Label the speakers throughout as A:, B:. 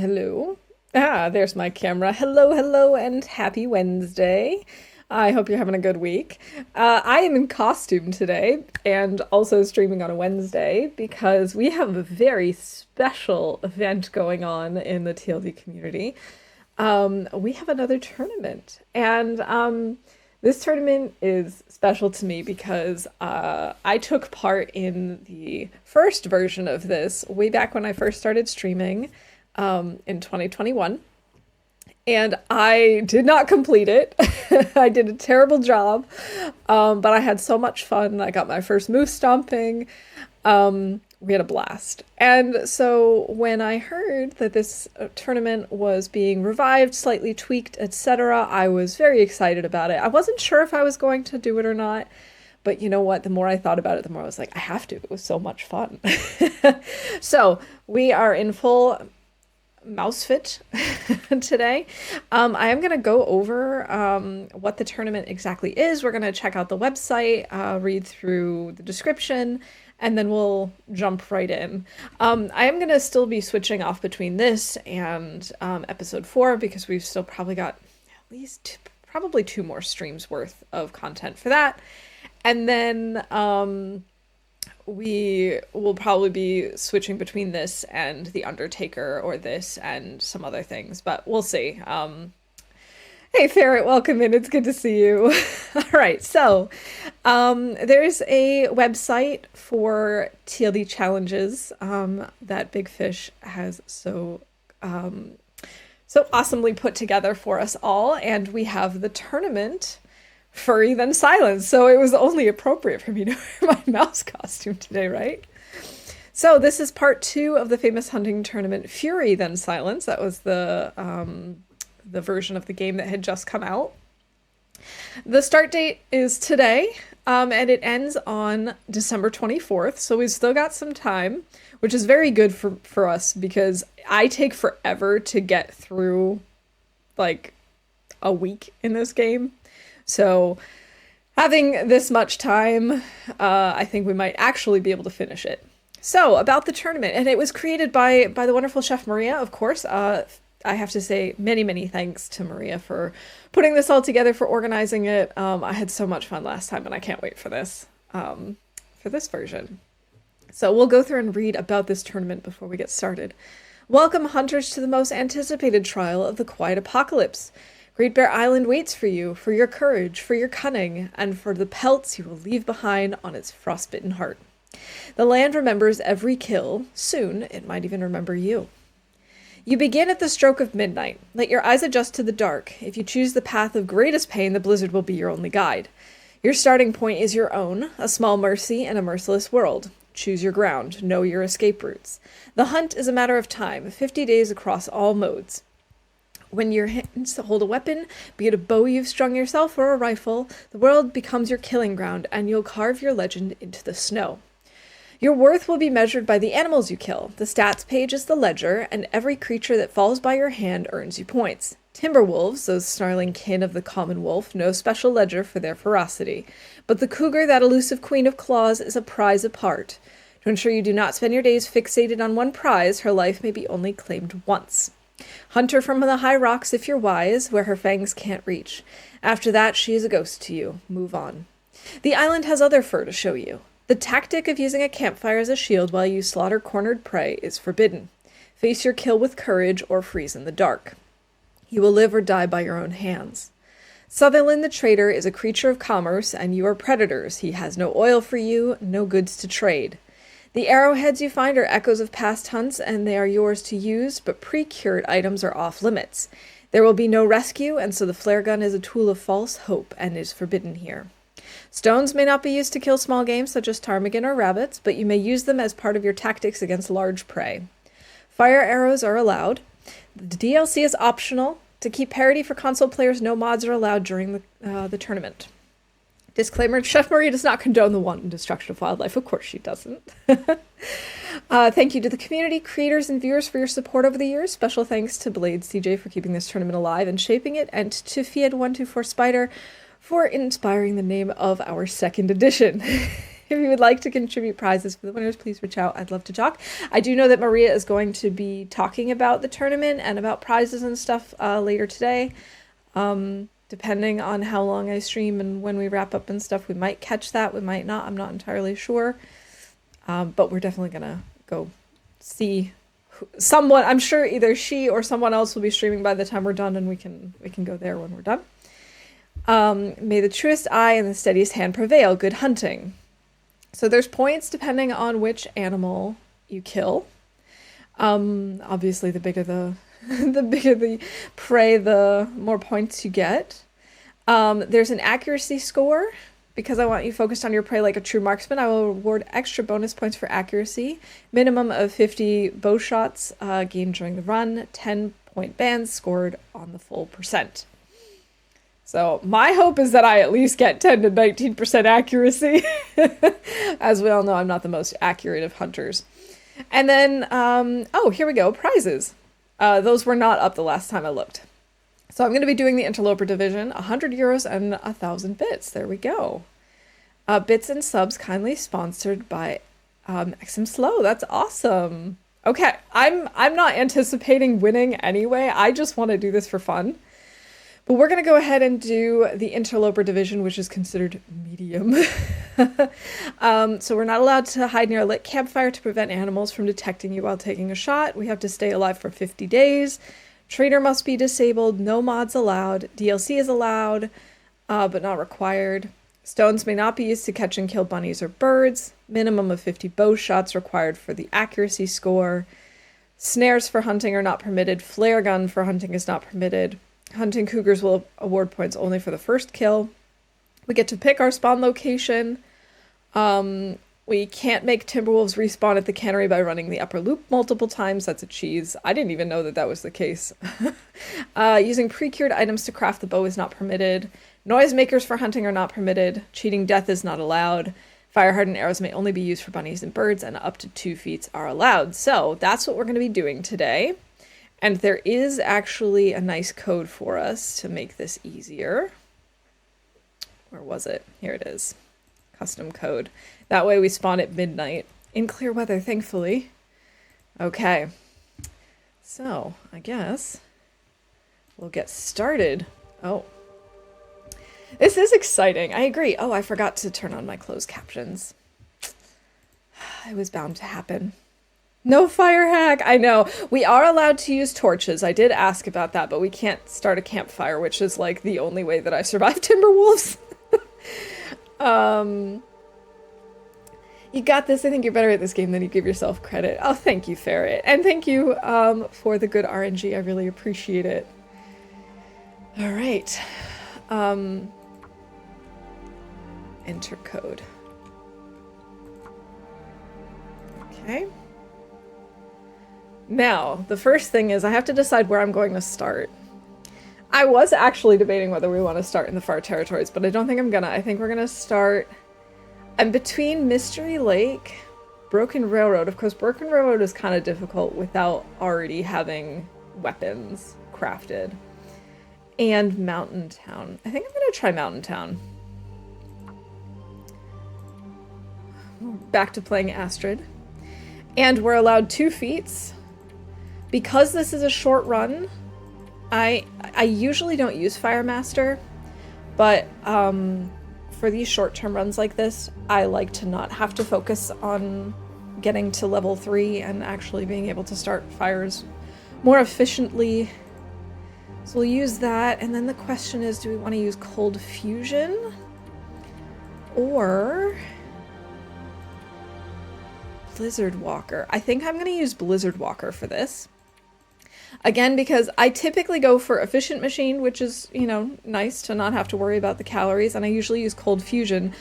A: Hello. There's my camera. Hello, hello, and happy Wednesday. I hope you're having a good week. I am in costume today and also streaming on a Wednesday because we have a very special event going on in the TLD community. We have another tournament, and this tournament is special to me because I took part in the first version of this way back when I first started streaming in 2021. And I did not complete it. I did a terrible job, but I had so much fun. I got my first moose stomping. We had a blast. And so when I heard that this tournament was being revived, slightly tweaked, etc., I was very excited about it. I wasn't sure if I was going to do it or not, but you know what? The more I thought about it, the more I was like, I have to. It was so much fun. So we are in full mouse fit today. I am going to go over what the tournament exactly is. We're going to check out the website, read through the description, and then we'll jump right in. I am going to still be switching off between this and episode 4 because we've still probably got at least probably 2 more streams worth of content for that. And then we will probably be switching between this and The Undertaker or this and some other things, but we'll see. Hey, Ferret, welcome in. It's good to see you. All right, so there's a website for TLD challenges that Big Fish has so awesomely put together for us all, and we have the tournament Furry then Silence, so it was only appropriate for me to wear my mouse costume today, right? So this is part 2 of the famous hunting tournament Furry then Silence. That was the version of the game that had just come out. The start date is today, and it ends on December 24th, so we've still got some time, which is very good for us because I take forever to get through like a week in this game. So having this much time, I think we might actually be able to finish it. So about the tournament, and it was created by the wonderful Chef Maria, of course. I have to say many, many thanks to Maria for putting this all together, for organizing it. I had so much fun last time, and I can't wait for this version. So we'll go through and read about this tournament before we get started. Welcome, hunters, to the most anticipated trial of the Quiet Apocalypse. Great Bear Island waits for you, for your courage, for your cunning, and for the pelts you will leave behind on its frostbitten heart. The land remembers every kill. Soon, it might even remember you. You begin at the stroke of midnight. Let your eyes adjust to the dark. If you choose the path of greatest pain, the blizzard will be your only guide. Your starting point is your own, a small mercy in a merciless world. Choose your ground. Know your escape routes. The hunt is a matter of time, 50 days across all modes. When your hands hold a weapon, be it a bow you've strung yourself or a rifle, the world becomes your killing ground, and you'll carve your legend into the snow. Your worth will be measured by the animals you kill. The stats page is the ledger, and every creature that falls by your hand earns you points. Timber wolves, those snarling kin of the common wolf, no special ledger for their ferocity. But the cougar, that elusive queen of claws, is a prize apart. To ensure you do not spend your days fixated on one prize, her life may be only claimed once. Hunt her from the high rocks if you're wise, where her fangs can't reach. After that, she is a ghost to you. Move on. The island has other fur to show you. The tactic of using a campfire as a shield while you slaughter cornered prey is forbidden. Face your kill with courage or freeze in the dark. You will live or die by your own hands. Sutherland the trader is a creature of commerce, and you are predators. He has no oil for you, no goods to trade. The arrowheads you find are echoes of past hunts, and they are yours to use, but pre-cured items are off limits. There will be no rescue, and so the flare gun is a tool of false hope and is forbidden here. Stones may not be used to kill small game such as ptarmigan or rabbits, but you may use them as part of your tactics against large prey. Fire arrows are allowed. The DLC is optional. To keep parity for console players, no mods are allowed during the tournament. Disclaimer, Chef Marie does not condone the wanton destruction of wildlife. Of course she doesn't. Thank you to the community, creators, and viewers for your support over the years. Special thanks to Blade CJ for keeping this tournament alive and shaping it, and to Fiat124 Spider for inspiring the name of our second edition. If you would like to contribute prizes for the winners, please reach out. I'd love to talk. I do know that Maria is going to be talking about the tournament and about prizes and stuff later today. Depending on how long I stream and when we wrap up and stuff, we might catch that. We might not. I'm not entirely sure. But we're definitely going to go see someone. I'm sure either she or someone else will be streaming by the time we're done, and we can go there when we're done. May the truest eye and the steadiest hand prevail. Good hunting. So there's points depending on which animal you kill. Obviously, the bigger the the bigger the prey, the more points you get. There's an accuracy score. Because I want you focused on your prey like a true marksman, I will reward extra bonus points for accuracy. Minimum of 50 bow shots gained during the run. 10-point bands scored on the full percent. So my hope is that I at least get 10 to 19% accuracy. As we all know, I'm not the most accurate of hunters. And then, oh, here we go, prizes. Those were not up the last time I looked. So I'm going to be doing the Interloper division, 100 euros and 1,000 bits. There we go. Bits and subs kindly sponsored by XM Slow. That's awesome. Okay, I'm not anticipating winning anyway. I just want to do this for fun. But we're going to go ahead and do the Interloper division, which is considered medium. So we're not allowed to hide near a lit campfire to prevent animals from detecting you while taking a shot. We have to stay alive for 50 days. Trader must be disabled. No mods allowed. DLC is allowed, but not required. Stones may not be used to catch and kill bunnies or birds. Minimum of 50 bow shots required for the accuracy score. Snares for hunting are not permitted. Flare gun for hunting is not permitted. Hunting cougars will award points only for the first kill. We get to pick our spawn location. We can't make timberwolves respawn at the cannery by running the upper loop multiple times. That's a cheese. I didn't even know that that was the case. Using pre-cured items to craft the bow is not permitted. Noisemakers for hunting are not permitted. Cheating death is not allowed. Fire-hardened arrows may only be used for bunnies and birds, and up to 2 feet are allowed. So that's what we're going to be doing today. And there is actually a nice code for us to make this easier. Where was it? Here it is. Custom code. That way we spawn at midnight in clear weather, thankfully. Okay. So, I guess we'll get started. Oh. This is exciting. I agree. Oh, I forgot to turn on my closed captions. It was bound to happen. No fire hack. I know. We are allowed to use torches. I did ask about that, but we can't start a campfire, which is like the only way that I survive timberwolves. You got this. I think you're better at this game than you give yourself credit. Oh, thank you, Ferret. And thank you for the good RNG. I really appreciate it. All right. Enter code. Okay. Now, the first thing is I have to decide where I'm going to start. I was actually debating whether we want to start in the far territories, but I don't think I'm gonna. I think we're gonna start... I'm between Mystery Lake, Broken Railroad. Of course, Broken Railroad is kind of difficult without already having weapons crafted. And Mountain Town. I think I'm gonna try Mountain Town. Back to playing Astrid. And we're allowed 2 feats. Because this is a short run, I usually don't use Firemaster, but for these short-term runs like this, I like to not have to focus on getting to level 3 and actually being able to start fires more efficiently. So we'll use that, and then the question is, do we want to use Cold Fusion? Or Blizzard Walker? I think I'm going to use Blizzard Walker for this. Again, because I typically go for Efficient Machine, which is, you know, nice to not have to worry about the calories, and I usually use Cold Fusion,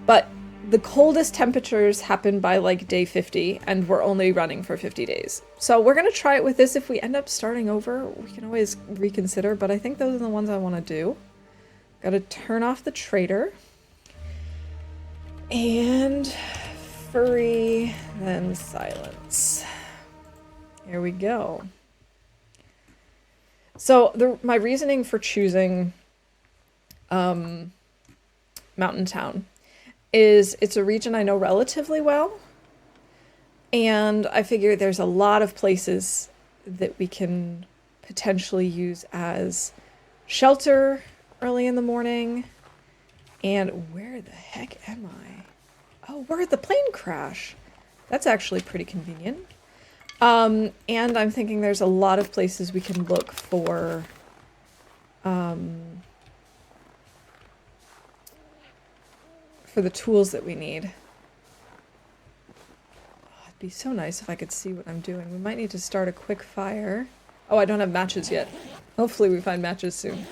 A: but the coldest temperatures happen by like day 50, and we're only running for 50 days. So we're going to try it with this. If we end up starting over, we can always reconsider, but I think those are the ones I want to do. Got to turn off the trader. And Furry, then silence. Here we go. So my reasoning for choosing Mountain Town is it's a region I know relatively well. And I figure there's a lot of places that we can potentially use as shelter early in the morning. And where the heck am I? Oh, we're at the plane crash. That's actually pretty convenient. And I'm thinking there's a lot of places we can look for the tools that we need. Oh, it'd be so nice if I could see what I'm doing. We might need to start a quick fire. Oh, I don't have matches yet. Hopefully we find matches soon.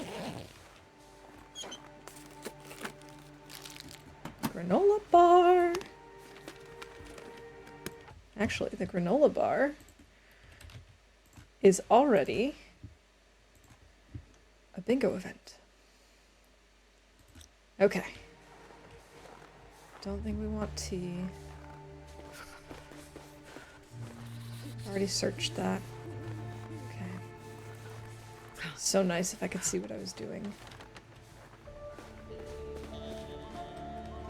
A: Granola bar. Actually, the granola bar is already a bingo event. Okay. Don't think we want tea. Already searched that. Okay. So nice if I could see what I was doing.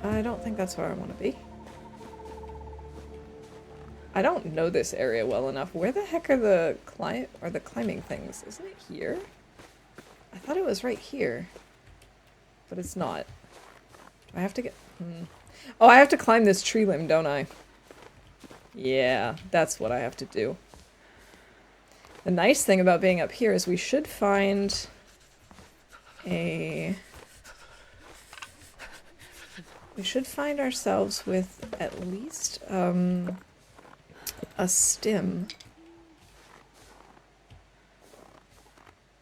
A: I don't think that's where I want to be. I don't know this area well enough. Where the heck are the climbing things? Isn't it here? I thought it was right here. But it's not. Do I have to get... Oh, I have to climb this tree limb, don't I? Yeah, that's what I have to do. The nice thing about being up here is we should find a... We should find ourselves with at least a stem.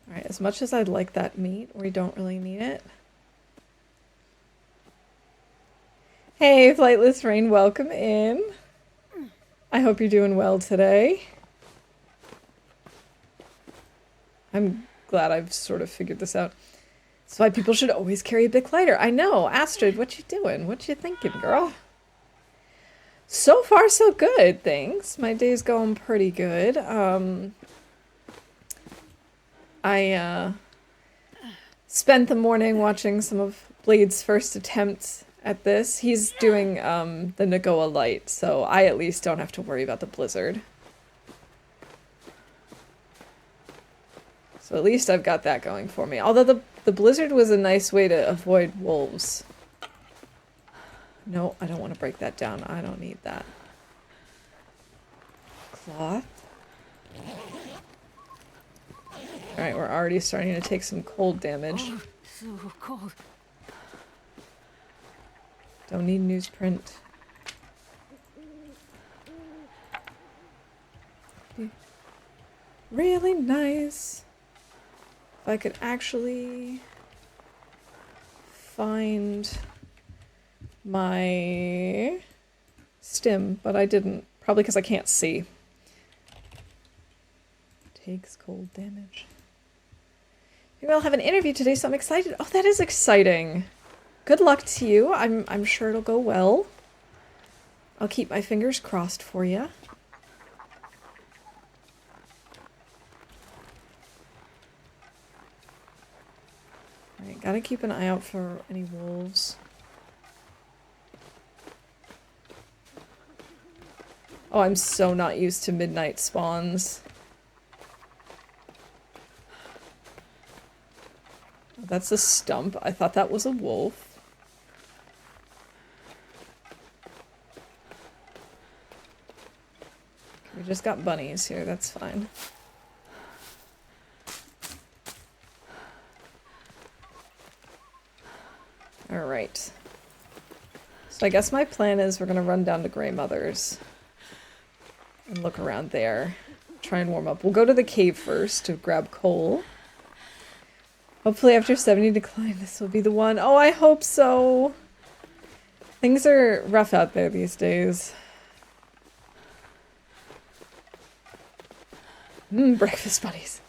A: Alright, as much as I'd like that meat, we don't really need it. Hey, Flightless Rain, welcome in. I hope you're doing well today. I'm glad I've sort of figured this out. That's why people should always carry a Bic lighter. I know. Astrid, what you doing? What you thinking, girl? So far, so good, thanks. My day's going pretty good. I spent the morning watching some of Blade's first attempts at this. He's doing the Nagoa Light, so I at least don't have to worry about the blizzard. So at least I've got that going for me. Although the blizzard was a nice way to avoid wolves. No, I don't want to break that down. I don't need that. Cloth. Alright, we're already starting to take some cold damage.
B: Oh, so cold.
A: Don't need newsprint. Really nice. If I could actually find my stem, but I didn't. Probably because I can't see. Takes cold damage. Maybe I'll have an interview today, so I'm excited. Oh, that is exciting. Good luck to you. I'm sure it'll go well. I'll keep my fingers crossed for you. Alright, gotta keep an eye out for any wolves. Oh, I'm so not used to midnight spawns. Oh, that's a stump. I thought that was a wolf. We just got bunnies here, that's fine. Alright. So I guess my plan is we're gonna run down to Grey Mother's and look around there. Try and warm up. We'll go to the cave first to grab coal. Hopefully after 70 decline this will be the one. Oh, I hope so! Things are rough out there these days. Breakfast bunnies.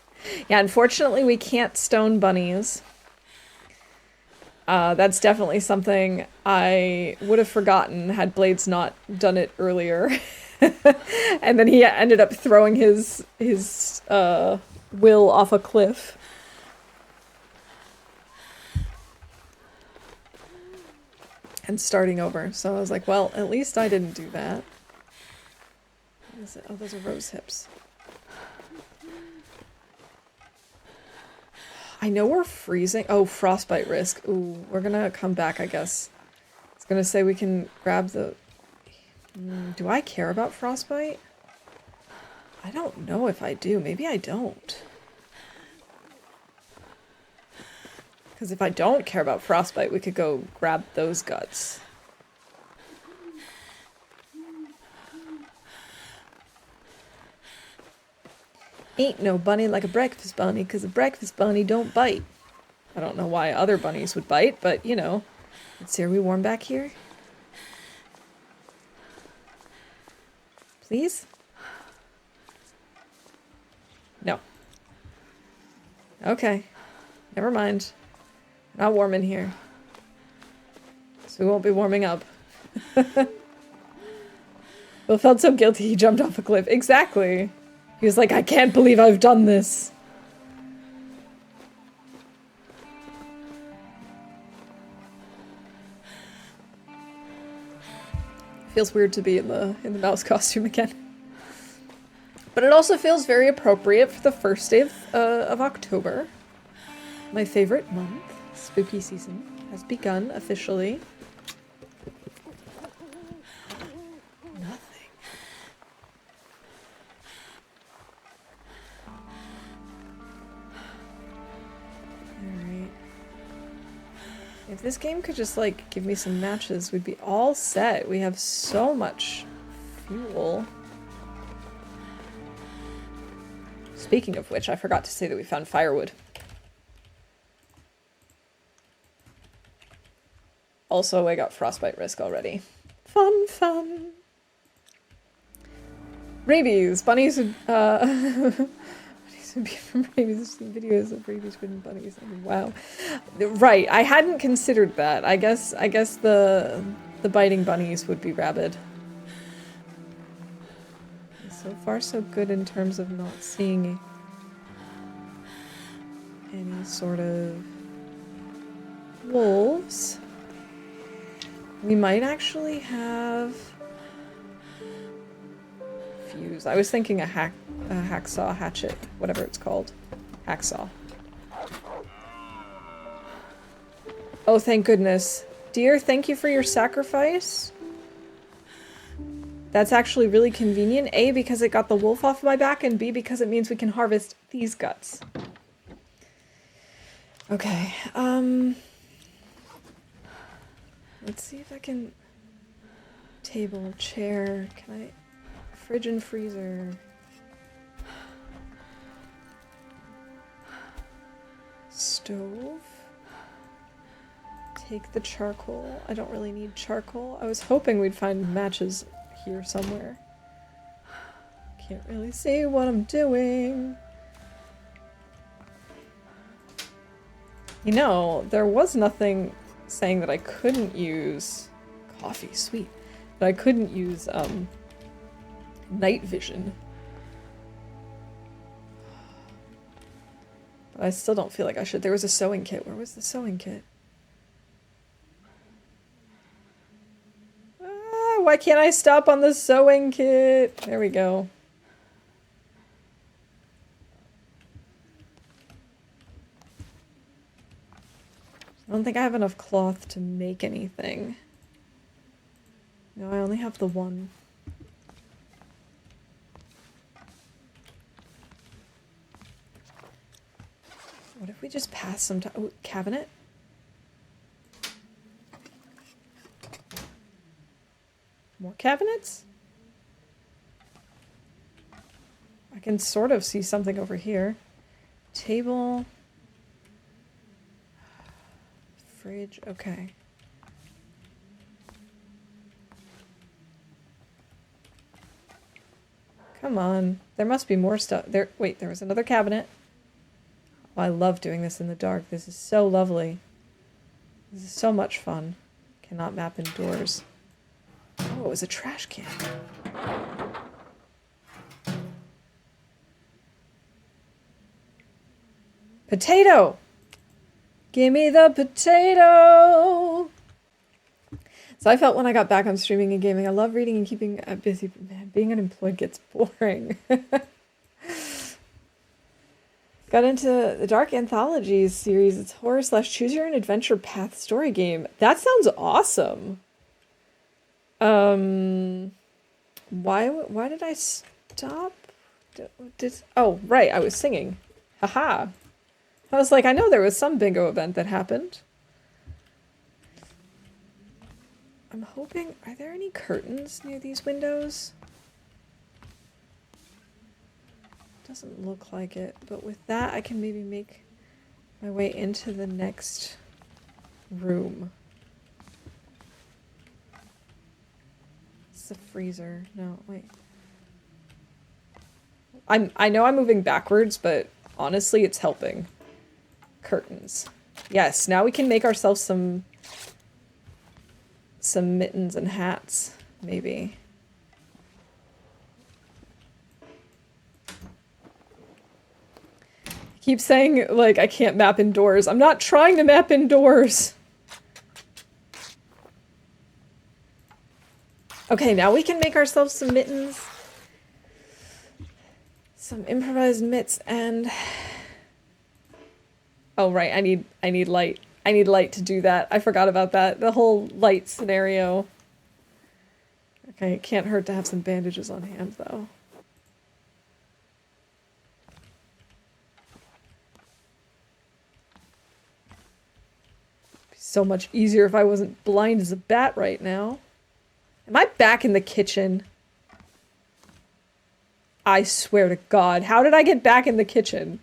A: Yeah, unfortunately we can't stone bunnies. That's definitely something I would have forgotten had Blades not done it earlier. And then he ended up throwing his will off a cliff. and starting over. So I was like, well, at least I didn't do that. What is it? Oh, those are rose hips. I know we're freezing. Oh, frostbite risk. Ooh, we're gonna come back, I guess. It's gonna say we can grab the... do I care about frostbite? I don't know if I do. Maybe I don't. Because if I don't care about frostbite, we could go grab those guts. Ain't no bunny like a breakfast bunny, because a breakfast bunny don't bite. I don't know why other bunnies would bite, but, you know. Let's see, are we warm back here? Please? No. Okay. Never mind. Not warm in here. So we won't be warming up. Bill felt so guilty he jumped off a cliff. Exactly. He was like, I can't believe I've done this. Feels weird to be in the mouse costume again. But it also feels very appropriate for the first day of October. My favorite month. Spooky season has begun officially. Nothing. Alright. If this game could just, like, give me some matches, we'd be all set. We have so much fuel. Speaking of which, I forgot to say that we found firewood. Also, I got frostbite risk already. Fun, fun. Rabies. Bunnies would, bunnies would be from rabies. Videos of rabies-ridden bunnies. I mean, wow. Right, I hadn't considered that. I guess the biting bunnies would be rabid. So far, so good in terms of not seeing any sort of wolves. We might actually have fuse. I was thinking a hacksaw hatchet, whatever it's called. Hacksaw. Oh, thank goodness. Dear, thank you for your sacrifice. That's actually really convenient. A, because it got the wolf off my back, and B, because it means we can harvest these guts. Okay, let's see if I can... Table, chair, can I... Fridge and freezer. Stove. Take the charcoal. I don't really need charcoal. I was hoping we'd find matches here somewhere. Can't really see what I'm doing. You know, there was nothing saying that I couldn't use coffee, sweet. That I couldn't use night vision. But I still don't feel like I should. There was a sewing kit. Where was the sewing kit? Why can't I stop on the sewing kit? There we go. I don't think I have enough cloth to make anything. No, I only have the one. What if we just pass some time? Oh, cabinet? More cabinets? I can sort of see something over here. Table. Fridge, okay. Come on. There must be more stuff. There. Wait, there was another cabinet. Oh, I love doing this in the dark. This is so lovely. This is so much fun. Cannot map indoors. Oh, it was a trash can. Potato! Give me the potato! So I felt when I got back on streaming and gaming, I love reading and keeping busy. Man, being unemployed gets boring. Got into the Dark Anthologies series. It's horror / choose your own adventure path story game. That sounds awesome. Why did I stop? Oh, right, I was singing. Haha. I was like, I know there was some bingo event that happened. I'm hoping, are there any curtains near these windows? Doesn't look like it, but with that I can maybe make my way into the next room. It's the freezer. No, wait. I know I'm moving backwards, but honestly it's helping. Curtains. Yes, now we can make ourselves some mittens and hats, maybe. Keep saying, like, I can't map indoors. I'm not trying to map indoors. Okay, now we can make ourselves some mittens. Some improvised mitts and... Oh, right, I need light. I need light to do that. I forgot about that. The whole light scenario. Okay, it can't hurt to have some bandages on hand, though. So much easier if I wasn't blind as a bat right now. Am I back in the kitchen? I swear to God, how did I get back in the kitchen?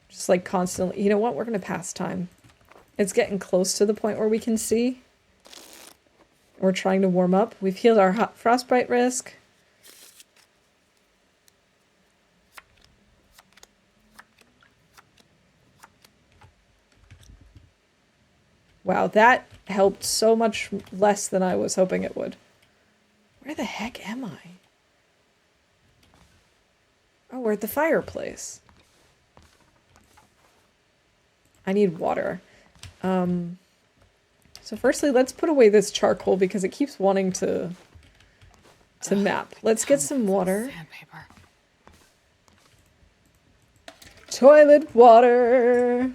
A: Just like constantly, you know what? We're gonna pass time. It's getting close to the point where we can see. We're trying to warm up. We've healed our hot frostbite risk. Wow, that helped so much less than I was hoping it would. Where the heck am I? Oh, we're at the fireplace. I need water. So firstly, let's put away this charcoal because it keeps wanting to map. Let's get some water.
B: Sandpaper.
A: Toilet water.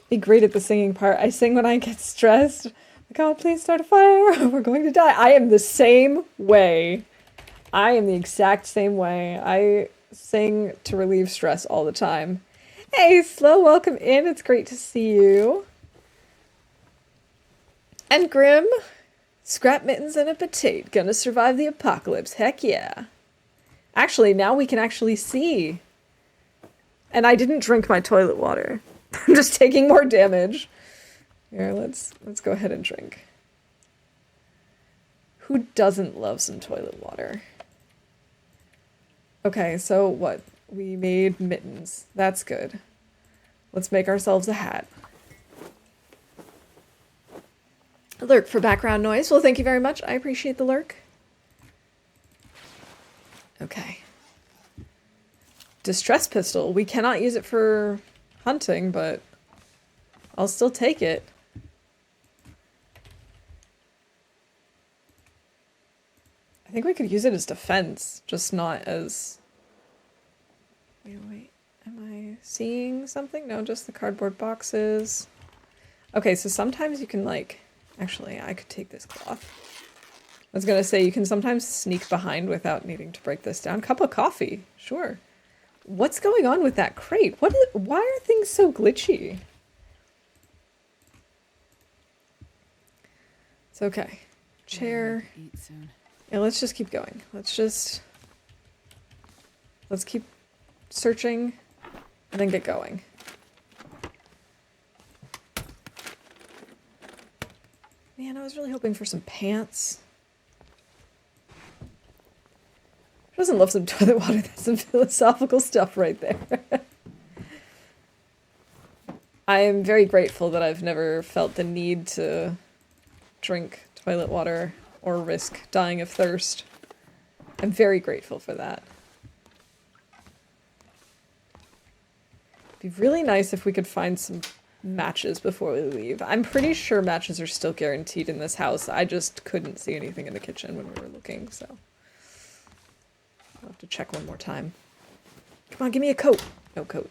A: Be great at the singing part. I sing when I get stressed. God, please start a fire. We're going to die. I am the same way. I am the exact same way. I sing to relieve stress all the time. Hey, Slow, welcome in. It's great to see you. And Grim, scrap mittens and a potato. Gonna survive the apocalypse. Heck yeah. Actually, now we can actually see. And I didn't drink my toilet water. I'm just taking more damage. Here, let's go ahead and drink. Who doesn't love some toilet water? Okay, so what? We made mittens. That's good. Let's make ourselves a hat. A lurk for background noise. Well, thank you very much. I appreciate the lurk. Okay. Distress pistol. We cannot use it for hunting, but I'll still take it. I think we could use it as defense, just not as... Wait. Am I seeing something? No, just the cardboard boxes. Okay, so sometimes you can, like... Actually, I could take this cloth. I was gonna say, you can sometimes sneak behind without needing to break this down. Cup of coffee. Sure. What's going on with that crate? Why are things so glitchy? It's okay. Chair.
B: Eat soon.
A: Yeah, let's just keep going. Let's keep searching and then get going. Man, I was really hoping for some pants. Who doesn't love some toilet water? That's some philosophical stuff right there. I am very grateful that I've never felt the need to drink toilet water or risk dying of thirst. I'm very grateful for that. It'd be really nice if we could find some matches before we leave. I'm pretty sure matches are still guaranteed in this house. I just couldn't see anything in the kitchen when we were looking, so I'll have to check one more time. Come on, give me a coat. No coat.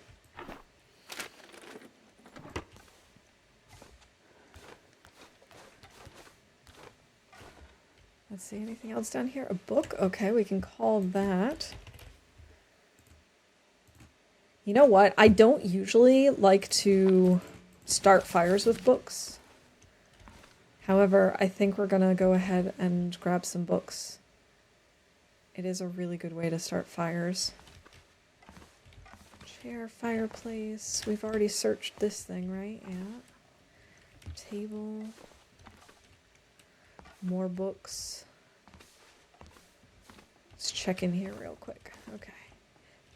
A: Let's see, anything else down here? A book? Okay, we can call that. You know what? I don't usually like to start fires with books. However, I think we're gonna go ahead and grab some books. It is a really good way to start fires. Chair, fireplace. We've already searched this thing, right? Yeah. Table. More books. Let's check in here real quick. Okay.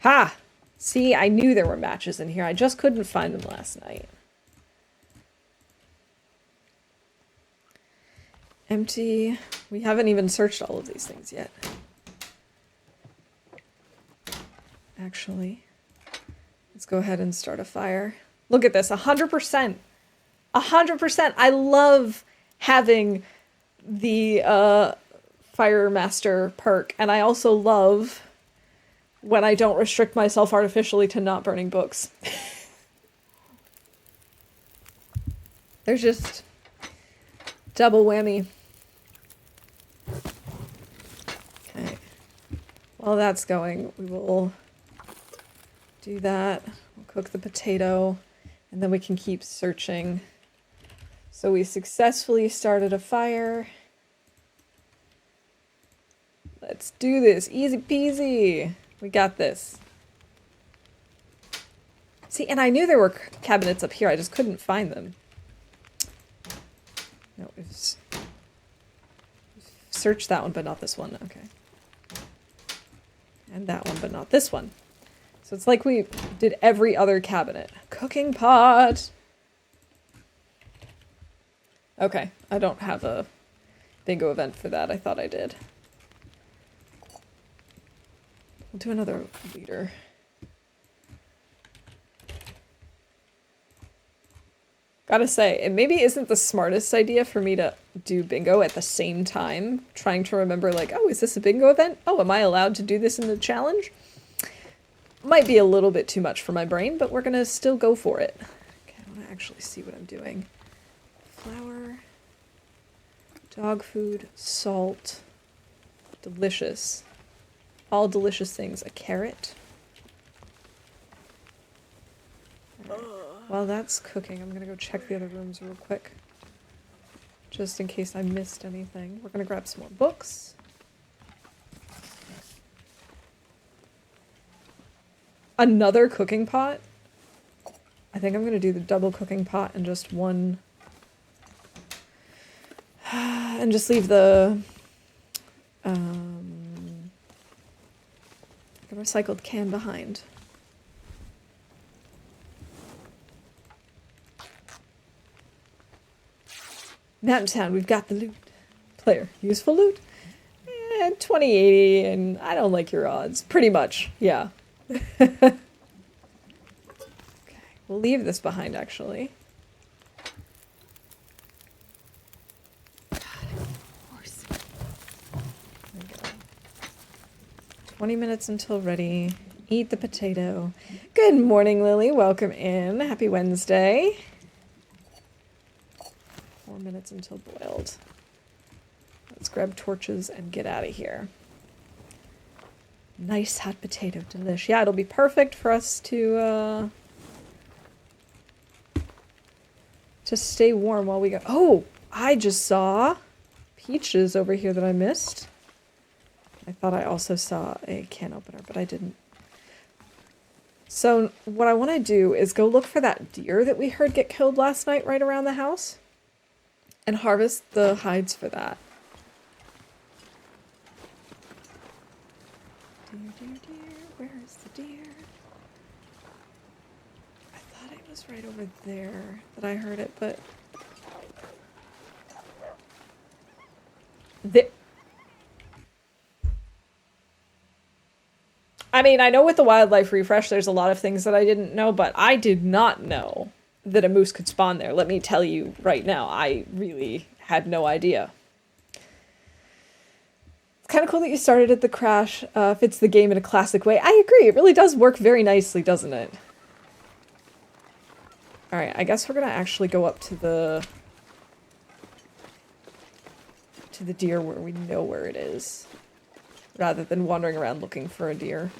A: Ha! See, I knew there were matches in here. I just couldn't find them last night. Empty. We haven't even searched all of these things yet. Actually, let's go ahead and start a fire. Look at this, 100%. 100%. I love having the Fire Master perk, and I also love when I don't restrict myself artificially to not burning books. There's just double whammy. Okay. While that's going, we will do that. We'll cook the potato, and then we can keep searching. So we successfully started a fire. Let's do this. Easy peasy. We got this. See, and I knew there were cabinets up here. I just couldn't find them. No, we've searched that one, but not this one. Okay. And that one, but not this one. So it's like we did every other cabinet. Cooking pot. Okay, I don't have a bingo event for that. I thought I did. We'll do another leader. Gotta say, it maybe isn't the smartest idea for me to do bingo at the same time, trying to remember like, oh, is this a bingo event? Oh, am I allowed to do this in the challenge? Might be a little bit too much for my brain, but we're gonna still go for it. Okay, I wanna actually see what I'm doing. Flour, dog food, salt, delicious. All delicious things. A carrot. Right. While that's cooking, I'm gonna go check the other rooms real quick. Just in case I missed anything. We're gonna grab some more books. Another cooking pot? I think I'm gonna do the double cooking pot and just one... and just leave the recycled can behind. Mountain Town, we've got the loot. Player, useful loot? 2080, and I don't like your odds. Pretty much, yeah. Okay, we'll leave this behind, actually. 20 minutes until ready. Eat the potato. Good morning, Lily. Welcome in. Happy Wednesday. 4 minutes until boiled. Let's grab torches and get out of here. Nice hot potato delish. Yeah, it'll be perfect for us to stay warm while we go. Oh, I just saw peaches over here that I missed. I thought I also saw a can opener, but I didn't. So what I want to do is go look for that deer that we heard get killed last night right around the house and harvest the hides for that. Deer, deer, deer. Where is the deer? I thought it was right over there that I heard it, but... I mean, I know with the wildlife refresh, there's a lot of things that I didn't know, but I did not know that a moose could spawn there. Let me tell you right now, I really had no idea. It's kind of cool that you started at the crash. Fits the game in a classic way. I agree. It really does work very nicely, doesn't it? All right, I guess we're gonna actually go up to the deer where we know where it is, rather than wandering around looking for a deer.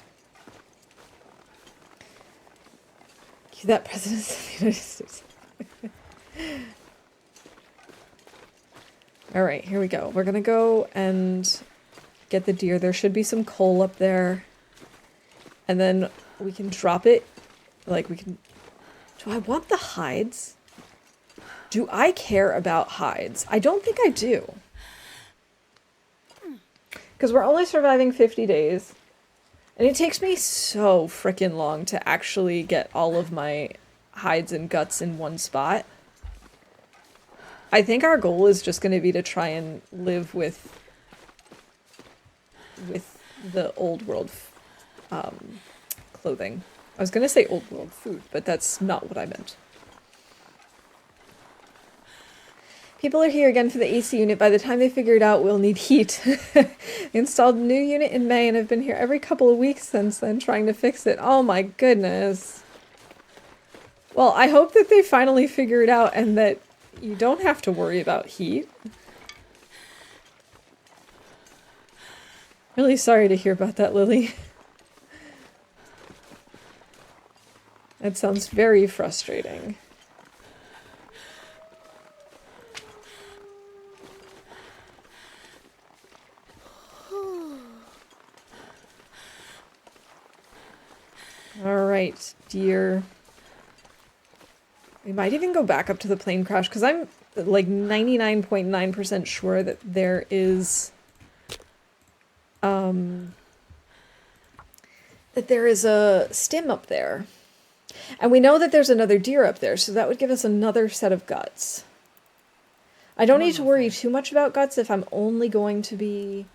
A: Cue that President of the United States. All right, here we go. We're gonna go and get the deer. There should be some coal up there. And then we can drop it. Like, we can... Do I want the hides? Do I care about hides? I don't think I do. Because we're only surviving 50 days. And it takes me so freaking long to actually get all of my hides and guts in one spot. I think our goal is just going to be to try and live with the old world clothing. I was going to say old world food, but that's not what I meant. People are here again for the AC unit. By the time they figure it out, we'll need heat. Installed a new unit in May and have been here every couple of weeks since then trying to fix it. Oh my goodness. Well, I hope that they finally figure it out and that you don't have to worry about heat. Really sorry to hear about that, Lily. That sounds very frustrating. Alright, dear. We might even go back up to the plane crash, because I'm like 99.9% sure that there is... that there is a stim up there. And we know that there's another deer up there, so that would give us another set of guts. I don't need to worry too much about guts if I'm only going to be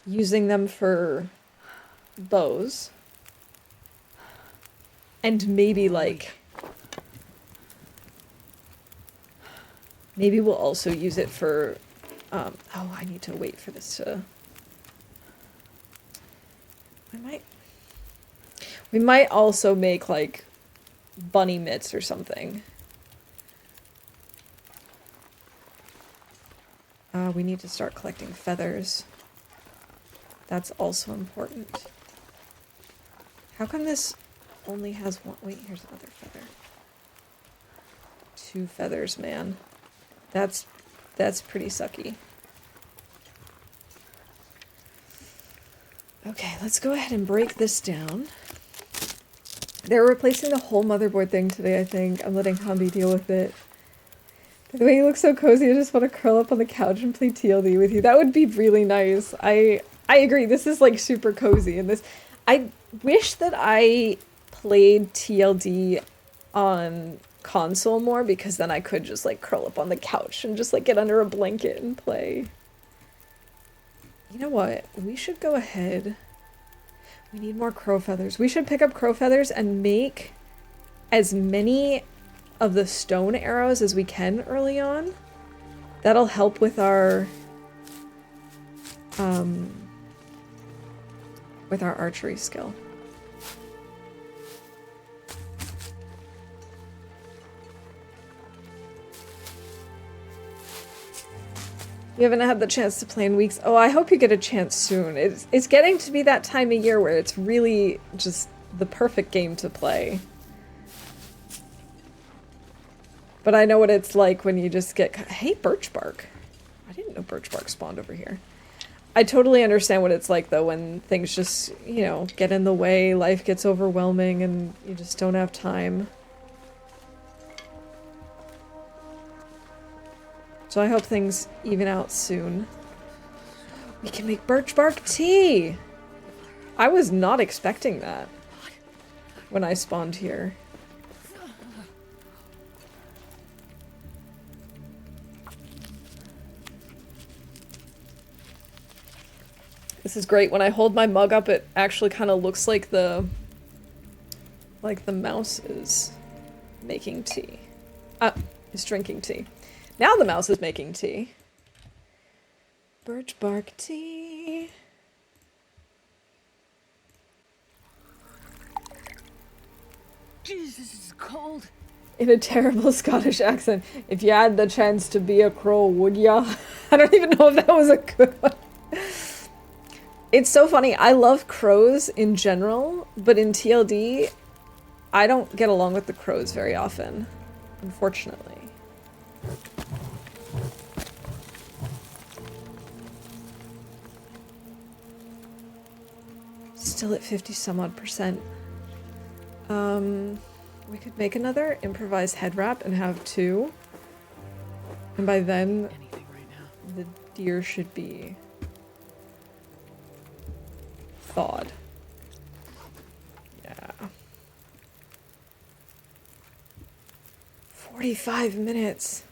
A: using them for bows. And maybe, like... Maybe we'll also use it for... oh, I need to wait for this to... We might also make, like, bunny mitts or something. We need to start collecting feathers. That's also important. How come this only has one? Wait, here's another feather. 2 feathers, man. That's pretty sucky. Okay, let's go ahead and break this down. They're replacing the whole motherboard thing today, I think. I'm letting Hambi deal with it. By the way, you look so cozy, I just want to curl up on the couch and play TLD with you. That would be really nice. I agree, this is like super cozy, and this... I wish that I played TLD on console more, because then I could just like curl up on the couch and just like get under a blanket and play. You know what? We should go ahead. We need more crow feathers. We should pick up crow feathers and make as many of the stone arrows as we can early on. That'll help with our archery skill. You haven't had the chance to play in weeks. Oh, I hope you get a chance soon. It's getting to be that time of year where it's really just the perfect game to play. But I know what it's like when you just get... Hey, birch bark. I didn't know birch bark spawned over here. I totally understand what it's like, though, when things just, you know, get in the way, life gets overwhelming, and you just don't have time. So I hope things even out soon. We can make birch bark tea! I was not expecting that when I spawned here. This is great. When I hold my mug up, it actually kind of looks like the mouse is making tea. Is drinking tea. Now the mouse is making tea. Birch bark tea.
B: Jesus, this is cold.
A: In a terrible Scottish accent. If you had the chance to be a crow, would ya? I don't even know if that was a good one. It's so funny. I love crows in general, but in TLD, I don't get along with the crows very often, unfortunately. Still at 50 some odd %. We could make another improvised head wrap and have 2. And by then, the deer should be thawed. Yeah. 45 minutes.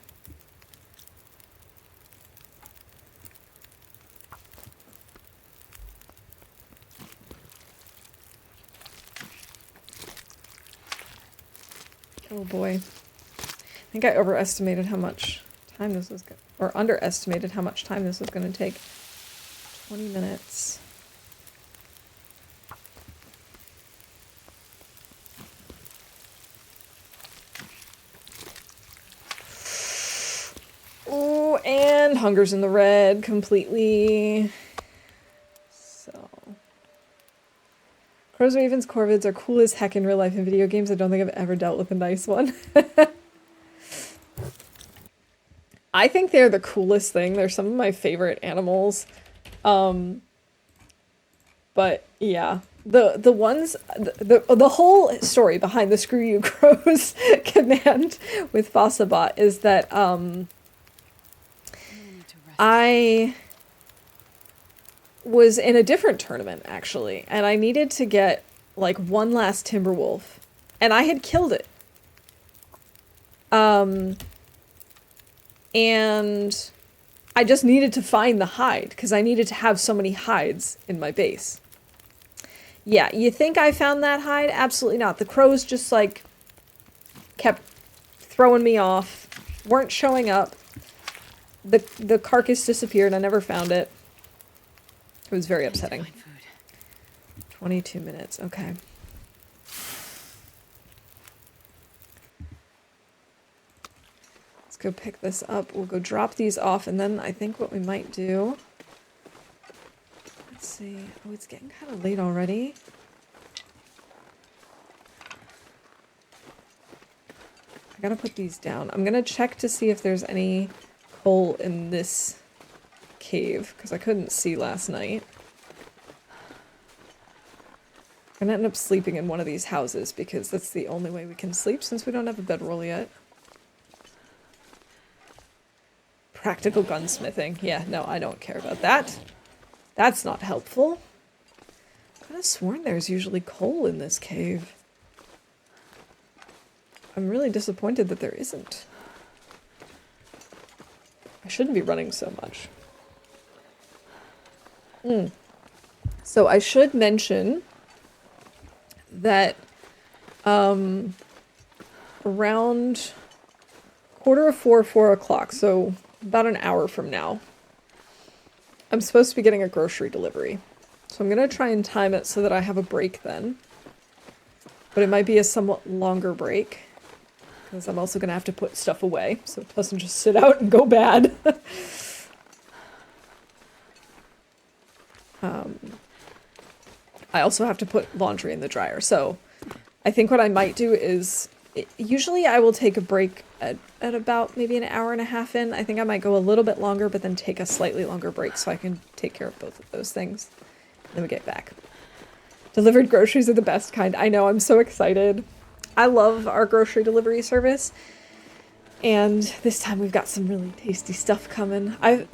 A: Oh boy. I think I overestimated how much time this was going to, or underestimated how much time this was going to take. 20 minutes. Oh, and hunger's in the red completely. So. Crows, ravens, corvids are cool as heck in real life in video games. I don't think I've ever dealt with a nice one. I think they're the coolest thing. They're some of my favorite animals. But yeah, the ones, the whole story behind the Screw You Crows command with Fossabot is that I was in a different tournament, actually, and I needed to get, like, one last Timberwolf, and I had killed it. And I just needed to find the hide, because I needed to have so many hides in my base. Yeah, you think I found that hide? Absolutely not. The crows just, like, kept throwing me off, weren't showing up. The carcass disappeared, I never found it. It was very upsetting. 22 minutes, okay. Let's go pick this up. We'll go drop these off, and then I think what we might do... Let's see. Oh, it's getting kind of late already. I gotta put these down. I'm gonna check to see if there's any coal in this cave, because I couldn't see last night. I'm gonna end up sleeping in one of these houses, because that's the only way we can sleep, since we don't have a bedroll yet. Practical gunsmithing. Yeah, no, I don't care about that. That's not helpful. I could have sworn there's usually coal in this cave. I'm really disappointed that there isn't. I shouldn't be running so much. So I should mention that around 3:45, 4 o'clock, so about an hour from now, I'm supposed to be getting a grocery delivery. So I'm going to try and time it so that I have a break then. But it might be a somewhat longer break, because I'm also going to have to put stuff away, so it doesn't just sit out and go bad. I also have to put laundry in the dryer, so I think what I might do is, usually I will take a break at about maybe an hour and a half in. I think I might go a little bit longer, but then take a slightly longer break so I can take care of both of those things. Then we get back. Delivered groceries are the best kind. I know, I'm so excited. I love our grocery delivery service. And this time we've got some really tasty stuff coming. I've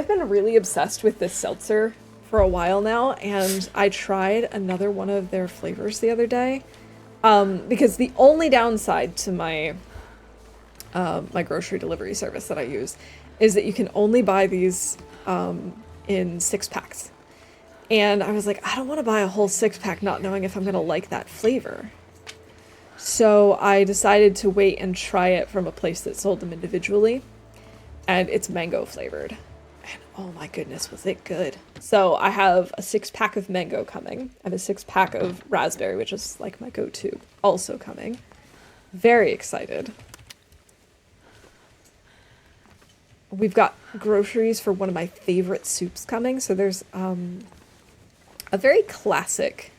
A: been really obsessed with this seltzer for a while now, and I tried another one of their flavors the other day. Because the only downside to my my grocery delivery service that I use is that you can only buy these in 6-packs. And I was like, I don't want to buy a whole 6-pack not knowing if I'm going to like that flavor. So I decided to wait and try it from a place that sold them individually. And it's mango flavored. And oh my goodness, was it good. So I have a 6-pack of mango coming. I have a 6-pack of raspberry, which is like my go-to, also coming. Very excited. We've got groceries for one of my favorite soups coming. So there's a very classic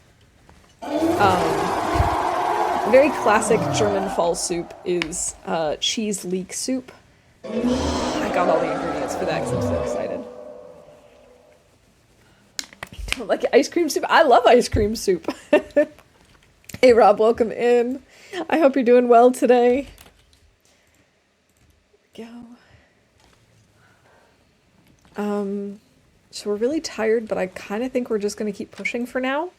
A: German fall soup is cheese leek soup. I got all the ingredients for that because I'm so excited. You don't like ice cream soup? I love ice cream soup. Hey Rob, welcome in. I hope you're doing well today. There we go. So we're really tired, but I kind of think we're just going to keep pushing for now.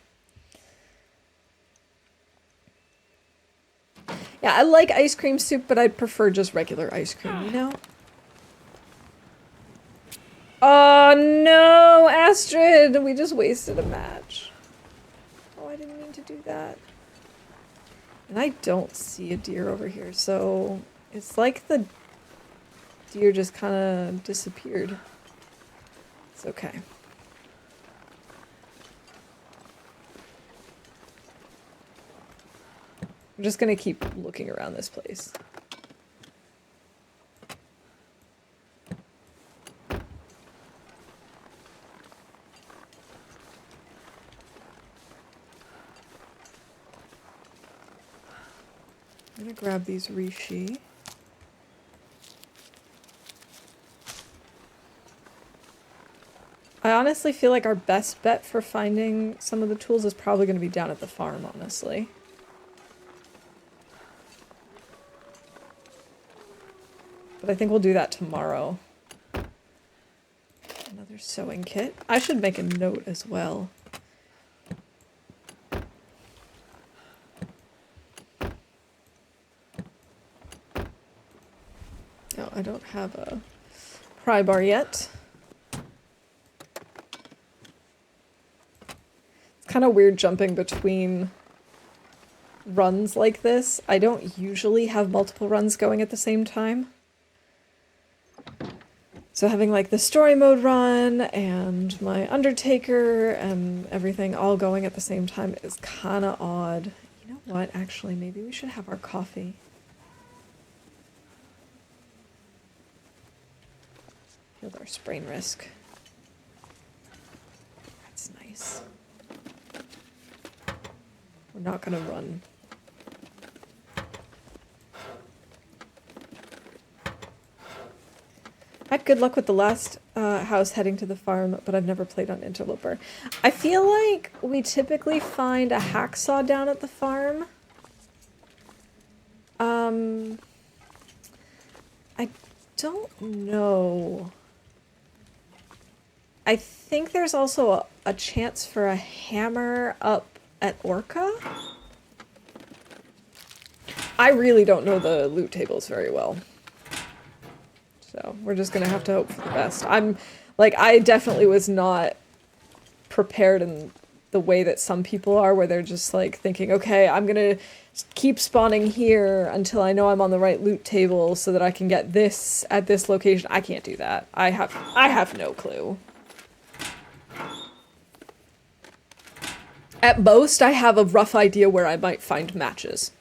A: Yeah, I like ice cream soup, but I'd prefer just regular ice cream, you know? Oh no, Astrid! We just wasted a match. Oh, I didn't mean to do that. And I don't see a deer over here, so it's like the deer just kind of disappeared. It's okay. I'm just gonna keep looking around this place. I'm gonna grab these reishi. I honestly feel like our best bet for finding some of the tools is probably going to be down at the farm, honestly. But I think we'll do that tomorrow. Another sewing kit. I should make a note as well. No, I don't have a pry bar yet. It's kind of weird jumping between runs like this. I don't usually have multiple runs going at the same time. So having like the story mode run and my Undertaker and everything all going at the same time is kind of odd. You know what? Actually, maybe we should have our coffee. Healed our sprain risk. That's nice. We're not gonna run. I had good luck with the last house heading to the farm, but I've never played on Interloper. I feel like we typically find a hacksaw down at the farm. I don't know. I think there's also a chance for a hammer up at Orca. I really don't know the loot tables very well. So we're just gonna have to hope for the best. I definitely was not prepared in the way that some people are, where they're just like thinking, okay, I'm gonna keep spawning here until I know I'm on the right loot table so that I can get this at this location. I can't do that. I have no clue. At most, I have a rough idea where I might find matches.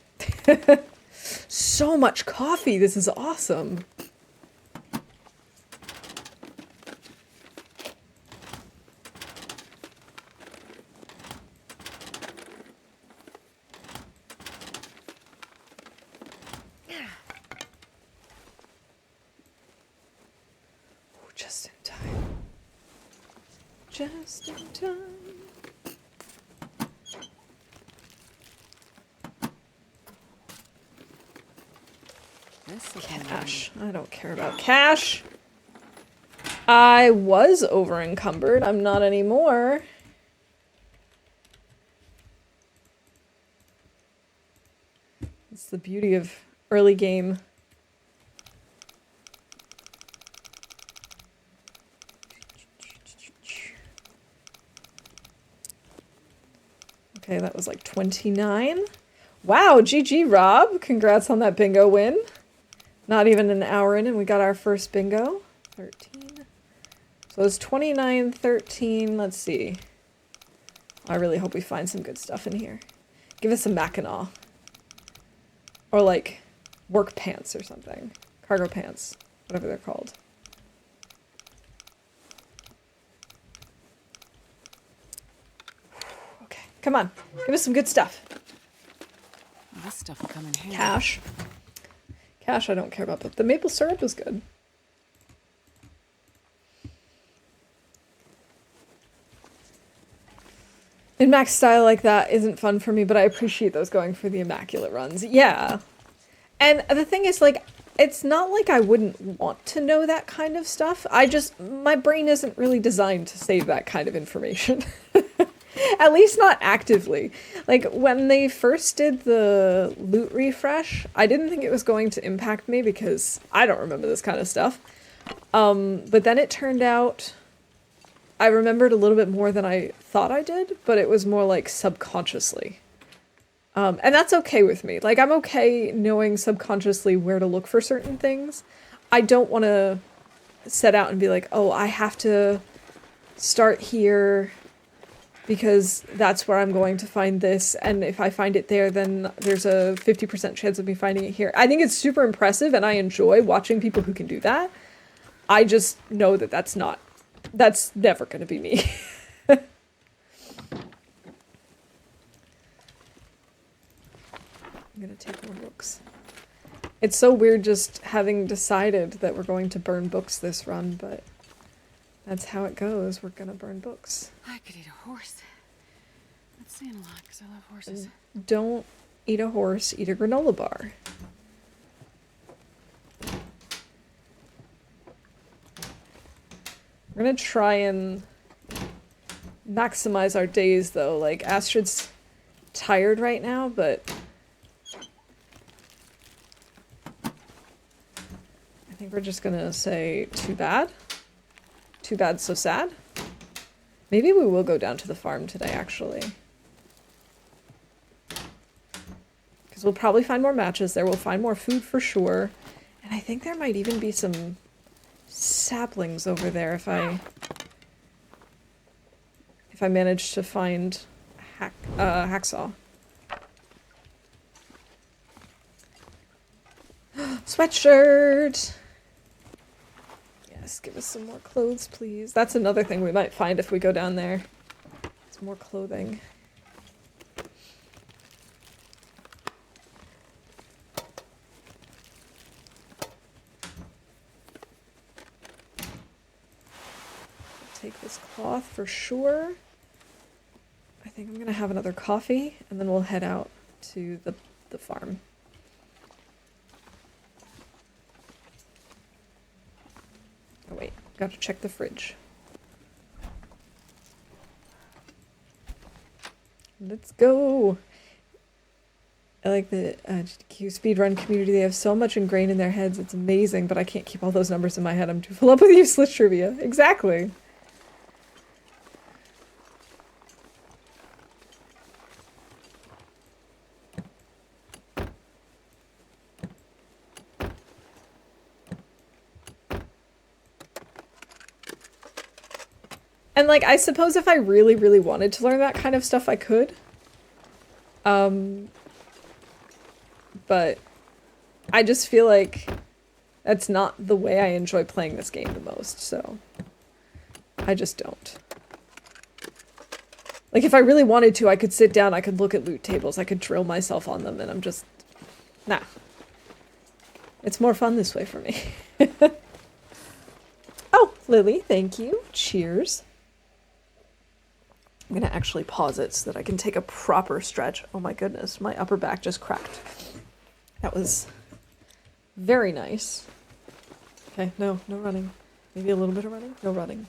A: So much coffee. This is awesome. Just in time. Just in time. Cash. I don't care about cash. I was over encumbered. I'm not anymore. It's the beauty of early game. was like 29. Wow, GG, Rob. Congrats on that bingo win. Not even an hour in and we got our first bingo. 13. So it's 29, 13. Let's see. I really hope we find some good stuff in here. Give us some Mackinac. Or like work pants or something. Cargo pants. Whatever they're called. Okay, come on. Give us some good stuff.
B: This stuff will come in handy.
A: Cash. Cash I don't care about, but the maple syrup is good. In max style like that isn't fun for me, but I appreciate those going for the immaculate runs. Yeah. And the thing is, like, it's not like I wouldn't want to know that kind of stuff. My brain isn't really designed to save that kind of information. At least not actively. Like, when they first did the loot refresh, I didn't think it was going to impact me because I don't remember this kind of stuff. But then it turned out I remembered a little bit more than I thought I did, but it was more like subconsciously. And that's okay with me. Like, I'm okay knowing subconsciously where to look for certain things. I don't want to set out and be like, oh, I have to start here because that's where I'm going to find this. And if I find it there, then there's a 50% chance of me finding it here. I think it's super impressive and I enjoy watching people who can do that. I just know that that's never going to be me. I'm going to take more books. It's so weird just having decided that we're going to burn books this run, but that's how it goes. We're going to burn books.
B: I could eat a horse. That's saying a lot because I love horses.
A: Don't eat a horse, eat a granola bar. We're going to try and maximize our days, though. Like, Astrid's tired right now, but I think we're just going to say, too bad. Too bad, so sad. Maybe we will go down to the farm today, actually. Because we'll probably find more matches there. We'll find more food for sure. And I think there might even be some saplings over there if I manage to find hacksaw. Sweatshirt! Yes, give us some more clothes, please. That's another thing we might find if we go down there. Some more clothing. Take this cloth for sure. I think I'm gonna have another coffee and then we'll head out to the farm. Oh wait, gotta check the fridge. Let's go! I like the GQ speedrun community. They have so much ingrained in their heads. It's amazing, but I can't keep all those numbers in my head. I'm too full up with useless trivia. Exactly. And, like, I suppose if I really, really wanted to learn that kind of stuff, I could. But I just feel like that's not the way I enjoy playing this game the most, so I just don't. Like, if I really wanted to, I could sit down, I could look at loot tables, I could drill myself on them, and I'm just... Nah. It's more fun this way for me. Oh, Lily, thank you. Cheers. I'm gonna actually pause it so that I can take a proper stretch. Oh my goodness, my upper back just cracked. That was very nice. Okay, no running. Maybe a little bit of running? No running.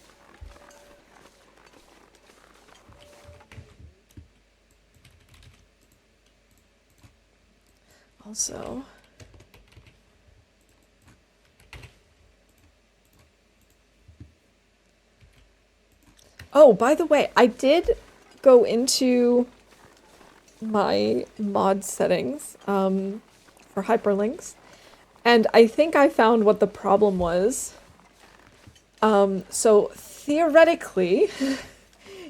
A: Also... Oh, by the way, I did go into my mod settings for hyperlinks, and I think I found what the problem was. So theoretically,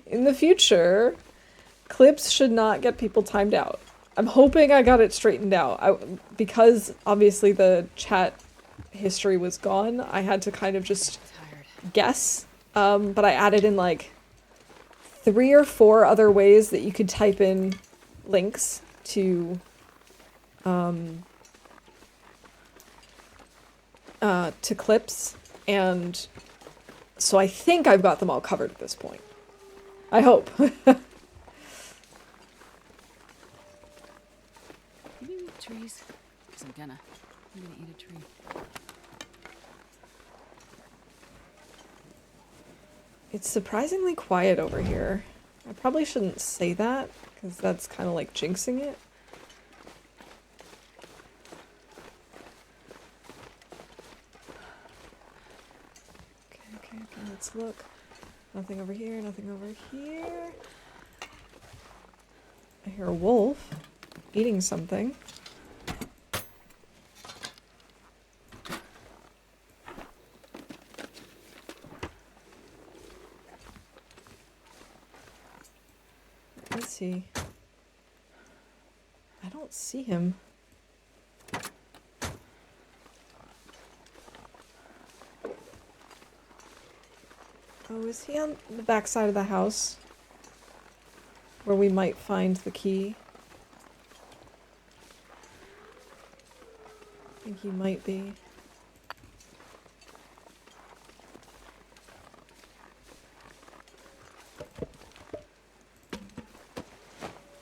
A: in the future, clips should not get people timed out. I'm hoping I got it straightened out. Because obviously the chat history was gone, I had to kind of just guess. But I added in like 3 or 4 other ways that you could type in links to clips, and so I think I've got them all covered at this point. I hope.
B: Can you eat trees? Because I'm gonna eat a tree.
A: It's surprisingly quiet over here. I probably shouldn't say that, because that's kind of like jinxing it. Okay, let's look. Nothing over here, nothing over here. I hear a wolf eating something. Let's see. I don't see him. Oh, is he on the back side of the house? Where we might find the key? I think he might be.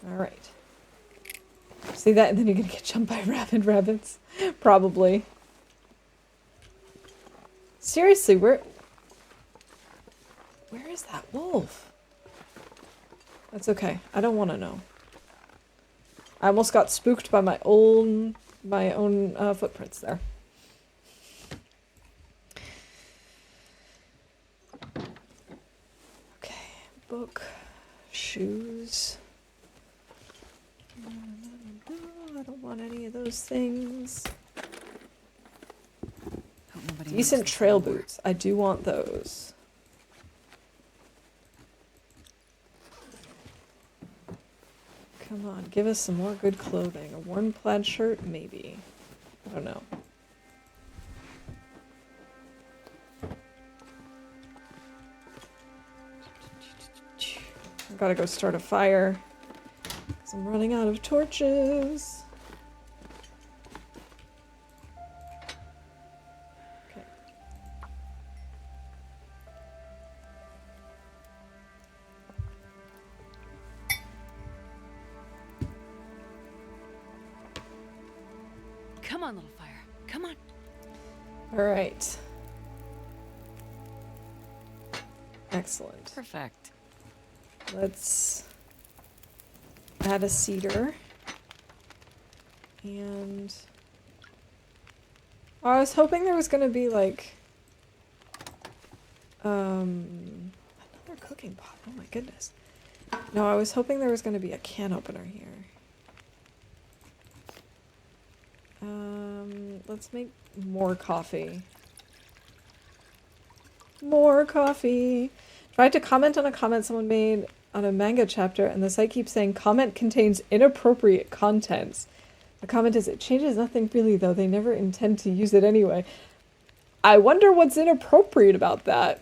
A: Alright. See that, and then you're gonna get jumped by rabid rabbits. Probably. Seriously, where is that wolf? That's okay. I don't want to know. I almost got spooked by my own footprints there. Okay, book, shoes. I don't want any of those things. Decent trail boots. I do want those. Come on, give us some more good clothing. A worn plaid shirt? Maybe. I don't know. I've gotta go start a fire, because I'm running out of torches. Okay.
B: Come on, little fire. Come on.
A: All right. Excellent.
B: Perfect.
A: Let's add a cedar. And I was hoping there was going to be like another cooking pot. Oh my goodness. No, I was hoping there was going to be a can opener here. Let's make more coffee. More coffee. Tried to comment on a comment someone made on a manga chapter, and the site keeps saying comment contains inappropriate contents. The comment is, it changes nothing really, though. They never intend to use it anyway. I wonder what's inappropriate about that.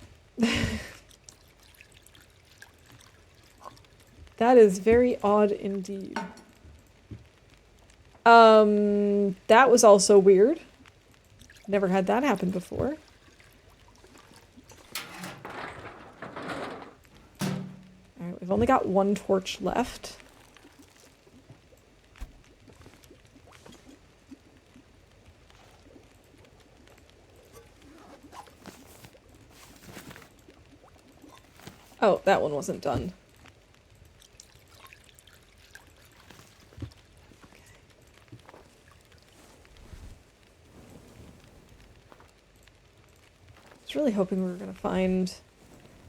A: That is very odd indeed. That was also weird. Never had that happen before. Alright, we've only got 1 torch left. Oh, that one wasn't done. I was really hoping we were going to find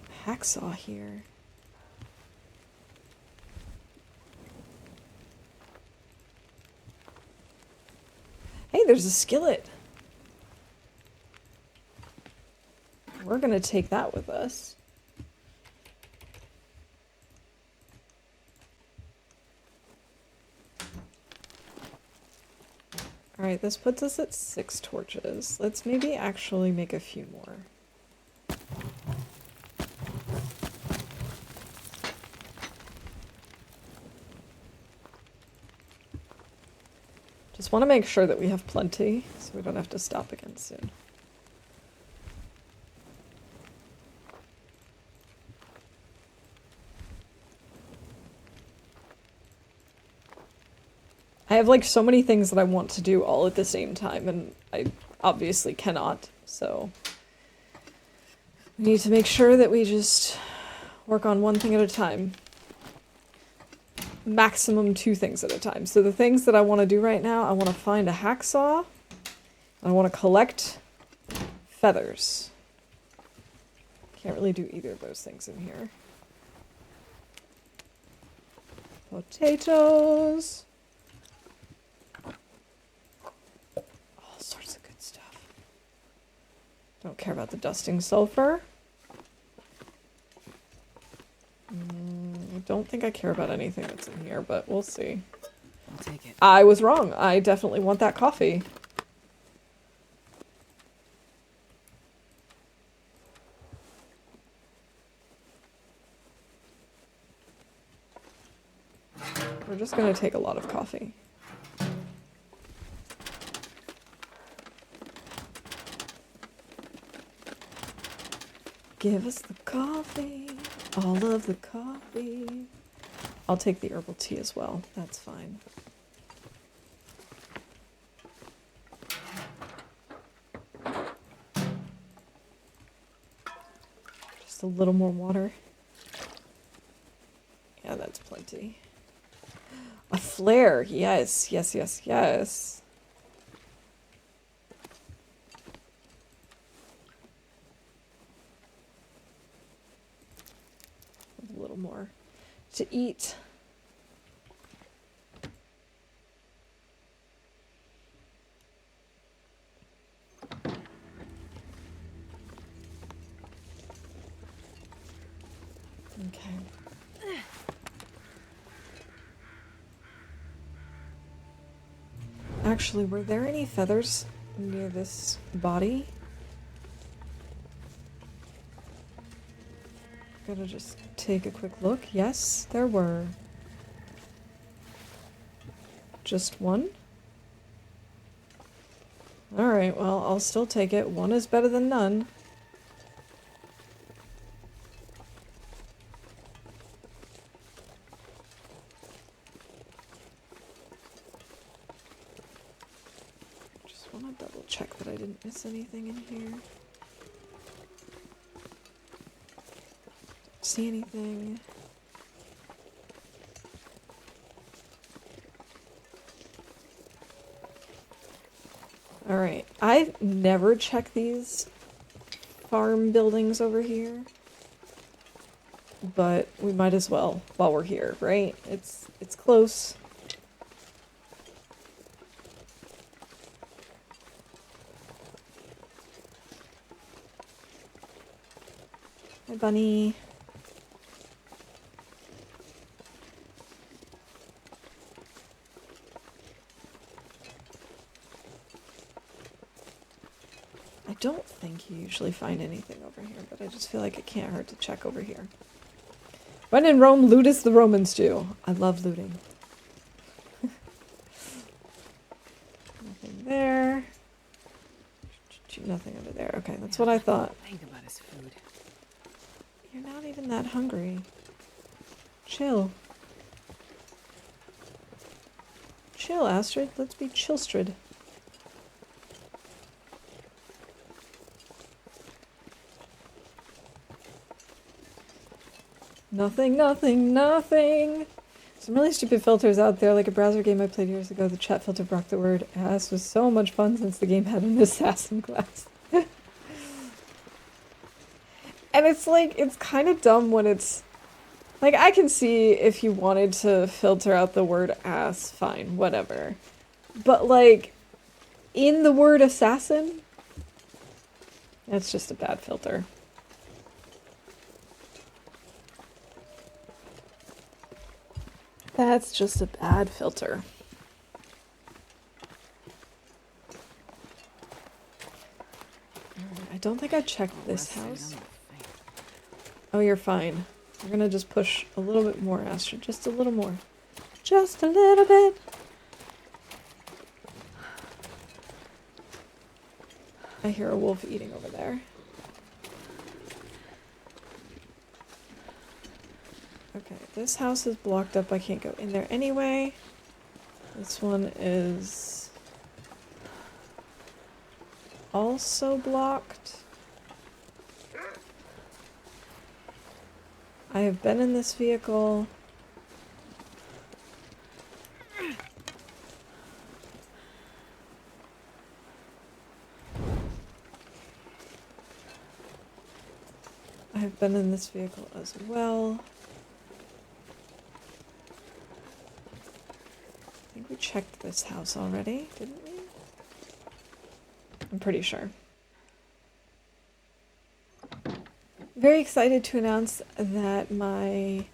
A: a hacksaw here. Hey, there's a skillet. We're gonna take that with us. Alright, this puts us at 6 torches. Let's maybe actually make a few more. Just want to make sure that we have plenty, so we don't have to stop again soon. I have like so many things that I want to do all at the same time, and I obviously cannot, so we need to make sure that we just work on one thing at a time. Maximum 2 things at a time. So the things that I want to do right now, I want to find a hacksaw, I want to collect feathers. Can't really do either of those things in here. Potatoes. All sorts of good stuff. Don't care about the dusting sulfur. I don't think I care about anything that's in here, but we'll see.
B: I'll take it.
A: I was wrong. I definitely want that coffee. We're just gonna take a lot of coffee. Give us the coffee, all of the coffee. I'll take the herbal tea as well, that's fine. Just a little more water. Yeah, that's plenty. A flare, yes, yes, yes, yes. A little more to eat. Okay. Actually, were there any feathers near this body? Gotta just take a quick look. Yes, there were. Just one? Alright, well, I'll still take it. One is better than none. Just want to double check that I didn't miss anything in here. See anything? Alright, I've never checked these farm buildings over here, but we might as well while we're here, right? It's close. Hi, bunny. I don't think you usually find anything over here, but I just feel like it can't hurt to check over here. When in Rome, loot as the Romans do. I love looting. Nothing there. Nothing over there. Okay, that's what I thought.
B: Think about his food.
A: You're not even that hungry. Chill. Chill, Astrid. Let's be chillstrid. Nothing, nothing, nothing. Some really stupid filters out there, like a browser game I played years ago. The chat filter broke the word ass was so much fun since the game had an assassin class. And it's like, it's kind of dumb when it's... Like, I can see if you wanted to filter out the word ass, fine, whatever. But, like, in the word assassin? That's just a bad filter. That's just a bad filter. I don't think I checked this house. Oh, you're fine. We're gonna just push a little bit more, Astrid. Just a little more. Just a little bit. I hear a wolf eating over there. Okay, this house is blocked up. I can't go in there anyway. This one is also blocked. I have been in this vehicle. I have been in this vehicle as well. I think we checked this house already, didn't we? I'm pretty sure. Very excited to announce that my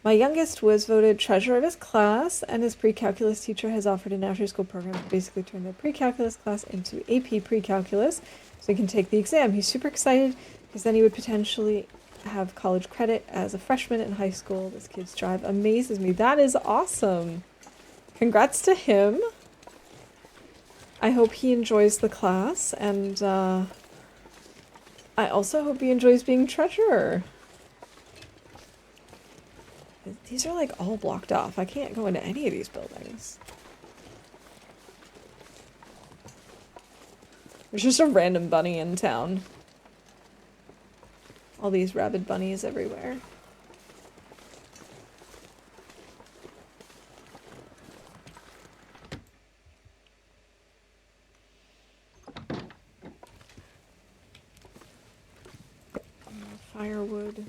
A: youngest was voted treasurer of his class, and his pre-calculus teacher has offered an after-school program to basically turn the pre-calculus class into AP pre-calculus, so he can take the exam. He's super excited because then he would potentially have college credit as a freshman in high school. This kid's drive amazes me. That is awesome. Congrats to him. I hope he enjoys the class, and I also hope he enjoys being treasurer. These are like all blocked off. I can't go into any of these buildings. There's just a random bunny in town. All these rabid bunnies everywhere. Firewood.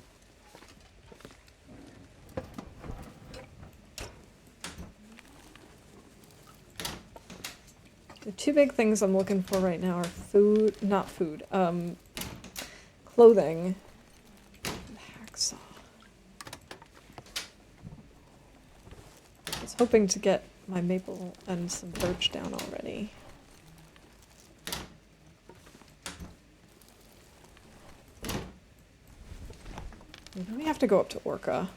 A: The two big things I'm looking for right now are clothing. And hacksaw. I was hoping to get my maple and some birch down already. Maybe we have to go up to Orca.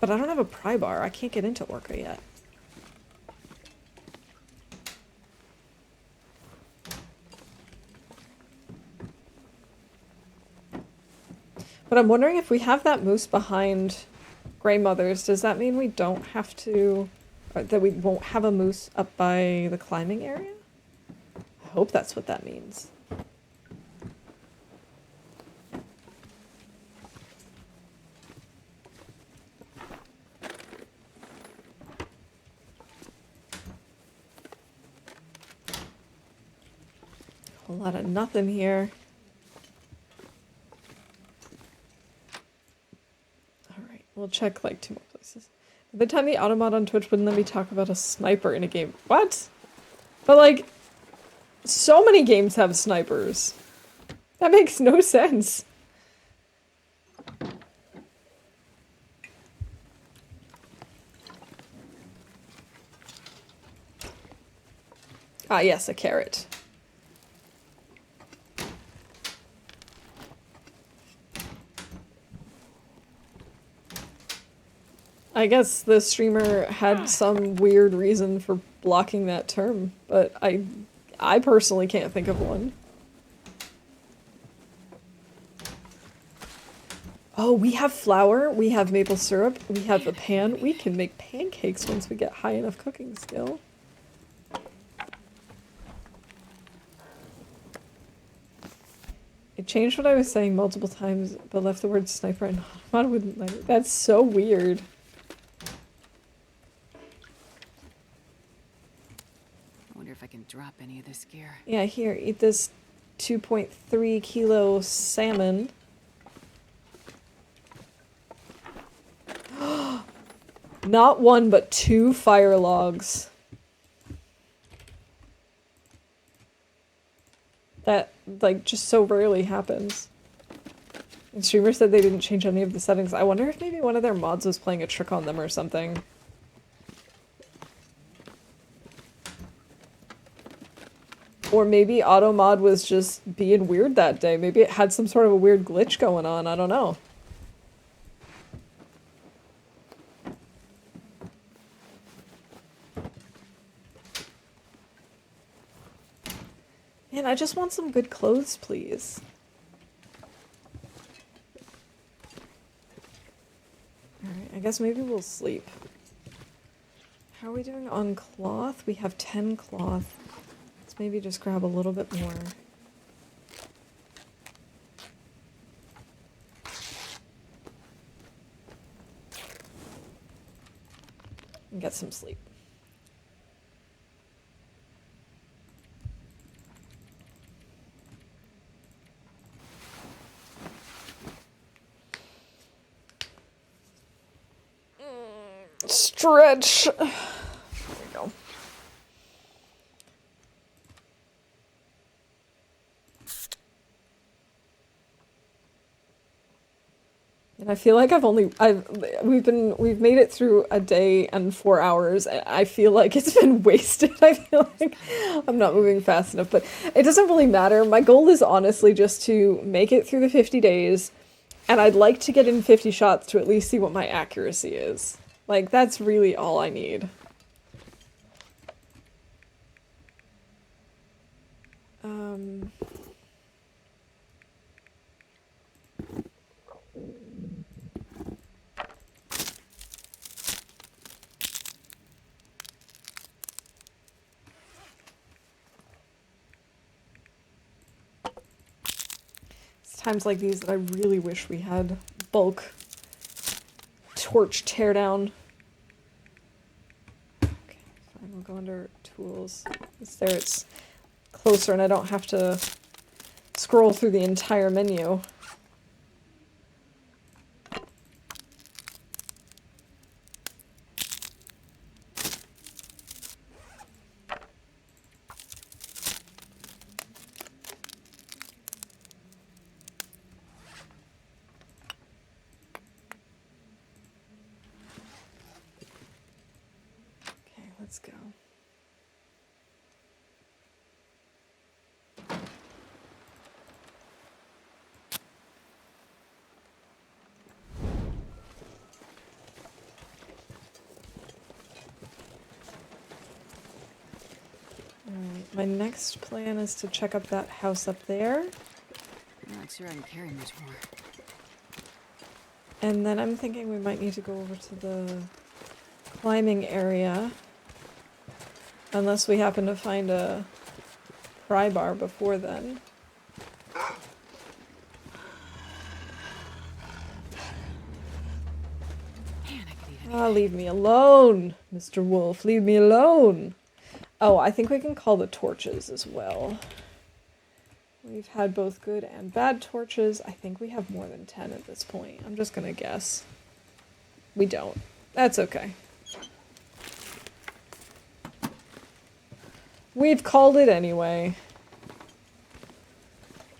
A: But I don't have a pry bar. I can't get into Orca yet. But I'm wondering if we have that moose behind Grey Mother's, does that mean we don't have to... or that we won't have a moose up by the climbing area? I hope that's what that means. A lot of nothing here. Alright, we'll check like 2 more places. Every time the Automod on Twitch wouldn't let me talk about a sniper in a game. What? But like, so many games have snipers. That makes no sense. Ah yes, a carrot. I guess the streamer had some weird reason for blocking that term, but I personally can't think of one. Oh, we have flour, we have maple syrup, we have a pan. We can make pancakes once we get high enough cooking skill. It changed what I was saying multiple times, but left the word sniper and Automod wouldn't let it. That's so weird.
B: If I can drop any of this gear.
A: Yeah, here, eat this 2.3 kilo salmon. Not one, but 2 fire logs. That, like, just so rarely happens. And streamer said they didn't change any of the settings. I wonder if maybe one of their mods was playing a trick on them or something. Or maybe AutoMod was just being weird that day. Maybe it had some sort of a weird glitch going on. I don't know. Man, I just want some good clothes, please. Alright, I guess maybe we'll sleep. How are we doing on cloth? We have 10 cloth. Let's maybe just grab a little bit more. And get some sleep. Stretch. There we go. And I feel like we've made it through a day and 4 hours. And I feel like it's been wasted. I feel like I'm not moving fast enough, but it doesn't really matter. My goal is honestly just to make it through the 50 days, and I'd like to get in 50 shots to at least see what my accuracy is. Like, that's really all I need. It's times like these that I really wish we had bulk torch teardown. Okay, fine, we'll go under tools. It's there, it's closer and I don't have to scroll through the entire menu. Okay, let's go. Alright, my next plan is to check up that house up there.
B: I'm not sure I can carry much more.
A: And then I'm thinking we might need to go over to the climbing area. Unless we happen to find a pry bar before then.
B: Man, I could eat
A: Ah, leave me alone, Mr. Wolf. Leave me alone. Oh, I think we can call the torches as well. We've had both good and bad torches. I think we have more than 10 at this point. I'm just gonna guess. We don't. That's okay. We've called it anyway.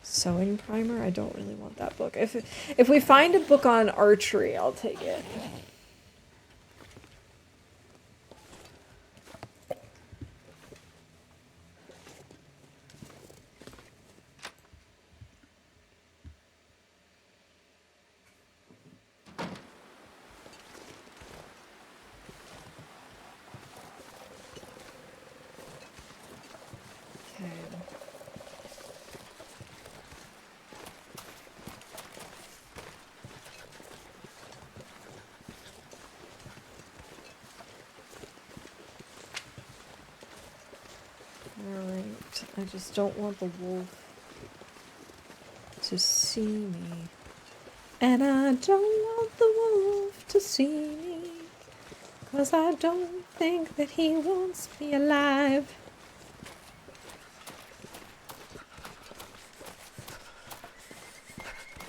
A: Sewing primer? I don't really want that book. If we find a book on archery, I'll take it. Alright, I just don't want the wolf to see me. And I don't want the wolf to see me, 'cause I don't think that he wants me alive.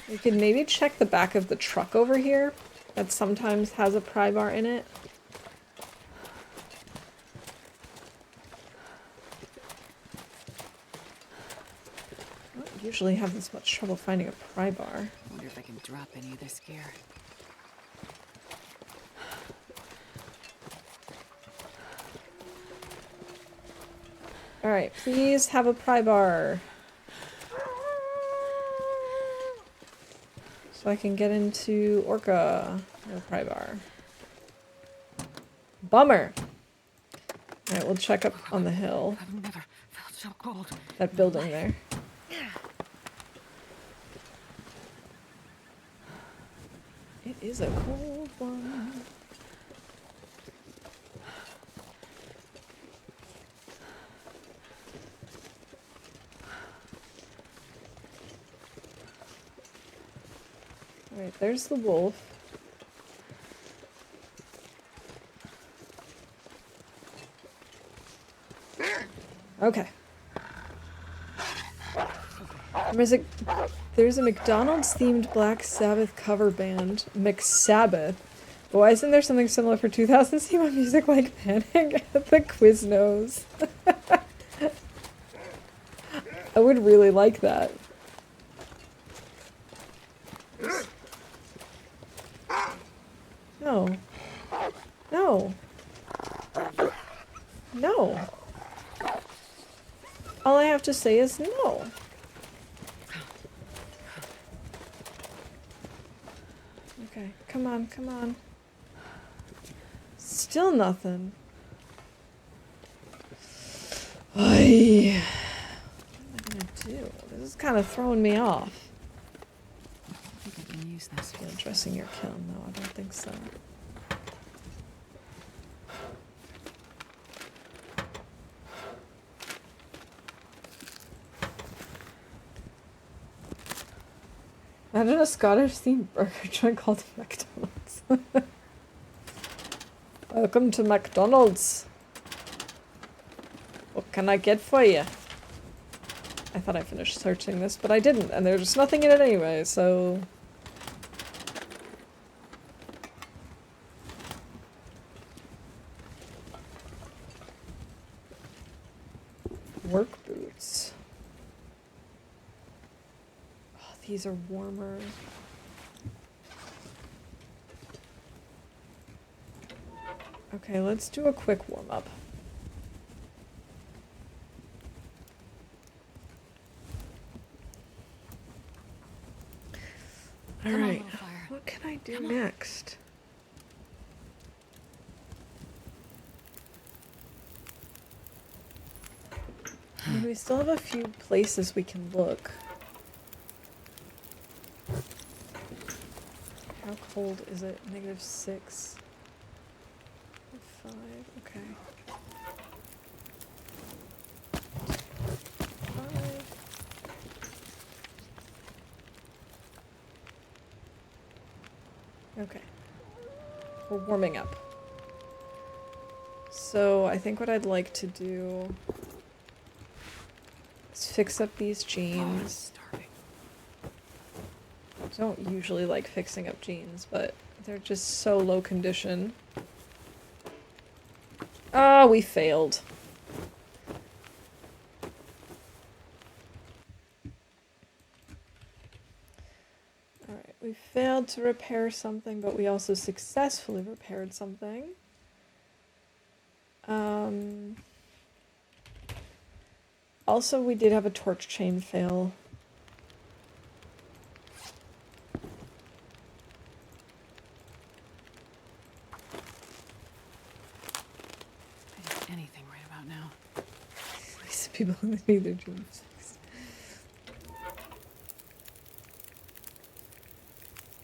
A: We could maybe check the back of the truck over here. That sometimes has a pry bar in it. usually have this much trouble finding a pry bar.
B: Wonder if I can drop any of this gear.
A: Alright, please have a pry bar. So I can get into Orca. No pry bar. Bummer. Alright, we'll check up on the hill.
B: I've never felt so cold.
A: That building there. It is a cold one. Alright, there's the wolf. Okay. There's a McDonald's themed Black Sabbath cover band, McSabbath. But why isn't there something similar for 2000s theme on music like Panic at the Quiznos? I would really like that. No. No. No. All I have to say is no. Okay, come on, come on. Still nothing. Ay. What am I gonna do? This is kind of throwing me off.
B: I think I can use this.
A: Still addressing your kill? No, I don't think so. Imagine a Scottish themed burger joint called McDonald's. Welcome to McDonald's. What can I get for you? I thought I finished searching this, but I didn't, and there's just nothing in it anyway, so... Work boots. Oh, these are warmer. Okay, let's do a quick warm-up. Alright, what can I do next? I mean, we still have a few places we can look. How cold is it? -6. 5, okay. 5. Okay. We're warming up. So I think what I'd like to do is fix up these jeans. I don't usually like fixing up jeans, but they're just so low condition. Oh, we failed. Alright, we failed to repair something, but we also successfully repaired something. Also, we did have a torch chain fail.
B: Anything right about now.
A: These people need their jeans fixed.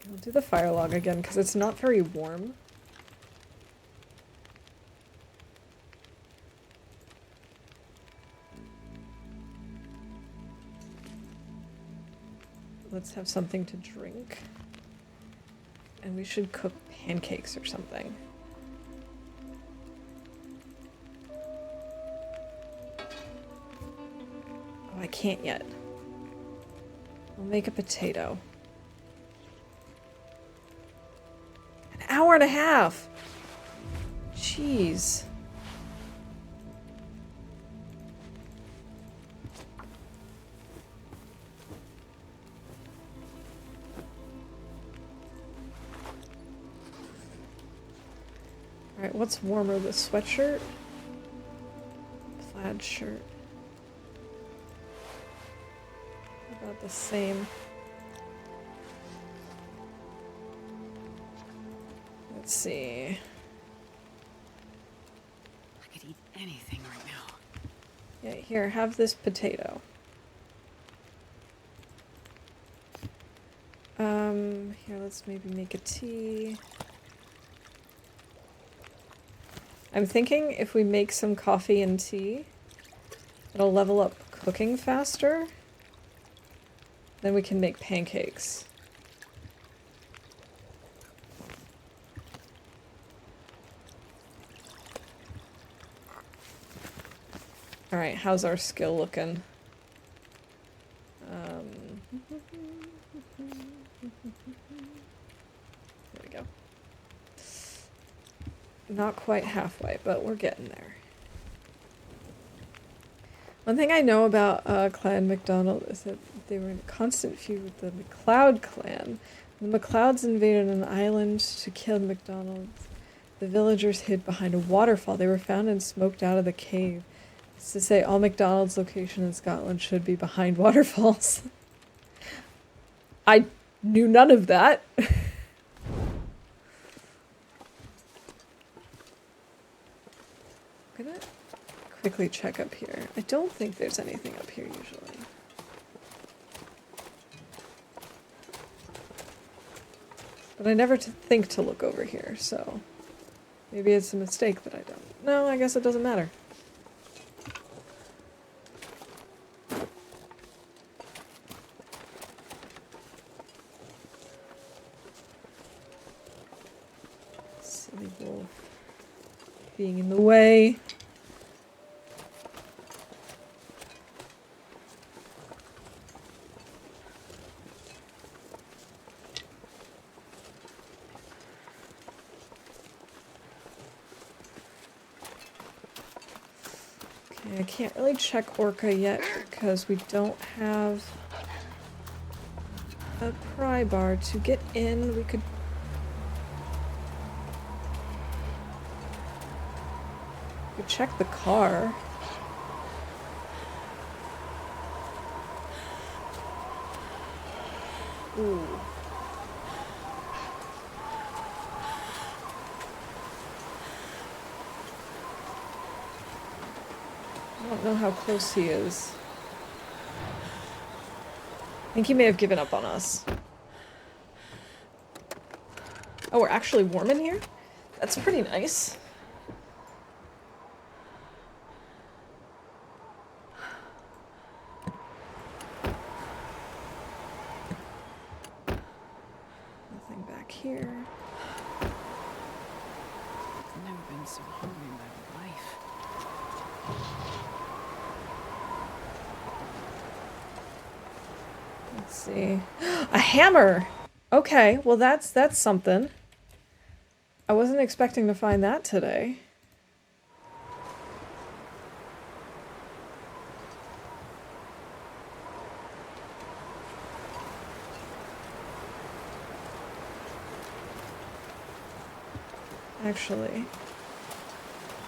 A: We'll do the fire log again because it's not very warm. Let's have something to drink. And we should cook pancakes or something. I can't yet. I'll make a potato. An hour and a half! Jeez. Alright, what's warmer, the sweatshirt? Plaid shirt. About the same. Let's see.
B: I could eat anything right now.
A: Yeah, here, have this potato. Here, let's maybe make a tea. I'm thinking if we make some coffee and tea, it'll level up cooking faster. Then we can make pancakes. Alright, how's our skill looking? There we go. Not quite halfway, but we're getting there. One thing I know about Clan MacDonald is that they were in a constant feud with the MacLeod clan. When the MacLeods invaded an island to kill MacDonald's, the villagers hid behind a waterfall. They were found and smoked out of the cave. It's to say all MacDonald's location in Scotland should be behind waterfalls. I knew none of that. I'm gonna quickly check up here. I don't think there's anything up here usually. But I never think to look over here, so maybe it's a mistake that I don't. No, I guess it doesn't matter. Silly wolf being in the way. I can't really check Orca yet because we don't have a pry bar. To get in, we could check the car. Ooh. I don't know how close he is. I think he may have given up on us. Oh, we're actually warm in here? That's pretty nice. Nothing back here.
B: I've never been so hungry in my life.
A: Let's see. A hammer! Okay, well that's something. I wasn't expecting to find that today. Actually,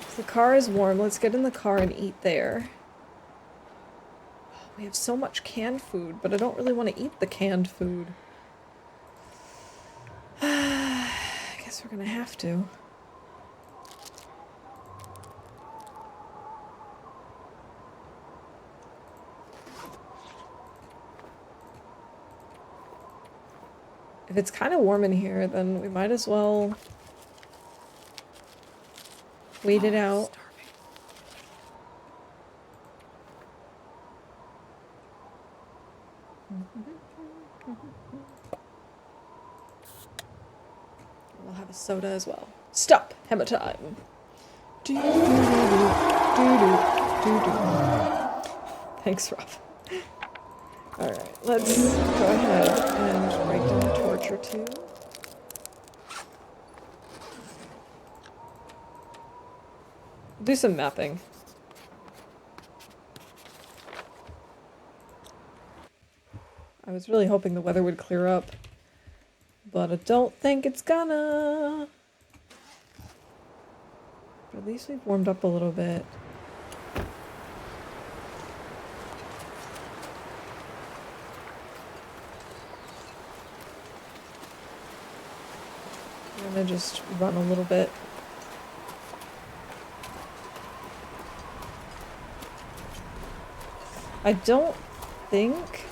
A: if the car is warm, let's get in the car and eat there. We have so much canned food, but I don't really want to eat the canned food. I guess we're gonna have to. If it's kind of warm in here, then we might as well wait it out. We'll have a soda as well. Stop! Hammer time! Do do do do do do do. Thanks, Rob. Alright, let's go ahead and write down a torch or two. Do some mapping. I was really hoping the weather would clear up, but I don't think it's gonna. But at least we've warmed up a little bit. I'm gonna just run a little bit. I don't think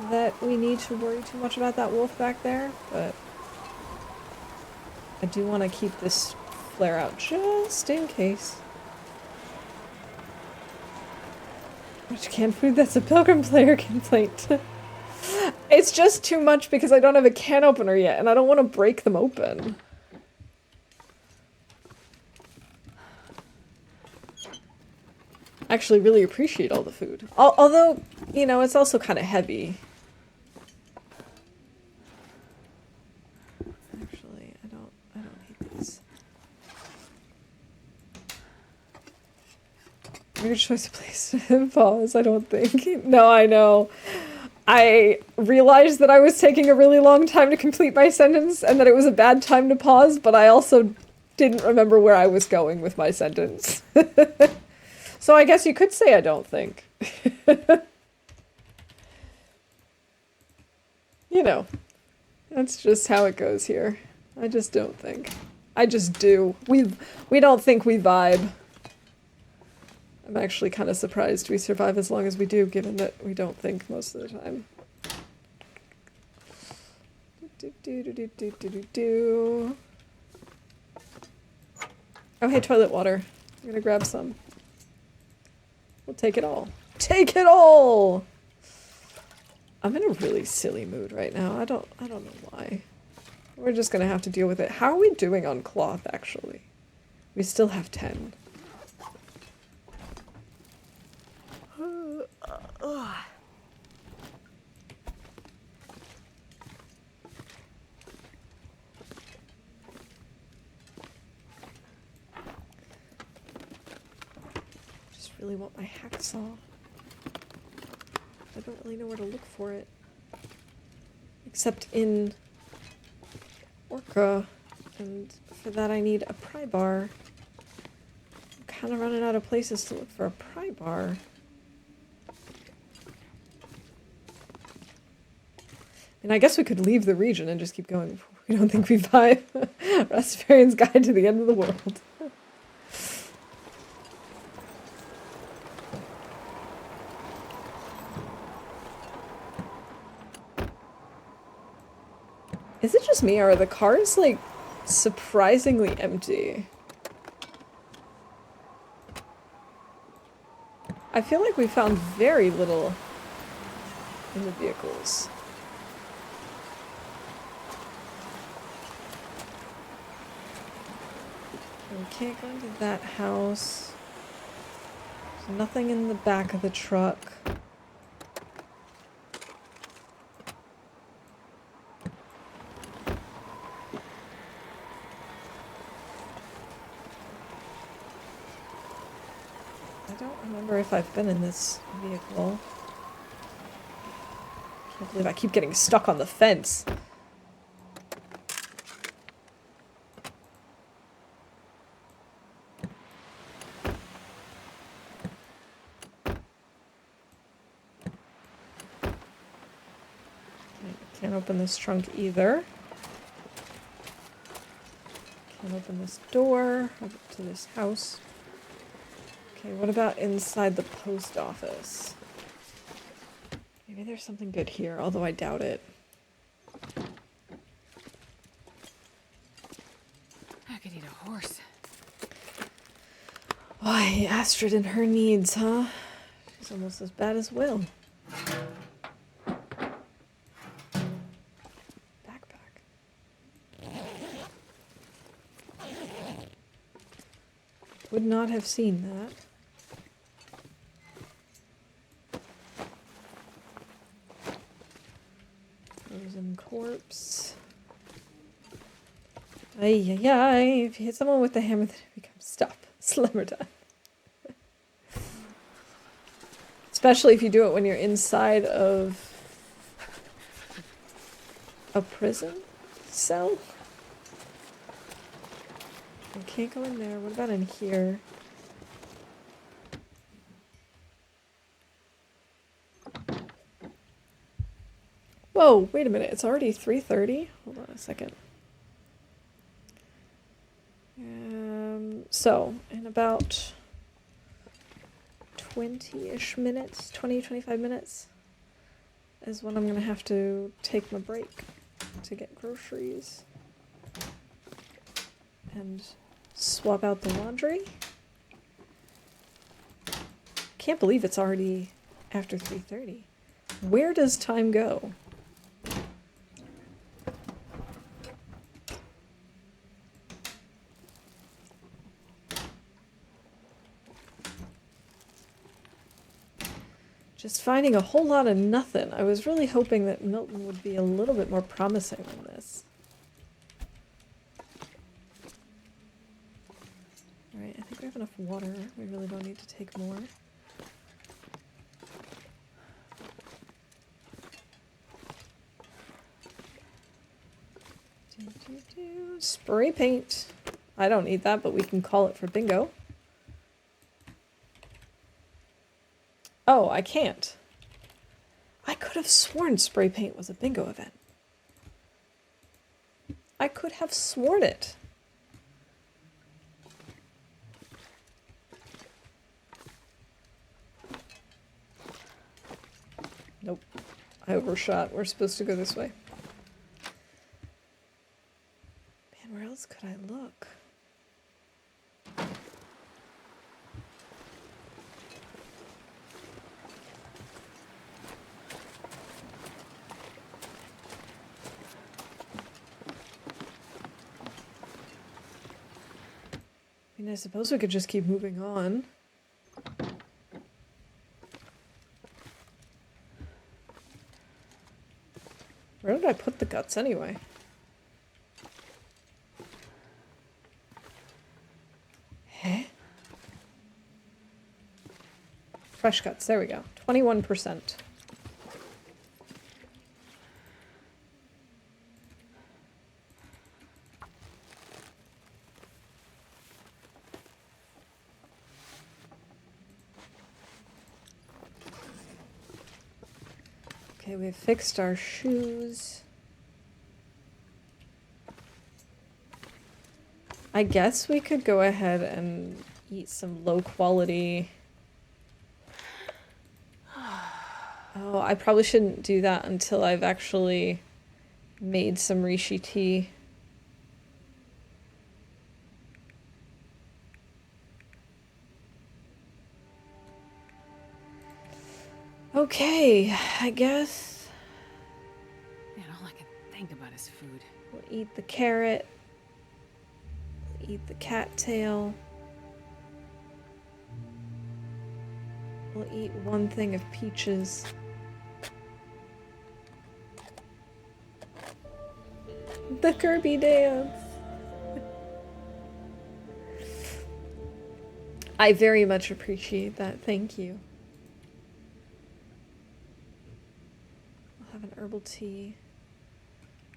A: that we need to worry too much about that wolf back there, but I do want to keep this flare out just in case. Which canned food? That's a Pilgrim player complaint. It's just too much because I don't have a can opener yet, and I don't want to break them open. I actually really appreciate all the food. Although, you know, it's also kind of heavy. Actually, I don't need these. Weird choice of place to pause, I don't think. No, I know. I realized that I was taking a really long time to complete my sentence and that it was a bad time to pause, but I also didn't remember where I was going with my sentence. So I guess you could say I don't think. You know, that's just how it goes here. I just don't think. I just do. We don't think we vibe. I'm actually kind of surprised we survive as long as we do, given that we don't think most of the time. Oh, hey, toilet water. I'm gonna grab some. We'll take it all. Take it all! I'm in a really silly mood right now. I don't know why. We're just gonna have to deal with it. How are we doing on cloth, actually? We still have 10. Just really want my hacksaw. I don't really know where to look for it. Except in Orca. And for that I need a pry bar. I'm kind of running out of places to look for a pry bar. And I guess we could leave the region and just keep going. We don't think we vibe. Rastafarian's Guide to the End of the World. Is it just me, or are the cars, like, surprisingly empty? I feel like we found very little in the vehicles. We can't go into that house. There's nothing in the back of the truck. I don't remember if I've been in this vehicle. I can't believe I keep getting stuck on the fence. Can't open this trunk either. Can't open this door. Up to this house. Okay, what about inside the post office? Maybe there's something good here, although I doubt it.
B: I could eat a horse.
A: Why, Astrid and her needs, huh? She's almost as bad as Will. Would not have seen that. Frozen corpse. Ay, ay, ay. If you hit someone with the hammer, then it becomes stop. Slimmer time. Especially if you do it when you're inside of a prison cell. I can't go in there. What about in here? Whoa, wait a minute. It's already 3:30? Hold on a second. So, in about 20-ish minutes, 20, 25 minutes, is when I'm going to have to take my break to get groceries and swap out the laundry. Can't believe it's already after 3:30. Where does time go? Just finding a whole lot of nothing. I was really hoping that Milton would be a little bit more promising than this. Alright, I think we have enough water. We really don't need to take more. Spray paint. I don't need that, but we can call it for bingo. Oh, I can't. I could have sworn spray paint was a bingo event. I could have sworn it. Nope. I overshot. We're supposed to go this way. Man, where else could I look? I mean, I suppose we could just keep moving on. Where did I put the guts anyway? Huh? Fresh guts, there we go. 21%. Okay, we've fixed our shoes. I guess we could go ahead and eat some low quality. Oh, I probably shouldn't do that until I've actually made some reishi tea. Okay, I guess
B: Man, all I can think about is food.
A: we'll eat the carrot, eat the cattail. We'll eat one thing of peaches. The Kirby dance. I very much appreciate that. Thank you. I'll have an herbal tea.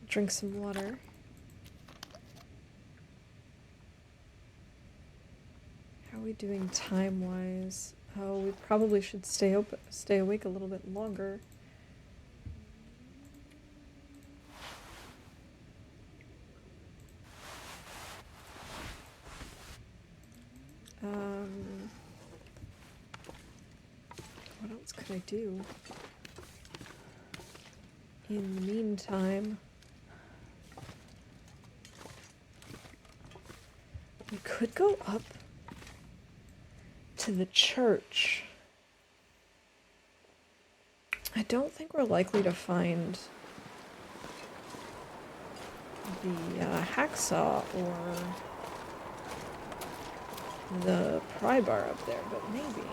A: Drink some water. How are we doing time-wise? Oh, we probably should stay awake a little bit longer. What else could I do? In the meantime, we could go up to the church. I don't think we're likely to find the hacksaw or the pry bar up there, but maybe.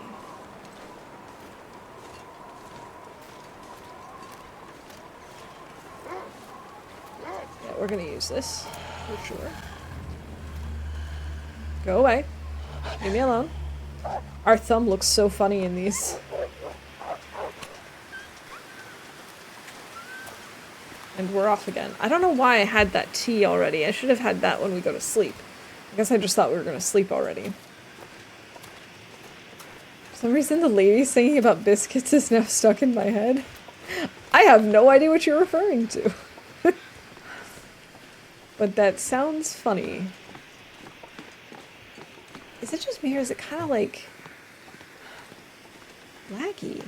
A: Yeah, we're gonna use this for sure. Go away. Leave me alone. Our thumb looks so funny in these. And we're off again. I don't know why I had that tea already. I should have had that when we go to sleep. I guess I just thought we were gonna sleep already. For some reason, the lady singing about biscuits is now stuck in my head. I have no idea what you're referring to. But that sounds funny. Is it just me or is it kind of like laggy?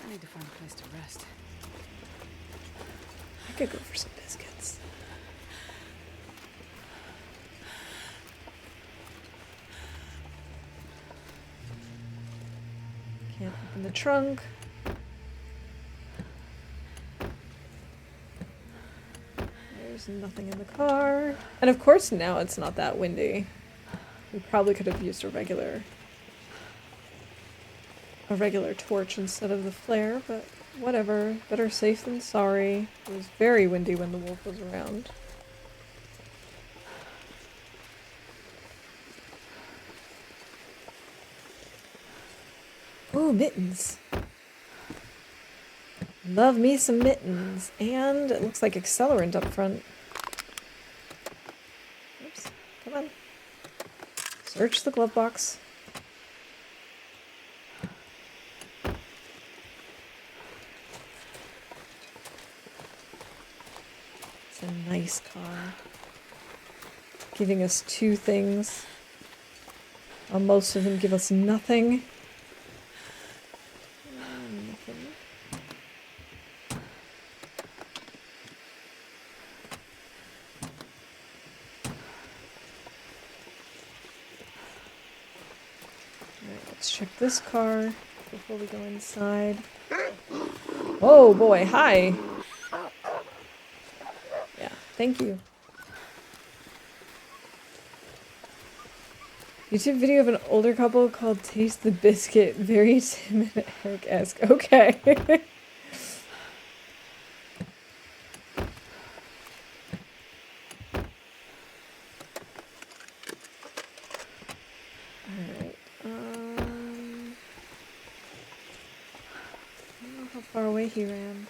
B: I need to find a place to rest.
A: I could go for some biscuits. Can't open the trunk. There's nothing in the car. And of course now it's not that windy. We probably could have used a regular torch instead of the flare, but whatever. Better safe than sorry. It was very windy when the wolf was around. Ooh, mittens. Love me some mittens. And it looks like accelerant up front. Oops. Come on. Search the glove box. It's a nice car. Giving us 2 things. While most of them give us nothing. Nothing. Alright, let's check this car before we go inside. Oh boy, hi! Yeah, thank you. YouTube video of an older couple called Taste the Biscuit. Very Tim and Eric-esque. Okay. Alright. I don't know how far away he ran.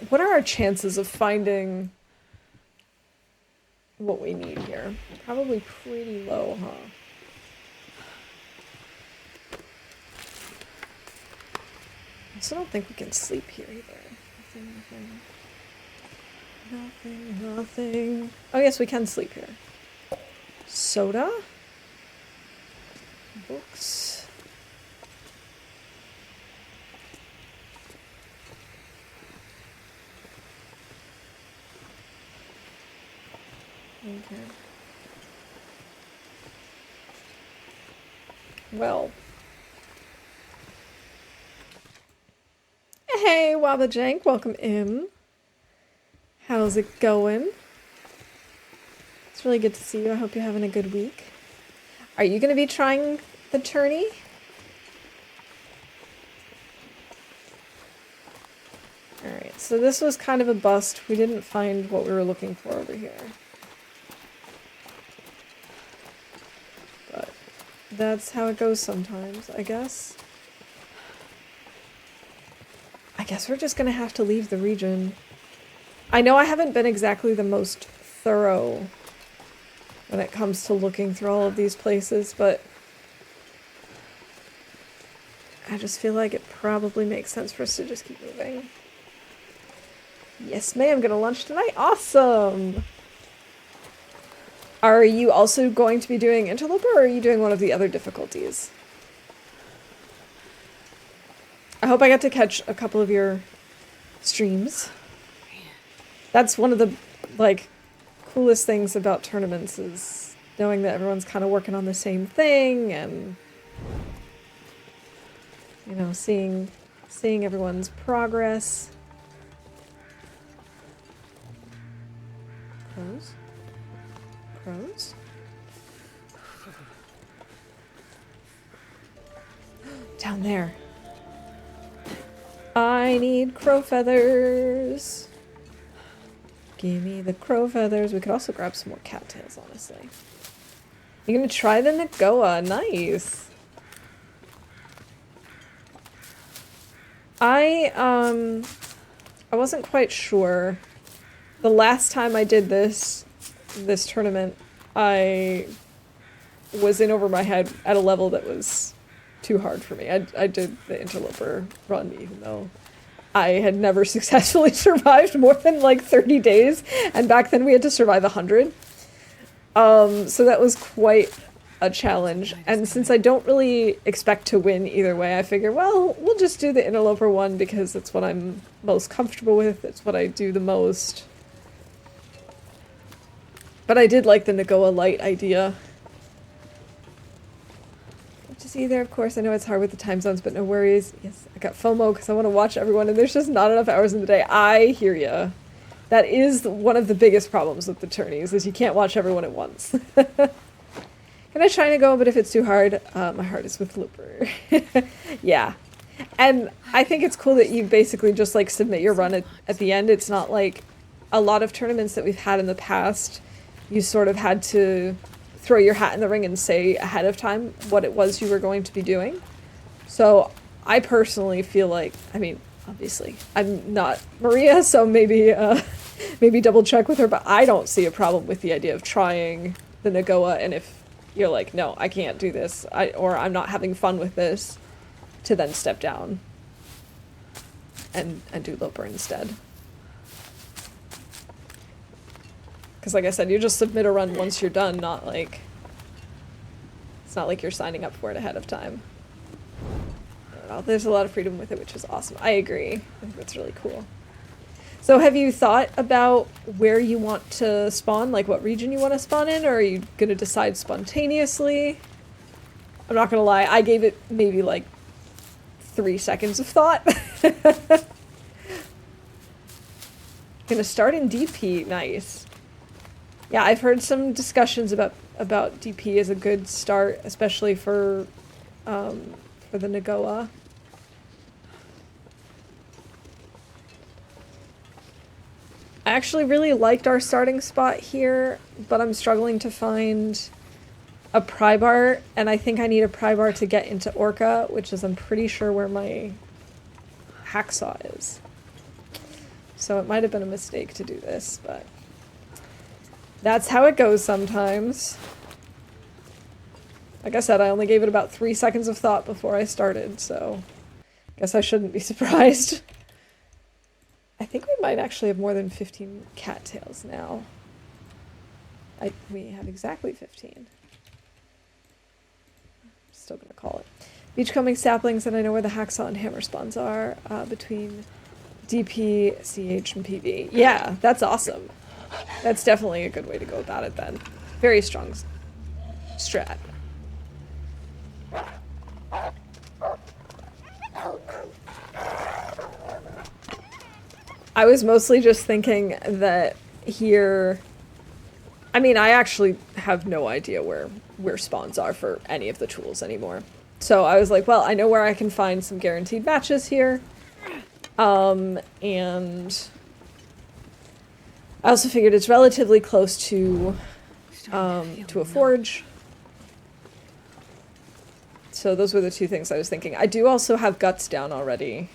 A: What are our chances of finding what we need here? Probably pretty low, huh? I also don't think we can sleep here either. Nothing. Oh, yes, we can sleep here. Soda? Books? Okay. Well. Hey, Wabajank, welcome in. How's it going? It's really good to see you. I hope you're having a good week. Are you going to be trying the tourney? Alright, so this was kind of a bust. We didn't find what we were looking for over here. But that's how it goes sometimes, I guess. I guess we're just gonna have to leave the region. I know I haven't been exactly the most thorough when it comes to looking through all of these places, but I just feel like it probably makes sense for us to just keep moving. Yes, ma'am, gonna lunch tonight? Awesome! Are you also going to be doing Interloper, or are you doing one of the other difficulties? I hope I get to catch a couple of your streams. That's one of the, like, coolest things about tournaments is knowing that everyone's kind of working on the same thing and, you know, seeing everyone's progress. Crows? Crows? Down there. I need crow feathers. Give me the crow feathers. We could also grab some more cattails, honestly. You're gonna try the Nagoa. Nice. I wasn't quite sure. The last time I did this tournament, I was in over my head at a level that was too hard for me. I did the Interloper run even though I had never successfully survived more than like 30 days, and back then we had to survive 100. So that was quite a challenge, and since I don't really expect to win either way, I figure, well, we'll just do the Interloper one because it's what I'm most comfortable with, it's what I do the most. But I did like the Nagoa Light idea. To see there, of course, I know it's hard with the time zones, but no worries. Yes, I got FOMO because I want to watch everyone, and there's just not enough hours in the day. I hear ya. That is one of the biggest problems with the tourneys, is you can't watch everyone at once. Can I try to go, but if it's too hard, my heart is with Looper. Yeah. And I think it's cool that you basically just, like, submit your run at the end. It's not like a lot of tournaments that we've had in the past, you sort of had to throw your hat in the ring and say ahead of time what it was you were going to be doing. So I personally feel like, I mean, obviously, I'm not Maria, so maybe double check with her, but I don't see a problem with the idea of trying the Nagoa, and if you're like, no, I can't do this, or I'm not having fun with this, to then step down and do Loper instead. Because like I said, you just submit a run once you're done, not like, it's not like you're signing up for it ahead of time. I don't know, there's a lot of freedom with it, which is awesome. I agree. I think that's really cool. So have you thought about where you want to spawn, like what region you want to spawn in, or are you going to decide spontaneously? I'm not going to lie, I gave it maybe like 3 seconds of thought. Gonna start in DP, nice. Yeah, I've heard some discussions about DP as a good start, especially for the Nagoa. I actually really liked our starting spot here, but I'm struggling to find a pry bar, and I think I need a pry bar to get into Orca, which is, I'm pretty sure, where my hacksaw is. So it might have been a mistake to do this, but that's how it goes sometimes. Like I said, I only gave it about 3 seconds of thought before I started, so I guess I shouldn't be surprised. I think we might actually have more than 15 cattails now. We have exactly 15. Still gonna call it. Beachcombing saplings, and I know where the hacksaw and hammer spawns are, between DP, CH, and PV. Yeah, that's awesome. That's definitely a good way to go about it then. Very strong strat. I was mostly just thinking that here, I mean, I actually have no idea where spawns are for any of the tools anymore. So I was like, well, I know where I can find some guaranteed matches here. And I also figured it's relatively close to a forge. So those were the two things I was thinking. I do also have guts down already,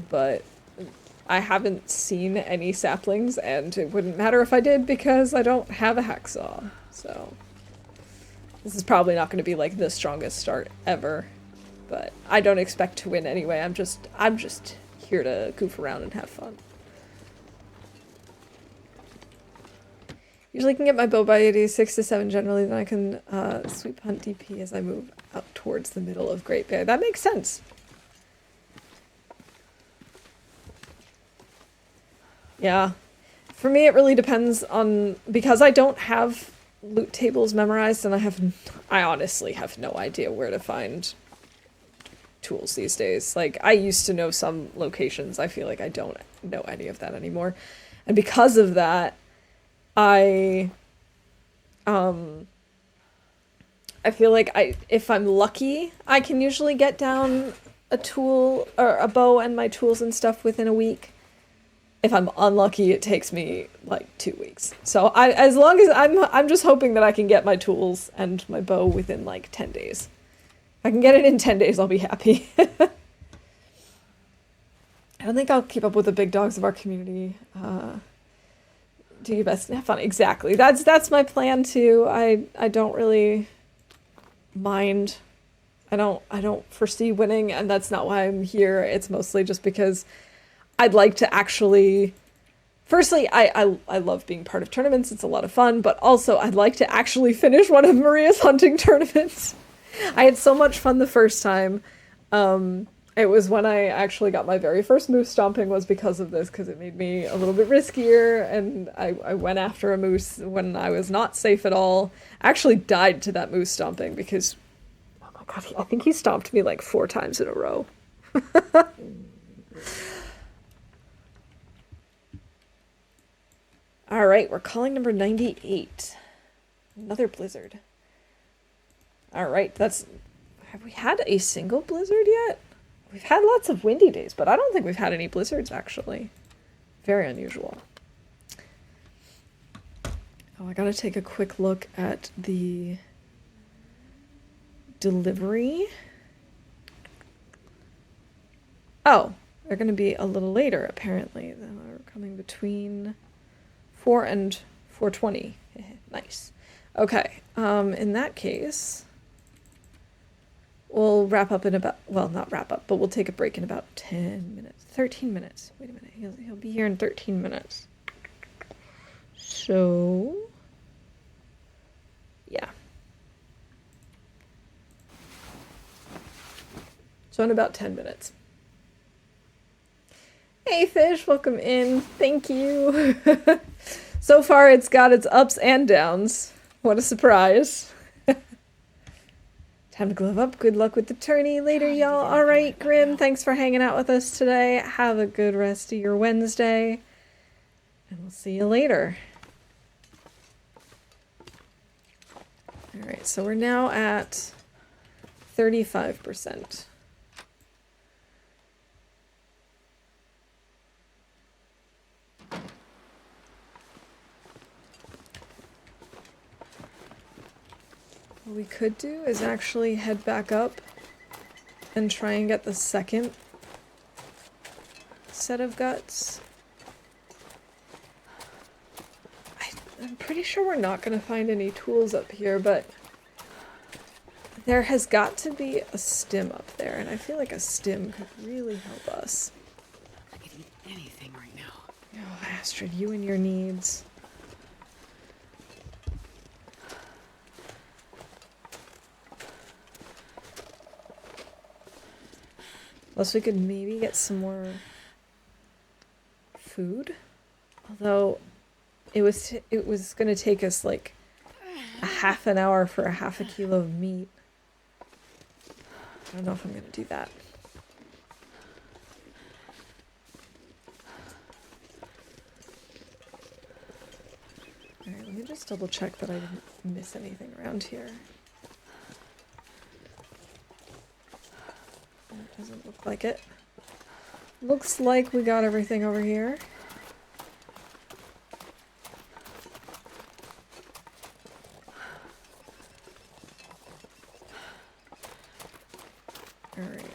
A: but I haven't seen any saplings, and it wouldn't matter if I did because I don't have a hacksaw. So this is probably not going to be like the strongest start ever, but I don't expect to win anyway. I'm just here to goof around and have fun. Usually can get my bow by 86 to 7 generally, then I can sweep hunt DP as I move up towards the middle of Great Bear. That makes sense. Yeah. For me, it really depends on, because I don't have loot tables memorized, and I honestly have no idea where to find tools these days. Like, I used to know some locations. I feel like I don't know any of that anymore. And because of that, I feel like if I'm lucky, I can usually get down a tool or a bow and my tools and stuff within a week. If I'm unlucky, it takes me like 2 weeks. So as long as I'm just hoping that I can get my tools and my bow within like 10 days. If I can get it in 10 days, I'll be happy. don't think I'll keep up with the big dogs of our community. Do your best and have fun. Exactly. That's my plan too. I don't really mind. I don't foresee winning, and that's not why I'm here. It's mostly just because I'd like to actually. Firstly, I love being part of tournaments. It's a lot of fun, but also I'd like to actually finish one of Maria's hunting tournaments. I had so much fun the first time. It was when I actually got my very first moose stomping was because of this, because it made me a little bit riskier, and I went after a moose when I was not safe at all. I actually died to that moose stomping because, oh my god, I think he stomped me like 4 times in a row. All right, we're calling number 98. Another blizzard. All right, have we had a single blizzard yet? We've had lots of windy days, but I don't think we've had any blizzards, actually. Very unusual. Oh, I gotta take a quick look at the delivery. Oh, they're gonna be a little later, apparently. They're coming between 4 and 4:20. Nice. Okay, in that case... We'll wrap up in about, well, not wrap up, but we'll take a break in about 10 minutes. 13 minutes. Wait a minute. He'll be here in 13 minutes. So, yeah. So in about 10 minutes. Hey, Fish, welcome in. Thank you. So far, it's got its ups and downs. What a surprise. Time to glove up. Good luck with the tourney later, y'all. All right, Grim, thanks for hanging out with us today. Have a good rest of your Wednesday. And we'll see you later. All right, so we're now at 35%. What we could do is actually head back up and try and get the second set of guts. I'm pretty sure we're not going to find any tools up here, but there has got to be a stim up there, and I feel like a stim could really help us.
B: I could eat anything right now.
A: Oh, Astrid, you and your needs. Plus, we could maybe get some more food. Although, it was going to take us like a half an hour for a half a kilo of meat. I don't know if I'm going to do that. Alright, let me just double check that I didn't miss anything around here. It doesn't look like it. Looks like we got everything over here. Alright.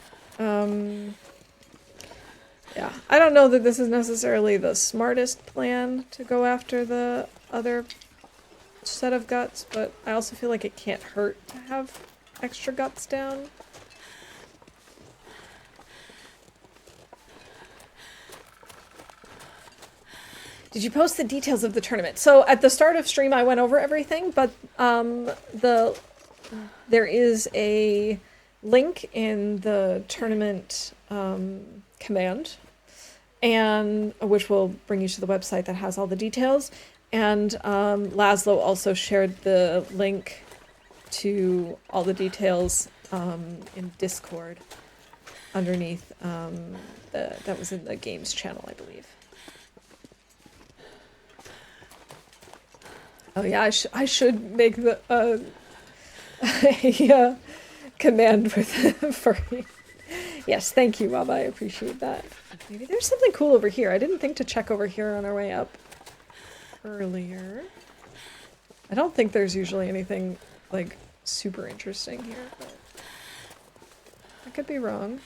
A: Yeah, I don't know that this is necessarily the smartest plan to go after the other set of guts, but I also feel like it can't hurt to have extra guts down. Did you post the details of the tournament? So at the start of stream I went over everything, but there is a link in the tournament command, and which will bring you to the website that has all the details. And Laszlo also shared the link to all the details in Discord underneath that was in the games channel, I believe. Oh yeah, I should make the a command with Furry. Yes, thank you, Rob. I appreciate that. Maybe there's something cool over here. I didn't think to check over here on our way up earlier. I don't think there's usually anything like super interesting here, but I could be wrong.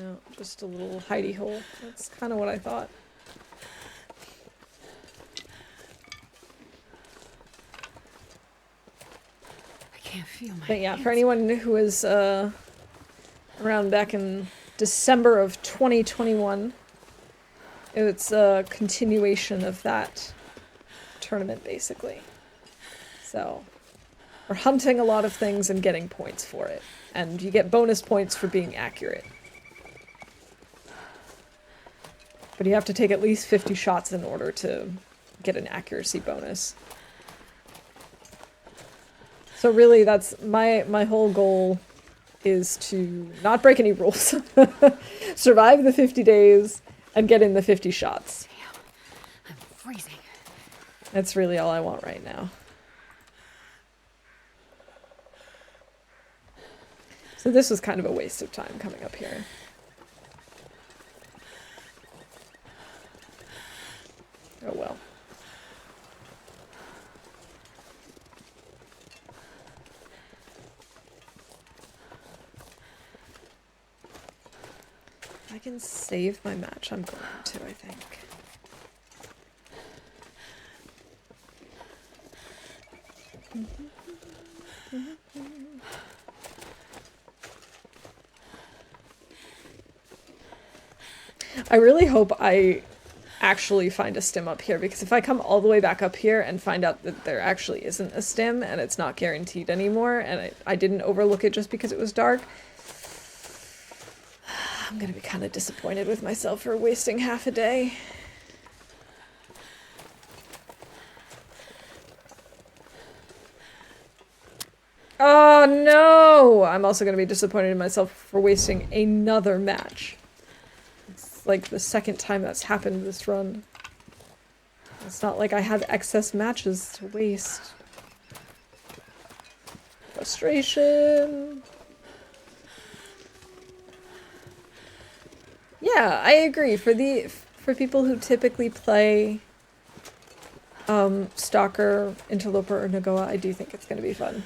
A: No, just a little hidey hole. That's kind of what I thought.
B: I can't feel my
A: But yeah,
B: hands.
A: for anyone who was around back in December of 2021, it's a continuation of that tournament, basically. So, we're hunting a lot of things and getting points for it. And you get bonus points for being accurate. But you have to take at least 50 shots in order to get an accuracy bonus. So really, that's my whole goal is to not break any rules, survive the 50 days, and get in the 50 shots.
B: Damn, I'm freezing.
A: That's really all I want right now. So this was kind of a waste of time coming up here. Oh well. If I can save my match, I'm going to, I think. I really hope I actually find a stim up here, because if I come all the way back up here and find out that there actually isn't a stim and it's not guaranteed anymore, and I didn't overlook it just because it was dark, I'm gonna be kind of disappointed with myself for wasting half a day. Oh no! I'm also gonna be disappointed in myself for wasting another match. It's like the second time that's happened this run. It's not like I have excess matches to waste. Frustration. Yeah, I agree. For people who typically play Stalker, Interloper, or Nagoa, I do think it's gonna be fun.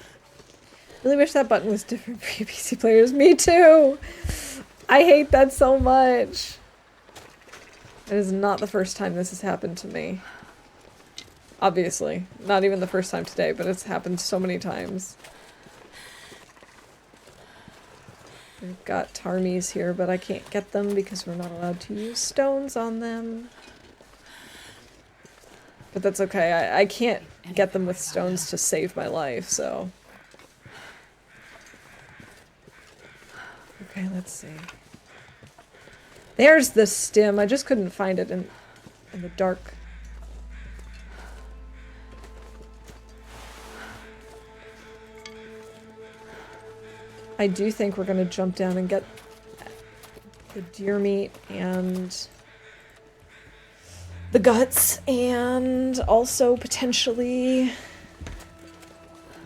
A: Really wish that button was different for you PC players. Me too! I hate that so much. It is not the first time this has happened to me. Obviously. Not even the first time today, but it's happened so many times. We've got Tarmies here, but I can't get them because we're not allowed to use stones on them. But that's okay. I can't get them with stones to save my life, so... Okay, let's see. There's the stim. I just couldn't find it in the dark. I do think we're going to jump down and get the deer meat and the guts and also potentially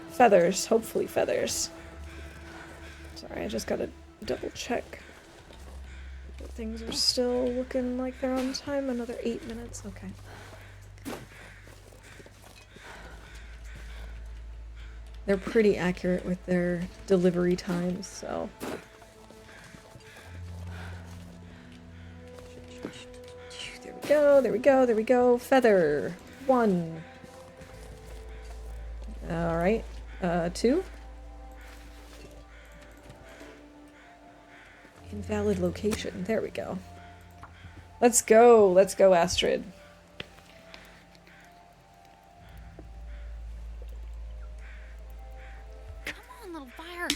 A: feathers. Hopefully feathers. Sorry, I just got to double check. Things are still looking like they're on time. Another 8 minutes. Okay. They're pretty accurate with their delivery times, so. There we go, there we go, there we go. Feather. 1. Alright. 2. Invalid location. There we go. Let's go. Let's go, Astrid.
B: Come on, little fire.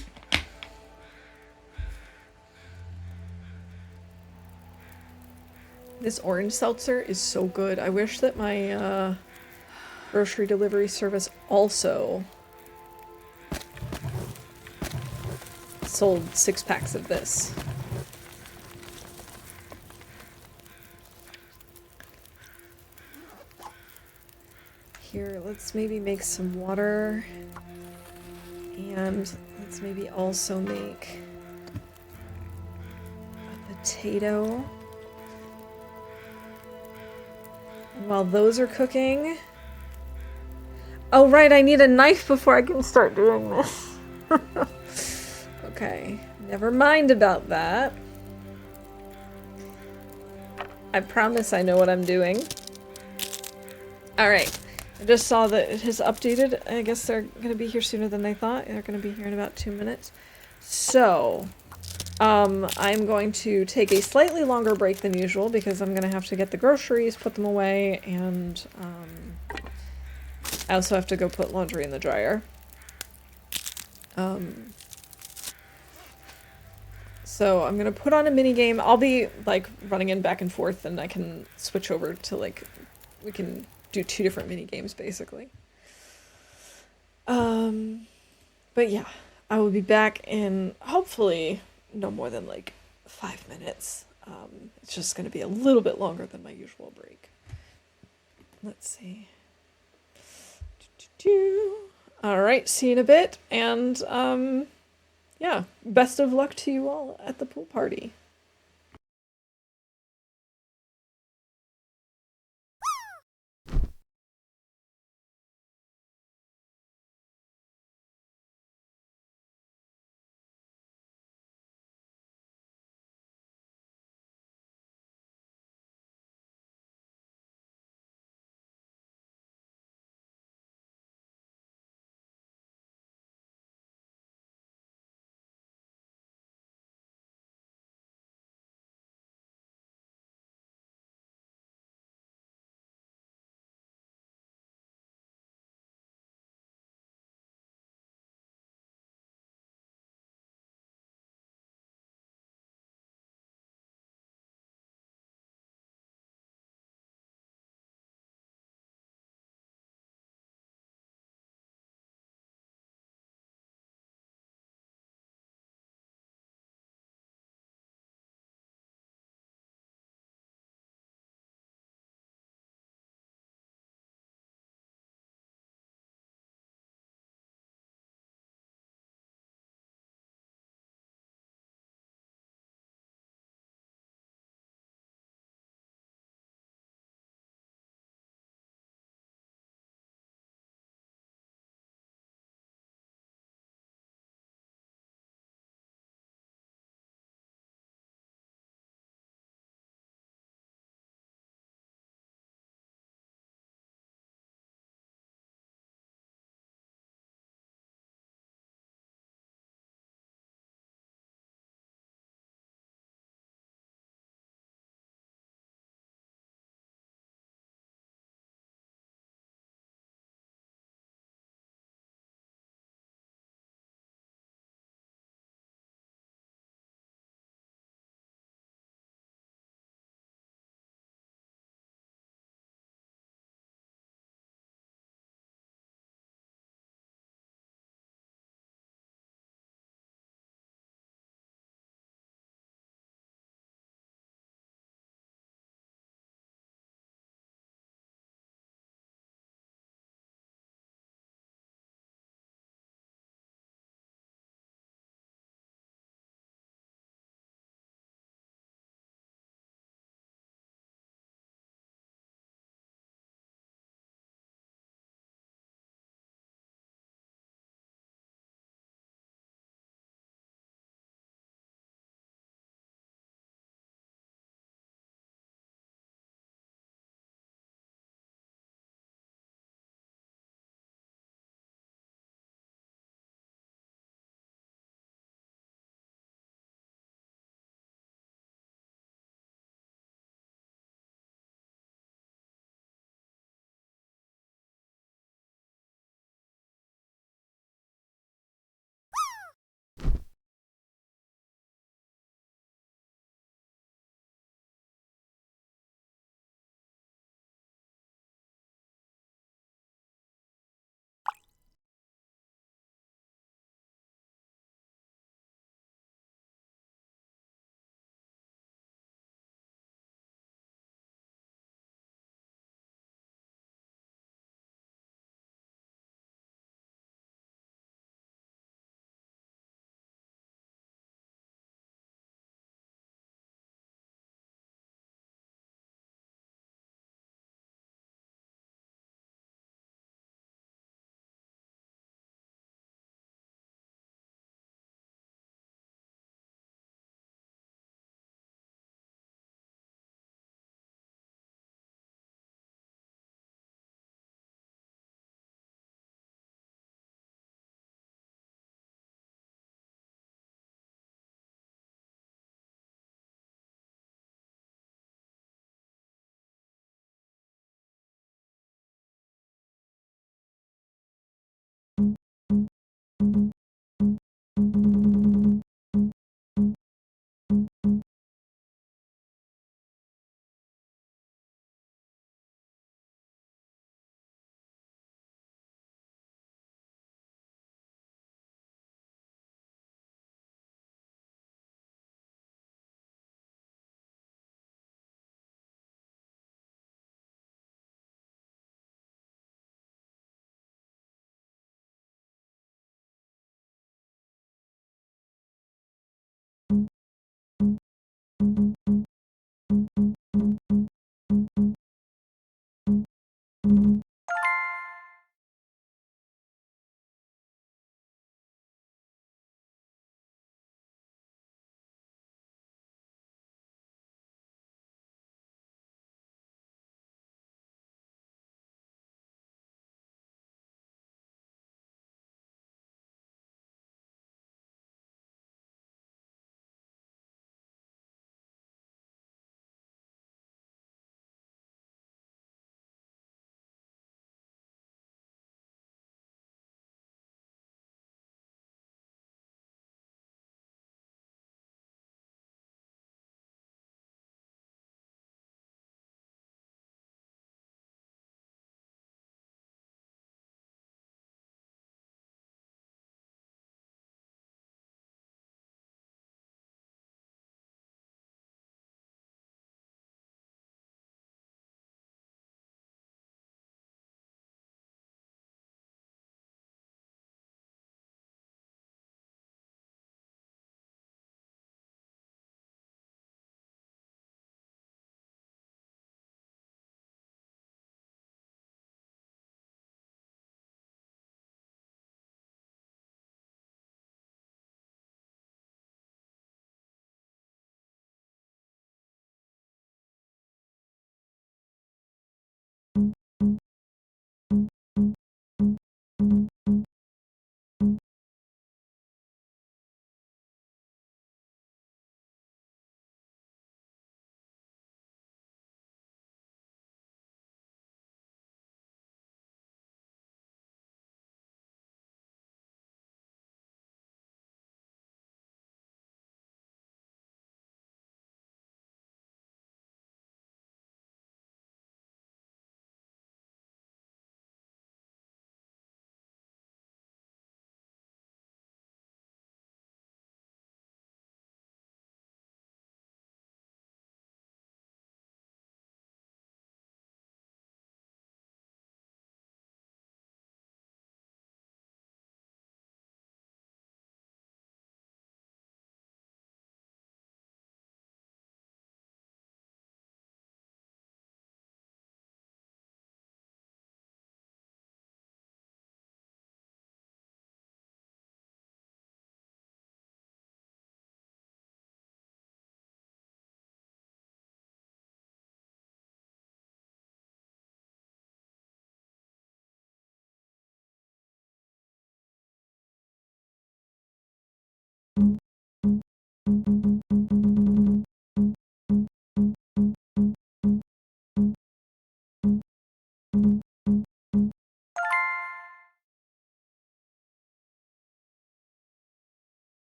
A: This orange seltzer is so good. I wish that my grocery delivery service also sold 6-packs of this. Here, let's maybe make some water. And let's maybe also make a potato. And while those are cooking... Oh right, I need a knife before I can start doing this. Okay, never mind about that. I promise I know what I'm doing. Alright. I just saw that it has updated. I guess they're gonna be here sooner than they thought. They're gonna be here in about 2 minutes. So, I'm going to take a slightly longer break than usual because I'm gonna have to get the groceries, put them away, and, I also have to go put laundry in the dryer. So I'm gonna put on a mini game. I'll be like running in back and forth, and I can switch over to like we can do 2 different mini games basically. But yeah, I will be back in hopefully no more than like 5 minutes. It's just gonna be a little bit longer than my usual break. Let's see. All right, see you in a bit, and yeah, best of luck to you all at the pool party.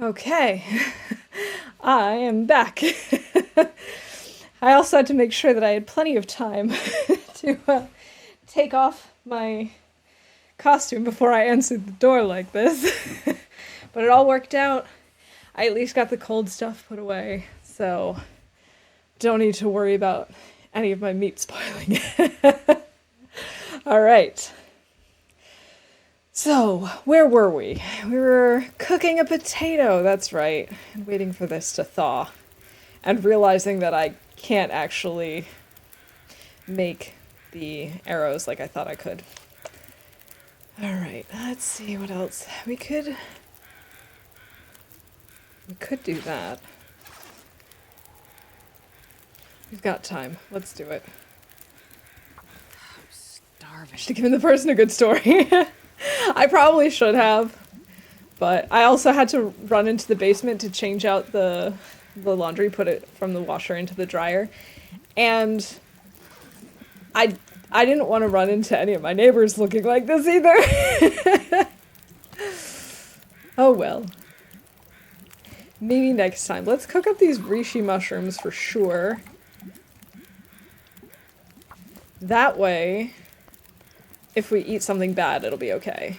A: Okay, I am back. I also had to make sure that I had plenty of time to take off my costume before I answered the door like this. But it all worked out. I at least got the cold stuff put away, so don't need to worry about any of my meat spoiling. All right. So, where were we? We were cooking a potato, that's right, and waiting for this to thaw. And realizing that I can't actually make the arrows like I thought I could. All right, let's see what else. We could do that. We've got time. Let's do it.
B: I'm starving.
A: Should have given the person a good story. I probably should have, but I also had to run into the basement to change out the laundry, put it from the washer into the dryer, and I didn't want to run into any of my neighbors looking like this either. Oh well. Maybe next time. Let's cook up these reishi mushrooms for sure. That way, if we eat something bad, it'll be okay.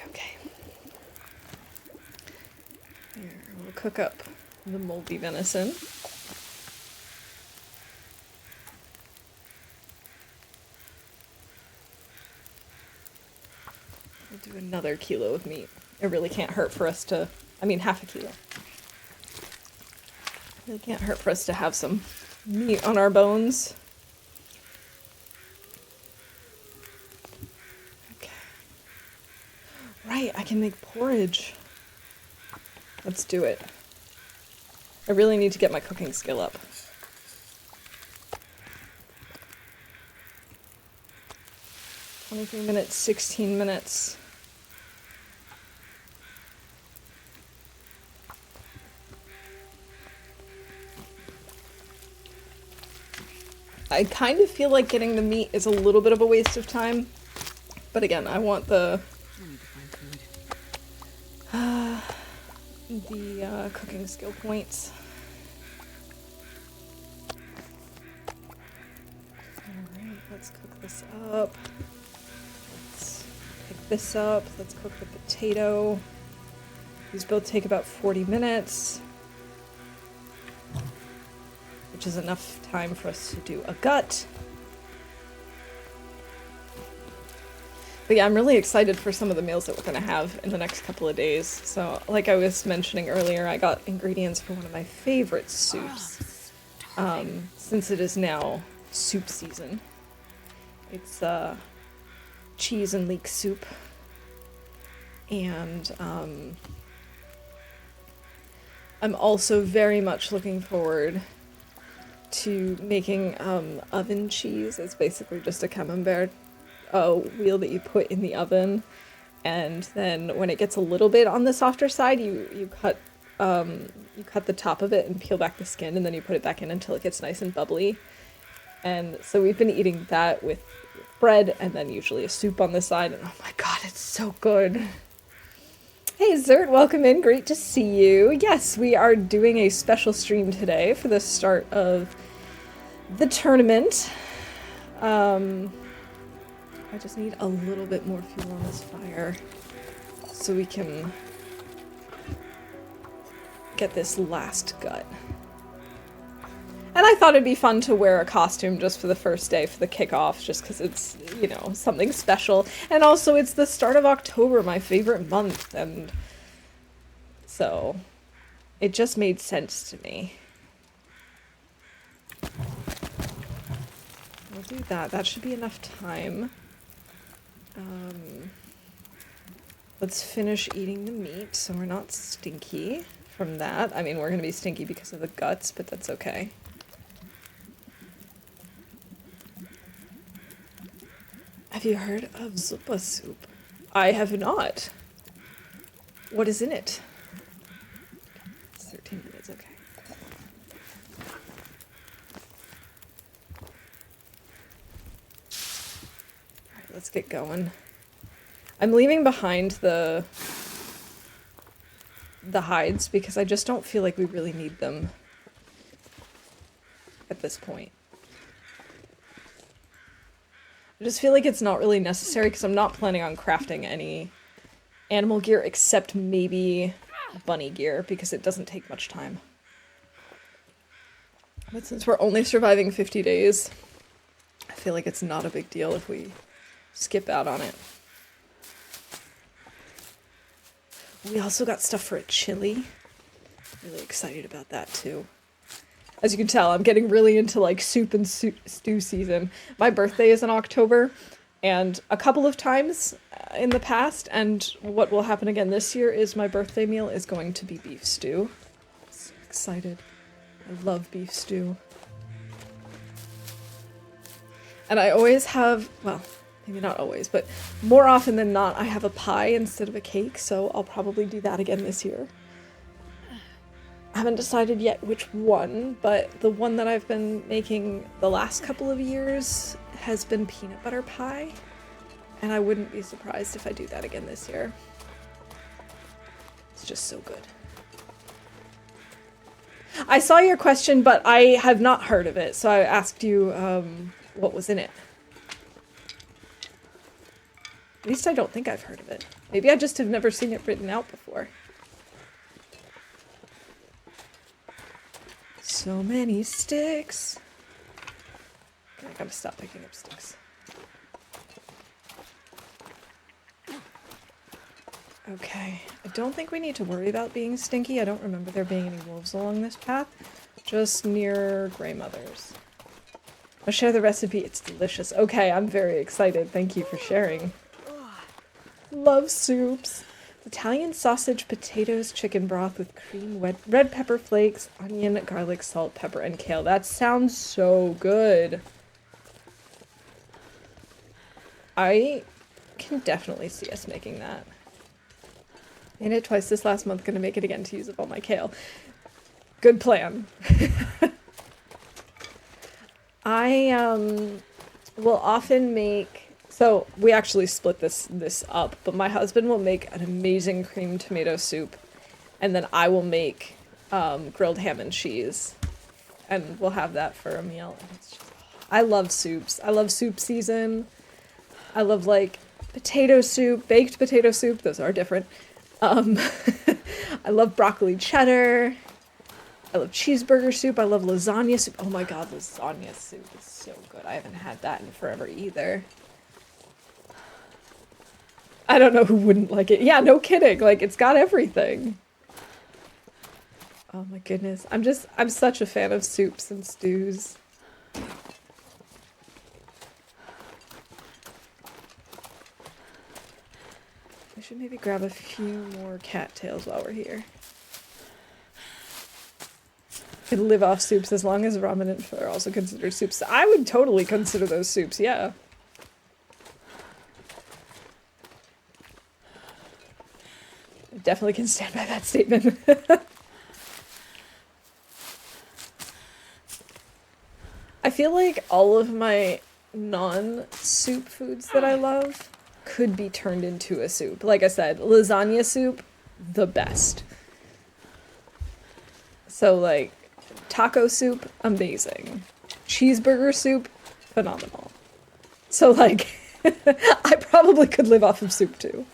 A: Okay. Here, we'll cook up the moldy venison. We'll do another kilo of meat. It really can't hurt for us to, I mean, half a kilo. It really can't hurt for us to have some meat on our bones. Okay. Right, I can make porridge. Let's do it. I really need to get my cooking skill up. 23 minutes, 16 minutes. I kind of feel like getting the meat is a little bit of a waste of time. But again, I want the cooking skill points. Alright, let's cook this up. Let's pick this up. Let's cook the potato. These both take about 40 minutes. Which is enough time for us to do a gut. But yeah, I'm really excited for some of the meals that we're going to have in the next couple of days. So, like I was mentioning earlier, I got ingredients for one of my favorite soups. Since it is now soup season. It's cheese and leek soup. And I'm also very much looking forward to making oven cheese. It's basically just a camembert wheel that you put in the oven, and then when it gets a little bit on the softer side, you cut the top of it and peel back the skin, and then you put it back in until it gets nice and bubbly. And so we've been eating that with bread and then usually a soup on the side, and oh my god, it's so good. Hey Zert, welcome in, great to see you. Yes, we are doing a special stream today for the start of the tournament. I just need a little bit more fuel on this fire so we can get this last gut. And I thought it'd be fun to wear a costume just for the first day for the kickoff, just because it's, you know, something special. And also it's the start of October, my favorite month, and so it just made sense to me. We'll do that. That should be enough time. Let's finish eating the meat so we're not stinky from that. I mean, we're going to be stinky because of the guts, but that's okay. Have you heard of zuppa soup? I have not. What is in it? It's 13 minutes, okay. Alright, let's get going. I'm leaving behind the hides because I just don't feel like we really need them at this point. I just feel like it's not really necessary because I'm not planning on crafting any animal gear except maybe bunny gear because it doesn't take much time. But since we're only surviving 50 days, I feel like it's not a big deal if we skip out on it. We also got stuff for a chili. Really excited about that too. As you can tell, I'm getting really into like soup and stew season. My birthday is in October, and a couple of times in the past, and what will happen again this year is my birthday meal is going to be beef stew. I'm so excited. I love beef stew. And I always have, well, maybe not always, but more often than not, I have a pie instead of a cake, so I'll probably do that again this year. I haven't decided yet which one, but the one that I've been making the last couple of years has been peanut butter pie, and I wouldn't be surprised if I do that again this year. It's just so good. I saw your question, but I have not heard of it, so I asked you what was in it. At least I don't think I've heard of it. Maybe I just have never seen it written out before. So many sticks. I gotta stop picking up sticks. Okay, I don't think we need to worry about being stinky. I don't remember there being any wolves along this path. Just near Grey Mother's. I'll share the recipe. It's delicious. Okay, I'm very excited. Thank you for sharing. Love soups. Italian sausage, potatoes, chicken broth with cream, red pepper flakes, onion, garlic, salt, pepper, and kale. That sounds so good. I can definitely see us making that. Made it twice this last month. Gonna make it again to use up all my kale. Good plan. I will often make. So we actually split this up, but my husband will make an amazing cream tomato soup, and then I will make grilled ham and cheese, and we'll have that for a meal. And it's just, I love soups. I love soup season. I love like potato soup, baked potato soup. Those are different. I love broccoli cheddar. I love cheeseburger soup. I love lasagna soup. Oh my god, lasagna soup is so good. I haven't had that in forever either. I don't know who wouldn't like it. Yeah, no kidding. Like, it's got everything. Oh my goodness. I'm such a fan of soups and stews. I should maybe grab a few more cattails while we're here. Could live off soups as long as ramen and pho are also considered soups. I would totally consider those soups, yeah. Definitely can stand by that statement. I feel like all of my non-soup foods that I love could be turned into a soup. Like I said, lasagna soup, the best. So like, taco soup, amazing. Cheeseburger soup, phenomenal. So like, I probably could live off of soup too.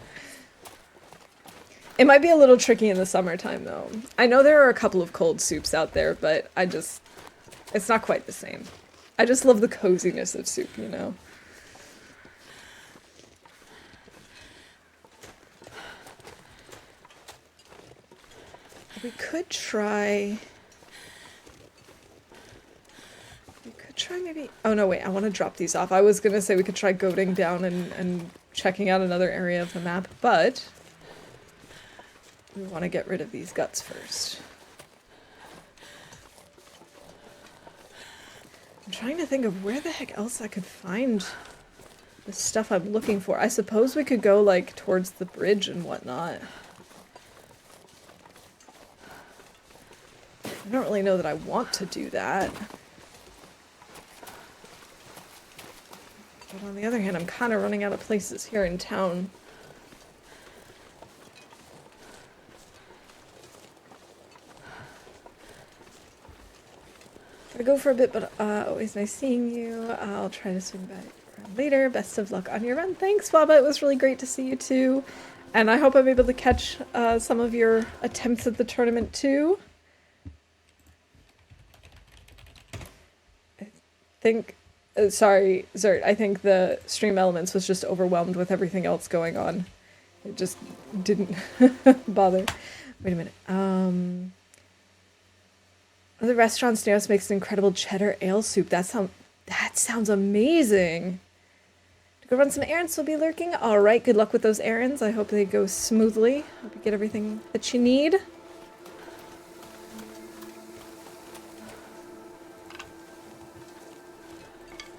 A: It might be a little tricky in the summertime, though. I know there are a couple of cold soups out there, but it's not quite the same. I just love the coziness of soup, you know? We could try maybe... Oh, no, wait, I want to drop these off. I was going to say we could try goating down and checking out another area of the map, but... we want to get rid of these guts first. I'm trying to think of where the heck else I could find the stuff I'm looking for. I suppose we could go, like, towards the bridge and whatnot. I don't really know that I want to do that. But on the other hand, I'm kind of running out of places here in town. Gotta go for a bit, but always nice seeing you. I'll try to swing back around later. Best of luck on your run. Thanks, Baba. It was really great to see you too. And I hope I'm able to catch some of your attempts at the tournament too. I think, sorry, Zert, I think the Stream Elements was just overwhelmed with everything else going on It just didn't bother. Wait a minute. The restaurant near us makes an incredible cheddar ale soup. That sounds amazing. To go run some errands, we'll be lurking. All right, good luck with those errands. I hope they go smoothly. Hope you get everything that you need.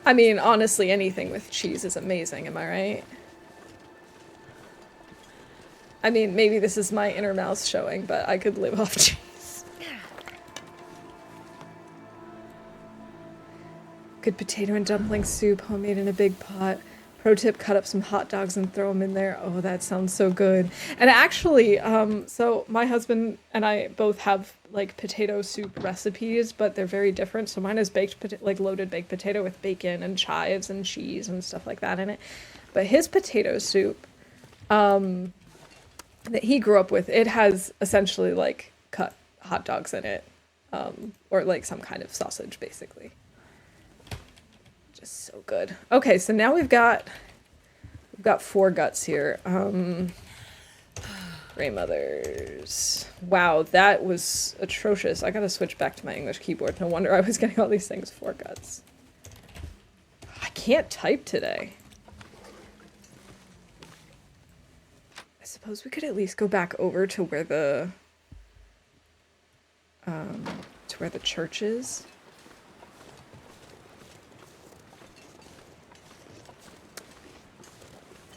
A: I mean, honestly, anything with cheese is amazing, am I right? I mean, maybe this is my inner mouse showing, but I could live off cheese. Good potato and dumpling soup, homemade in a big pot. Pro tip, cut up some hot dogs and throw them in there. Oh, that sounds so good. And actually, so my husband and I both have like potato soup recipes, but they're very different. So mine is like loaded baked potato with bacon and chives and cheese and stuff like that in it. But his potato soup, that he grew up with, it has essentially like cut hot dogs in it, or like some kind of sausage, basically. Just so good. Okay, so now we've got 4 guts here. Grey Mothers. Wow, that was atrocious. I gotta switch back to my English keyboard. No wonder I was getting all these things. 4 guts. I can't type today. I suppose we could at least go back over to where the church is.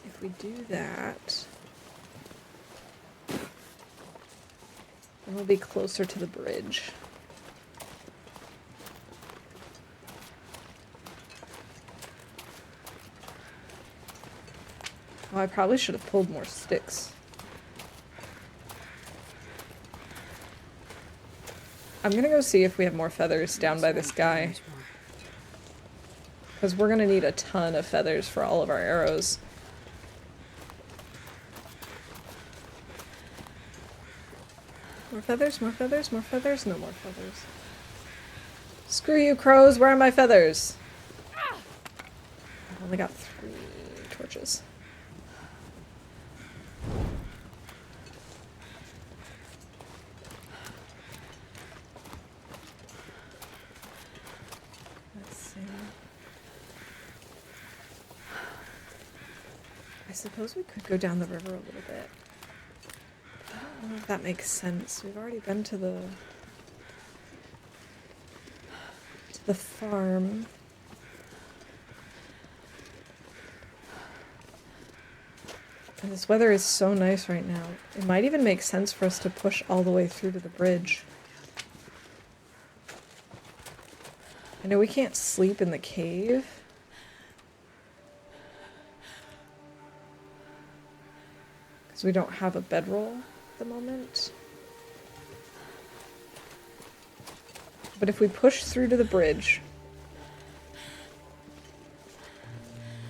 A: If we do that, then we'll be closer to the bridge. Oh, I probably should have pulled more sticks. I'm gonna go see if we have more feathers down by this guy. Because we're gonna need a ton of feathers for all of our arrows. More feathers, more feathers, more feathers, no more feathers. Screw you, crows, where are my feathers? I've only got 3 torches. Let's see. I suppose we could go down the river a little bit. I don't know if that makes sense. We've already been to the farm. And this weather is so nice right now. It might even make sense for us to push all the way through to the bridge. I know we can't sleep in the cave. Because we don't have a bedroll at the moment. But if we push through to the bridge,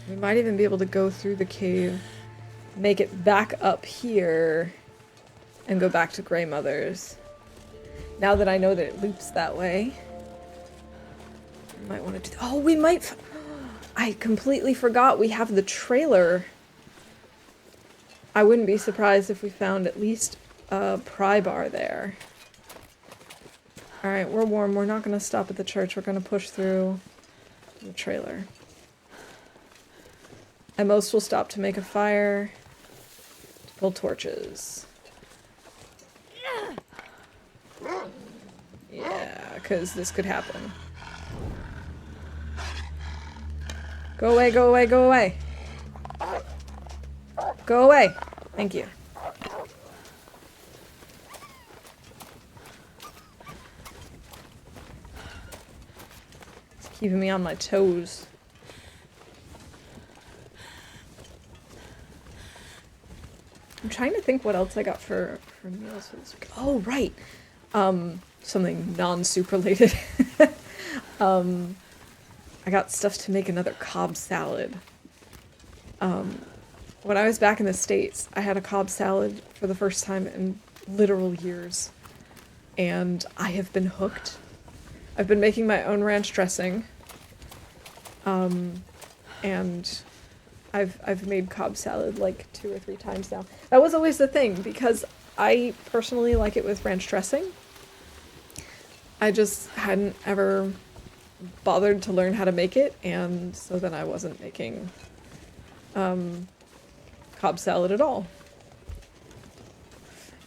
A: we might even be able to go through the cave, make it back up here, and go back to Grey Mother's. Now that I know that it loops that way, we might want to do. Oh, we might. I completely forgot we have the trailer. I wouldn't be surprised if we found at least a pry bar there. Alright, we're warm. We're not going to stop at the church. We're going to push through the trailer. At most, we'll stop to make a fire, to pull torches. Yeah, because this could happen. Go away, go away, go away. Go away. Thank you. It's keeping me on my toes. I'm trying to think what else I got for meals for this week. Oh, right. Something non-soup related. I got stuff to make another Cobb salad. When I was back in the States, I had a Cobb salad for the first time in literal years. And I have been hooked. I've been making my own ranch dressing. And I've made Cobb salad like 2 or 3 times now. That was always the thing because I personally like it with ranch dressing. I just hadn't ever bothered to learn how to make it, and so then I wasn't making Cobb salad at all.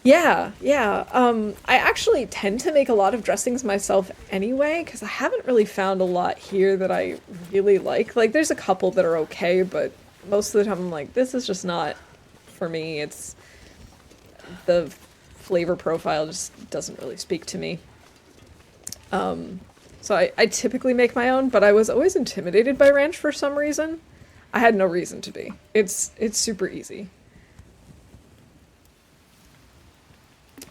A: Yeah, yeah. I actually tend to make a lot of dressings myself anyway, because I haven't really found a lot here that I really like. Like, there's a couple that are okay, but most of the time I'm like, this is just not for me. It's the flavor profile just doesn't really speak to me. So I typically make my own, but I was always intimidated by ranch for some reason. I had no reason to be. It's super easy.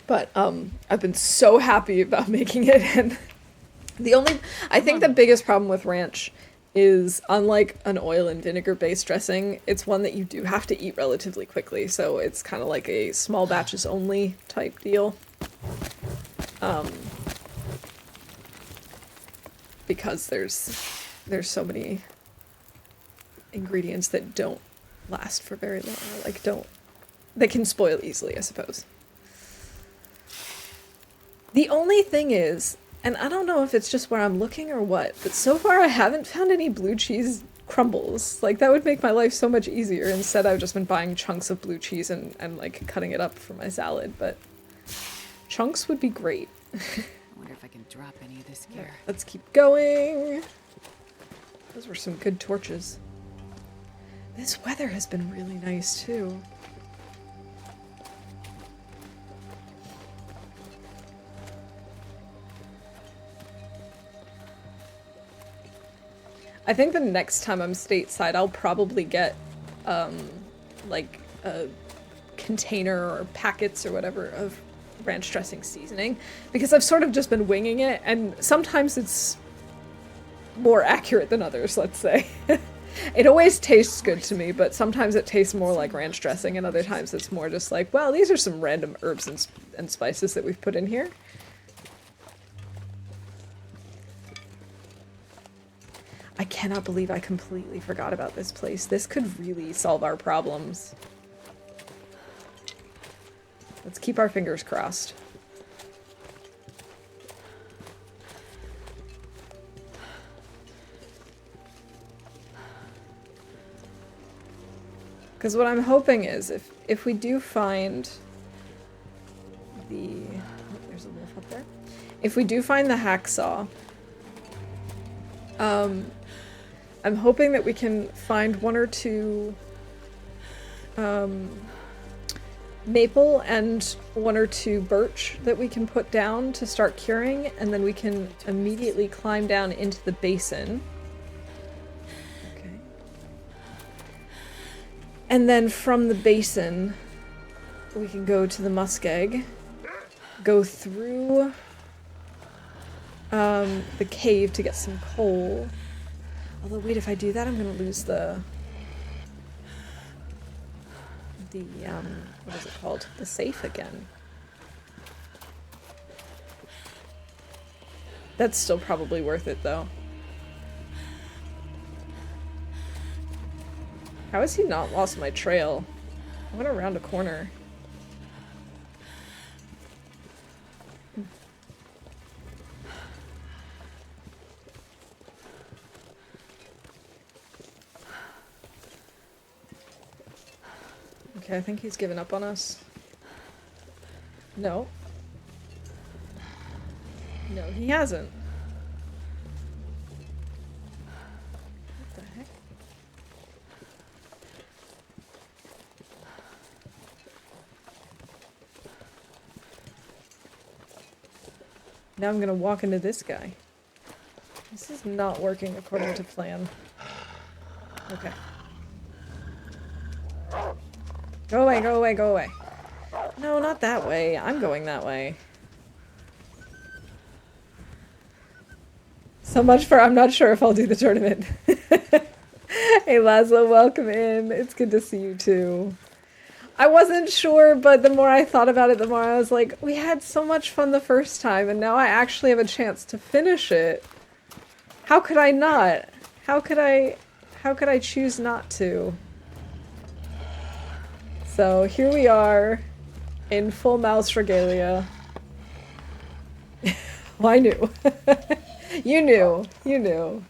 A: But I've been so happy about making it, and I think the biggest problem with ranch is, unlike an oil and vinegar based dressing, it's one that you do have to eat relatively quickly, so it's kind of like a small batches only type deal. Because there's so many ingredients that don't last for very long, or like they can spoil easily, I suppose. The only thing is, and I don't know if it's just where I'm looking or what, but so far I haven't found any blue cheese crumbles. Like, that would make my life so much easier. Instead, I've just been buying chunks of blue cheese and like cutting it up for my salad, but chunks would be great.
B: I wonder if I can drop any of this gear.
A: Let's keep going. Those were some good torches. This weather has been really nice too. I think the next time I'm stateside, I'll probably get, like, a container or packets or whatever of ranch dressing seasoning, because I've sort of just been winging it, and sometimes it's more accurate than others, let's say. It always tastes good to me, but sometimes it tastes more like ranch dressing, and other times it's more just like, well, these are some random herbs and spices that we've put in here. I cannot believe I completely forgot about this place. This could really solve our problems. Let's keep our fingers crossed. Because what I'm hoping is, if we do find the... Oh, there's a wolf up there. If we do find the hacksaw, I'm hoping that we can find 1 or 2 maple and 1 or 2 birch that we can put down to start curing, and then we can immediately climb down into the basin. Okay. And then from the basin, we can go to the muskeg, go through the cave to get some coal. Although, wait, if I do that, I'm gonna lose the what is it called? The safe again. That's still probably worth it, though. How has he not lost my trail? I went around a corner. Okay, I think he's given up on us. No. No, he hasn't. What the heck? Now I'm gonna walk into this guy. This is not working according to plan. Okay. Go away, go away, go away. No, not that way. I'm going that way. So much for I'm not sure if I'll do the tournament. Hey Laszlo, welcome in. It's good to see you too. I wasn't sure, but the more I thought about it, the more I was like, we had so much fun the first time, and now I actually have a chance to finish it. How could I not? How could I choose not to? So here we are in full mouse regalia. Well, I knew. You knew. You knew.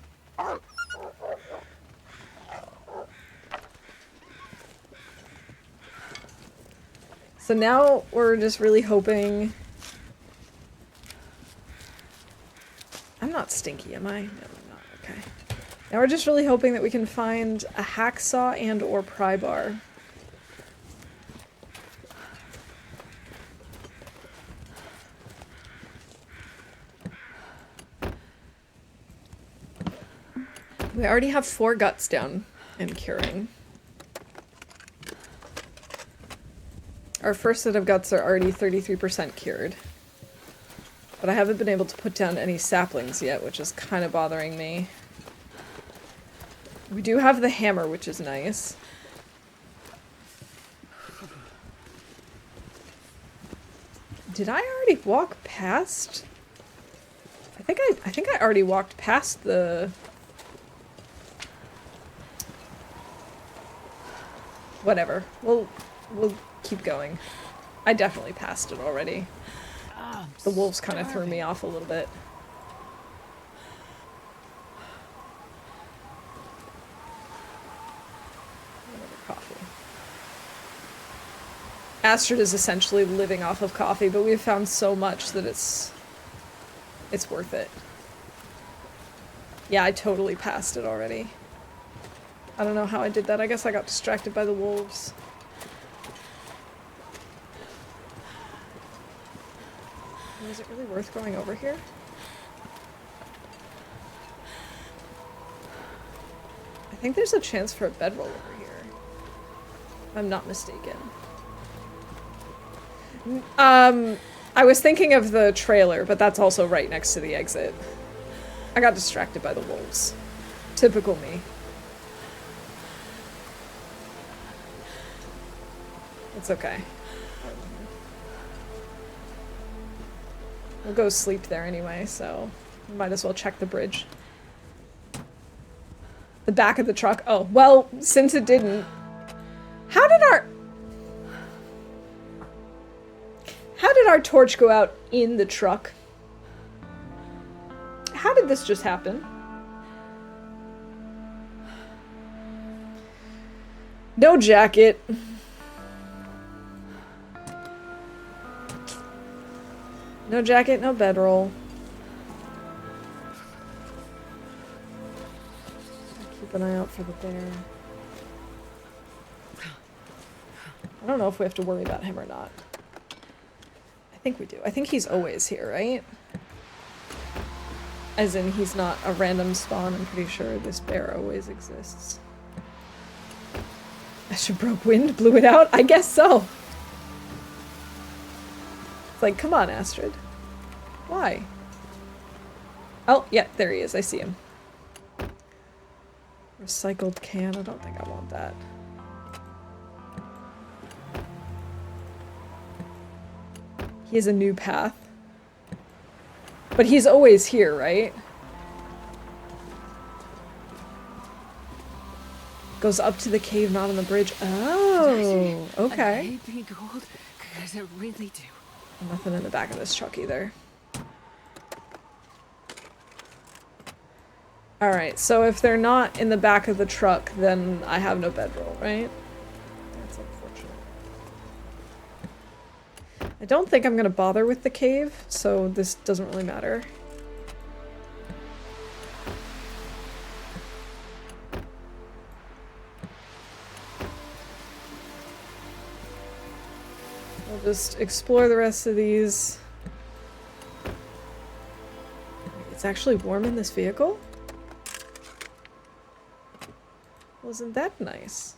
A: So now we're just really hoping... I'm not stinky, am I? No, I'm not. Okay. Now we're just really hoping that we can find a hacksaw and or pry bar. We already have 4 guts down and curing. Our first set of guts are already 33% cured. But I haven't been able to put down any saplings yet, which is kind of bothering me. We do have the hammer, which is nice. Did I already walk past? I think I already walked past the... Whatever. We'll keep going. I definitely passed it already. The wolves kind of threw me off a little bit. Another coffee. Astrid is essentially living off of coffee, but we've found so much that it's worth it. Yeah, I totally passed it already. I don't know how I did that. I guess I got distracted by the wolves. Is it really worth going over here? I think there's a chance for a bedroll over here. If I'm not mistaken. I was thinking of the trailer, but that's also right next to the exit. I got distracted by the wolves. Typical me. It's okay. We'll go sleep there anyway, so might as well check the bridge. The back of the truck. Oh, well, since it didn't. How did our torch go out in the truck? How did this just happen? No jacket. No jacket, no bedroll. Keep an eye out for the bear. I don't know if we have to worry about him or not. I think we do. I think he's always here, right? As in, he's not a random spawn. I'm pretty sure this bear always exists. Astrid broke wind, blew it out? I guess so. It's like, come on, Astrid. Why? Oh, yeah, there he is. I see him. Recycled can. I don't think I want that. He has a new path. But he's always here, right? Goes up to the cave, not on the bridge. Oh, okay.
B: I hate being cold because I really do.
A: Nothing in the back of this truck either. Alright, so if they're not in the back of the truck, then I have no bedroll, right? That's unfortunate. I don't think I'm gonna bother with the cave, so this doesn't really matter. We'll just explore the rest of these. It's actually warm in this vehicle? Wasn't that nice?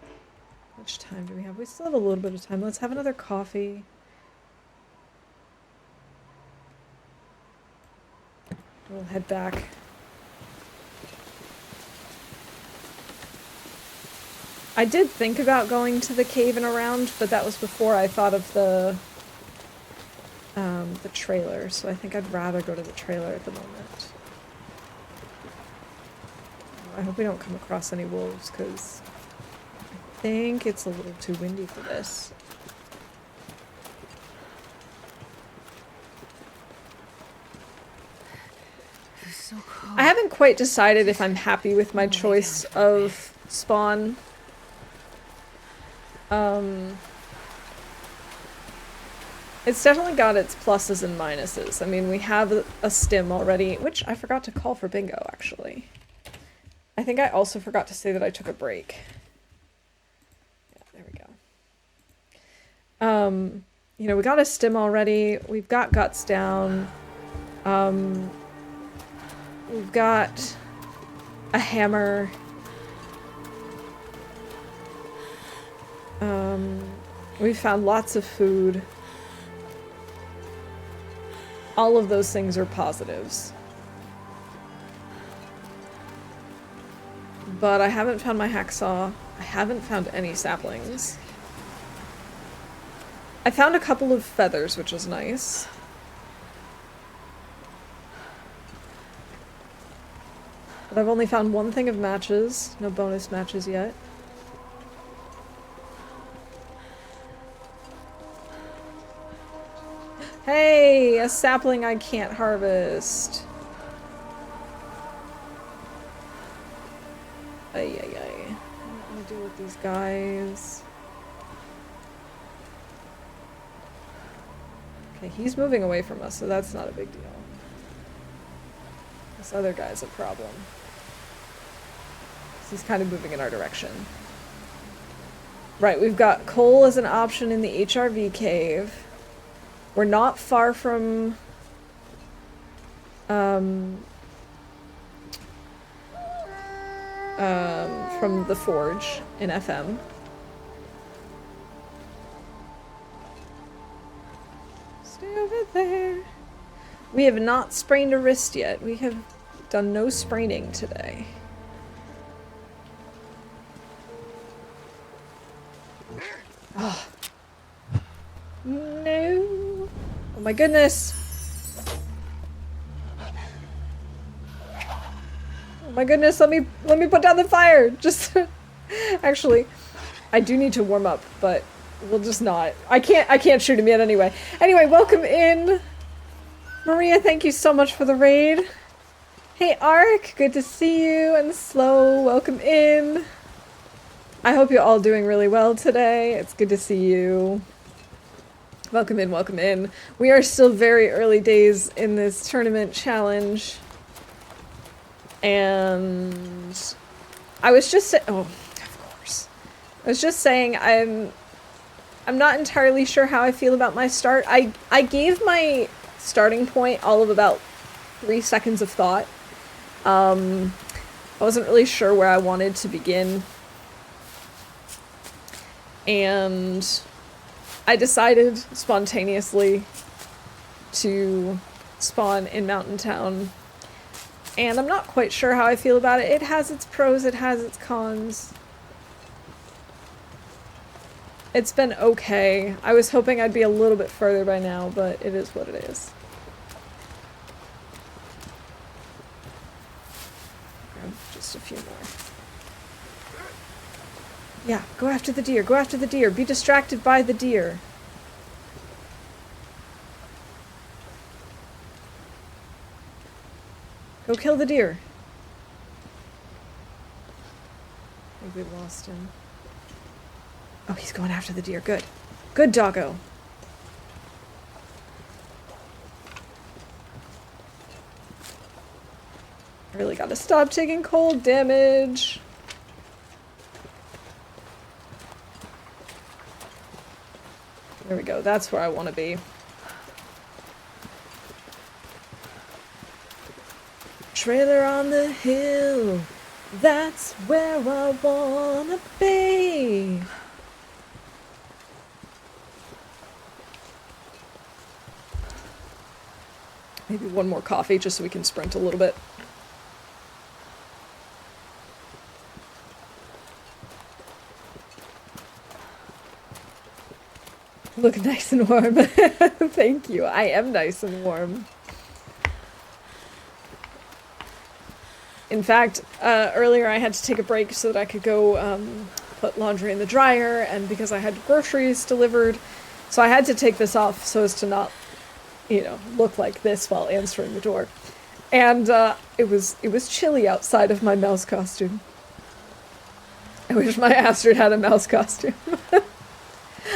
A: How much time do we have? We still have a little bit of time. Let's have another coffee. We'll head back. I did think about going to the cave and around, but that was before I thought of the trailer, so I think I'd rather go to the trailer at the moment. I hope we don't come across any wolves, because think it's a little too windy for this.
B: It's so cold.
A: I haven't quite decided if I'm happy with my choice of spawn. It's definitely got its pluses and minuses. I mean, we have a stim already, which I forgot to call for bingo, actually. I think I also forgot to say that I took a break. Yeah, there we go. You know, we got a stim already. We've got guts down. We've got a hammer. We've found lots of food. All of those things are positives. But I haven't found my hacksaw. I haven't found any saplings. I found a couple of feathers, which is nice. But I've only found one thing of matches. No bonus matches yet. Hey, a sapling I can't harvest. Ay, ay, ay. What am I gonna do with these guys? Okay, he's moving away from us, so that's not a big deal. This other guy's a problem. He's kind of moving in our direction. Right, we've got coal as an option in the HRV cave. We're not far from the forge in FM. Stay over there. We have not sprained a wrist yet. We have done no spraining today. Oh. No. Oh my goodness. Oh my goodness, let me put down the fire. Just actually, I do need to warm up, but we'll just not. I can't shoot him yet anyway. Anyway, welcome in. Maria, thank you so much for the raid. Hey Ark, good to see you. And Slow, welcome in. I hope you're all doing really well today. It's good to see you. Welcome in, welcome in. We are still very early days in this tournament challenge. And I was just oh, of course. I was just saying I'm not entirely sure how I feel about my start. I gave my starting point all of about 3 seconds of thought. I wasn't really sure where I wanted to begin. And I decided spontaneously to spawn in Mountain Town. And I'm not quite sure how I feel about it. It has its pros, it has its cons. It's been okay. I was hoping I'd be a little bit further by now, but it is what it is. Grab just a few more. Yeah, go after the deer, go after the deer. Be distracted by the deer. Go kill the deer. I think we lost him. Oh, he's going after the deer. Good. Good doggo. I really gotta stop taking cold damage. There we go. That's where I want to be. Trailer on the hill. That's where I wanna be. Maybe one more coffee just so we can sprint a little bit. Look nice and warm. Thank you. I am nice and warm. In fact, earlier I had to take a break so that I could go put laundry in the dryer, and because I had groceries delivered, so I had to take this off so as to not, look like this while answering the door. And it was chilly outside of my mouse costume. I wish my Astrid had a mouse costume.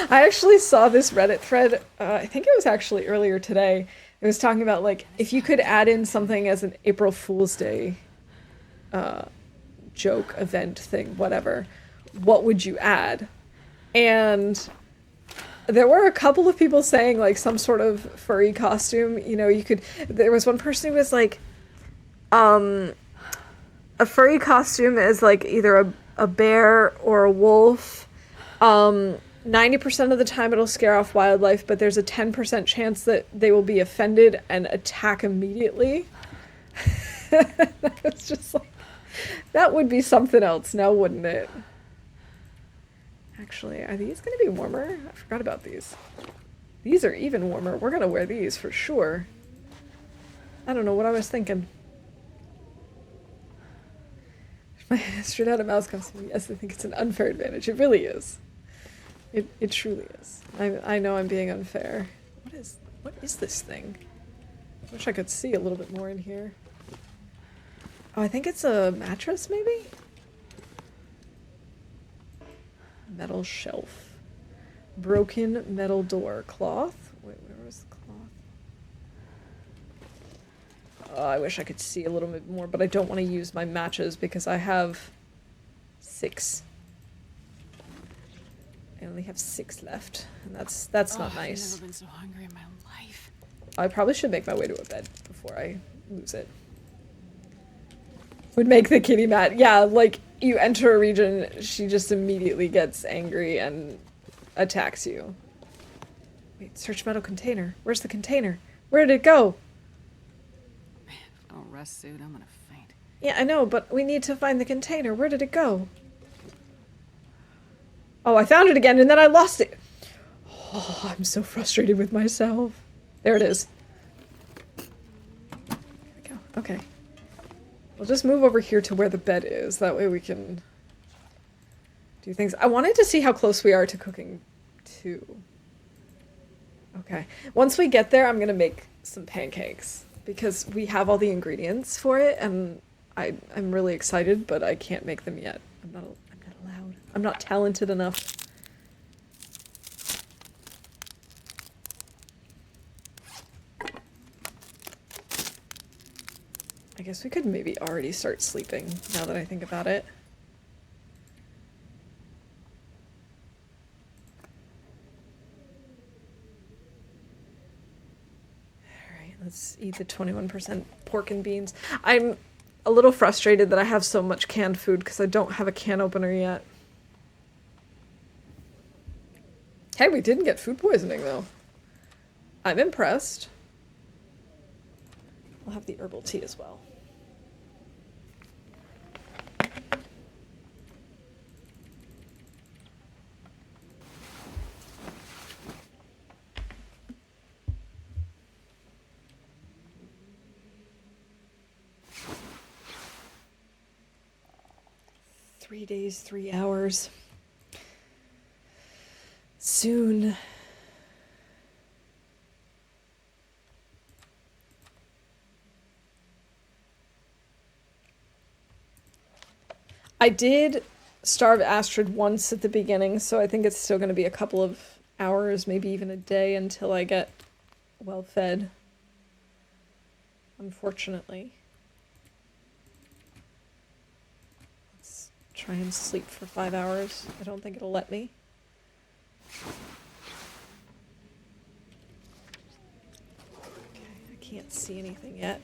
A: I actually saw this Reddit thread, I think it was actually earlier today. It was talking about, like, if you could add in something as an April Fool's Day joke, event, thing, whatever, what would you add? And there were a couple of people saying, like, some sort of furry costume. There was one person who was like, a furry costume is, like, either a bear or a wolf. 90% of the time it'll scare off wildlife, but there's a 10% chance that they will be offended and attack immediately. It's just like, that would be something else now, wouldn't it? Actually, are these going to be warmer? I forgot about these. These are even warmer. We're going to wear these for sure. I don't know what I was thinking. My Astrid had a mouse costume. Yes, I think it's an unfair advantage. It really is. It truly is. I know I'm being unfair. What is this thing? I wish I could see a little bit more in here. Oh, I think it's a mattress, maybe? Metal shelf. Broken metal door. Cloth? Wait, where was the cloth? Oh, I wish I could see a little bit more, but I don't want to use my matches because I have 6. I only have 6 left, and that's not nice.
B: I've never been so hungry in my life.
A: I probably should make my way to a bed before I lose it. Would make the kitty mad. Yeah, like, you enter a region, she just immediately gets angry and attacks you. Wait, search metal container. Where's the container? Where did it go?
B: Man, if I don't rest soon, I'm gonna faint.
A: Yeah, I know, but we need to find the container. Where did it go? Oh, I found it again, and then I lost it. Oh, I'm so frustrated with myself. There it is. There we go. Okay. We'll just move over here to where the bed is. That way we can do things. I wanted to see how close we are to cooking, too. Okay. Once we get there, I'm going to make some pancakes. Because we have all the ingredients for it, and I'm really excited, but I can't make them yet. I'm not allowed. I'm not talented enough. I guess we could maybe already start sleeping, now that I think about it. Alright, let's eat the 21% pork and beans. I'm a little frustrated that I have so much canned food because I don't have a can opener yet. Hey, we didn't get food poisoning, though. I'm impressed. We'll have the herbal tea as well. Three days, 3 hours. Soon. I did starve Astrid once at the beginning, so I think it's still going to be a couple of hours, maybe even a day, until I get well fed. Unfortunately. Let's try and sleep for 5 hours. I don't think it'll let me. Okay, I can't see anything yet.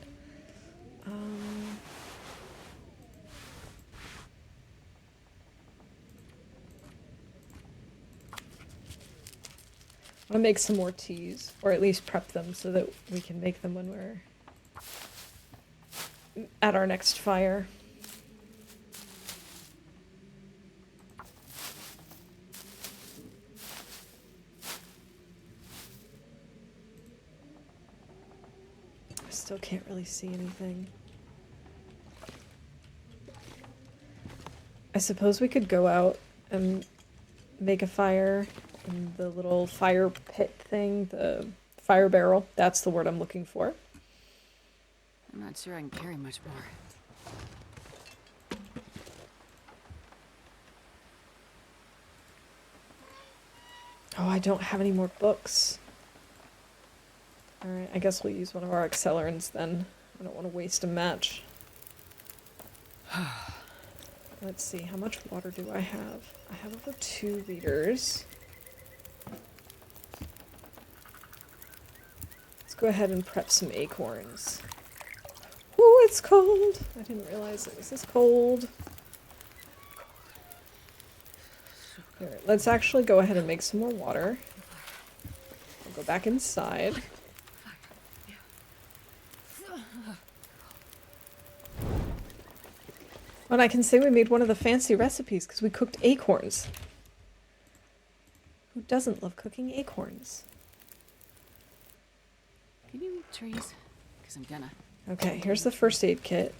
A: I'm gonna make some more teas, or at least prep them so that we can make them when we're at our next fire. I still can't really see anything. I suppose we could go out and make a fire in the little fire pit thing, the fire barrel. That's the word I'm looking for.
B: I'm not sure I can carry much more.
A: Oh, I don't have any more books. Alright, I guess we'll use one of our accelerants then. I don't want to waste a match. Let's see, how much water do I have? I have about 2 liters. Let's go ahead and prep some acorns. Ooh, it's cold! I didn't realize it was this cold. Alright, let's actually go ahead and make some more water. I'll go back inside. And I can say we made one of the fancy recipes because we cooked acorns. Who doesn't love cooking acorns?
B: Can you eat trees? Because I'm gonna.
A: Okay, here's the first aid kit.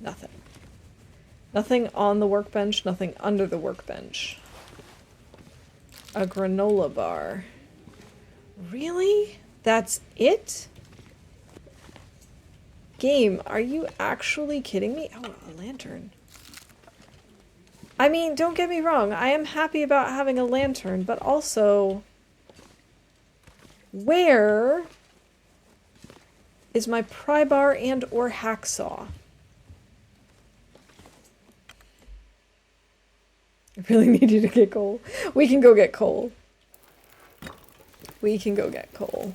A: Nothing. Nothing on the workbench, nothing under the workbench. A granola bar. Really? That's it? Game, are you actually kidding me? Oh, a lantern. I mean, don't get me wrong, I am happy about having a lantern, but also... Where is my pry bar and or hacksaw? I really need you to get coal. We can go get coal. We can go get coal.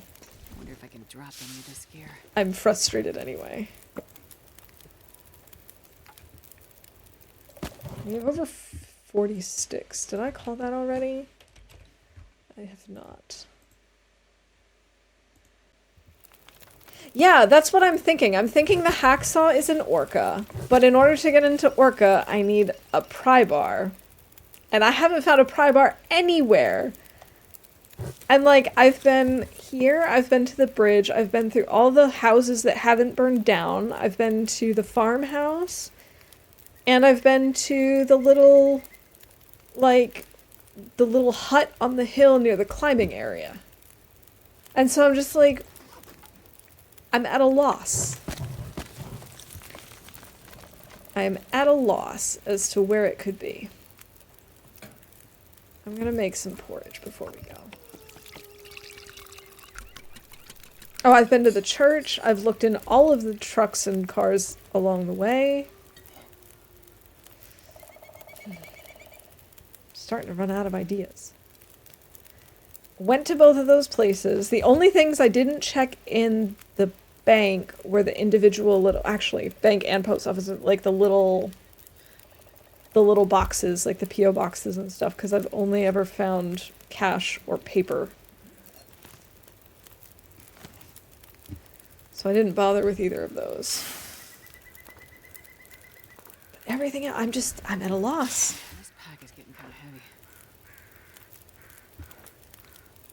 B: I wonder if I can drop any of this gear.
A: I'm frustrated anyway. We have over 40 sticks. Did I call that already? I have not. Yeah, that's what I'm thinking. I'm thinking the hacksaw is an orca, but in order to get into orca, I need a pry bar. And I haven't found a pry bar anywhere. And like, I've been here, I've been to the bridge, I've been through all the houses that haven't burned down, I've been to the farmhouse, and I've been to the little, like, the little hut on the hill near the climbing area. And so I'm just like, I'm at a loss. I am at a loss as to where it could be. I'm gonna make some porridge before we go. Oh, I've been to the church. I've looked in all of the trucks and cars along the way. Starting to run out of ideas. Went to both of those places. The only things I didn't check in the bank were the individual little, actually, bank and post office, like the little boxes, like the P.O. boxes and stuff, because I've only ever found cash or paper. So I didn't bother with either of those. But everything else, I'm at a loss.
B: This pack is getting kind of heavy.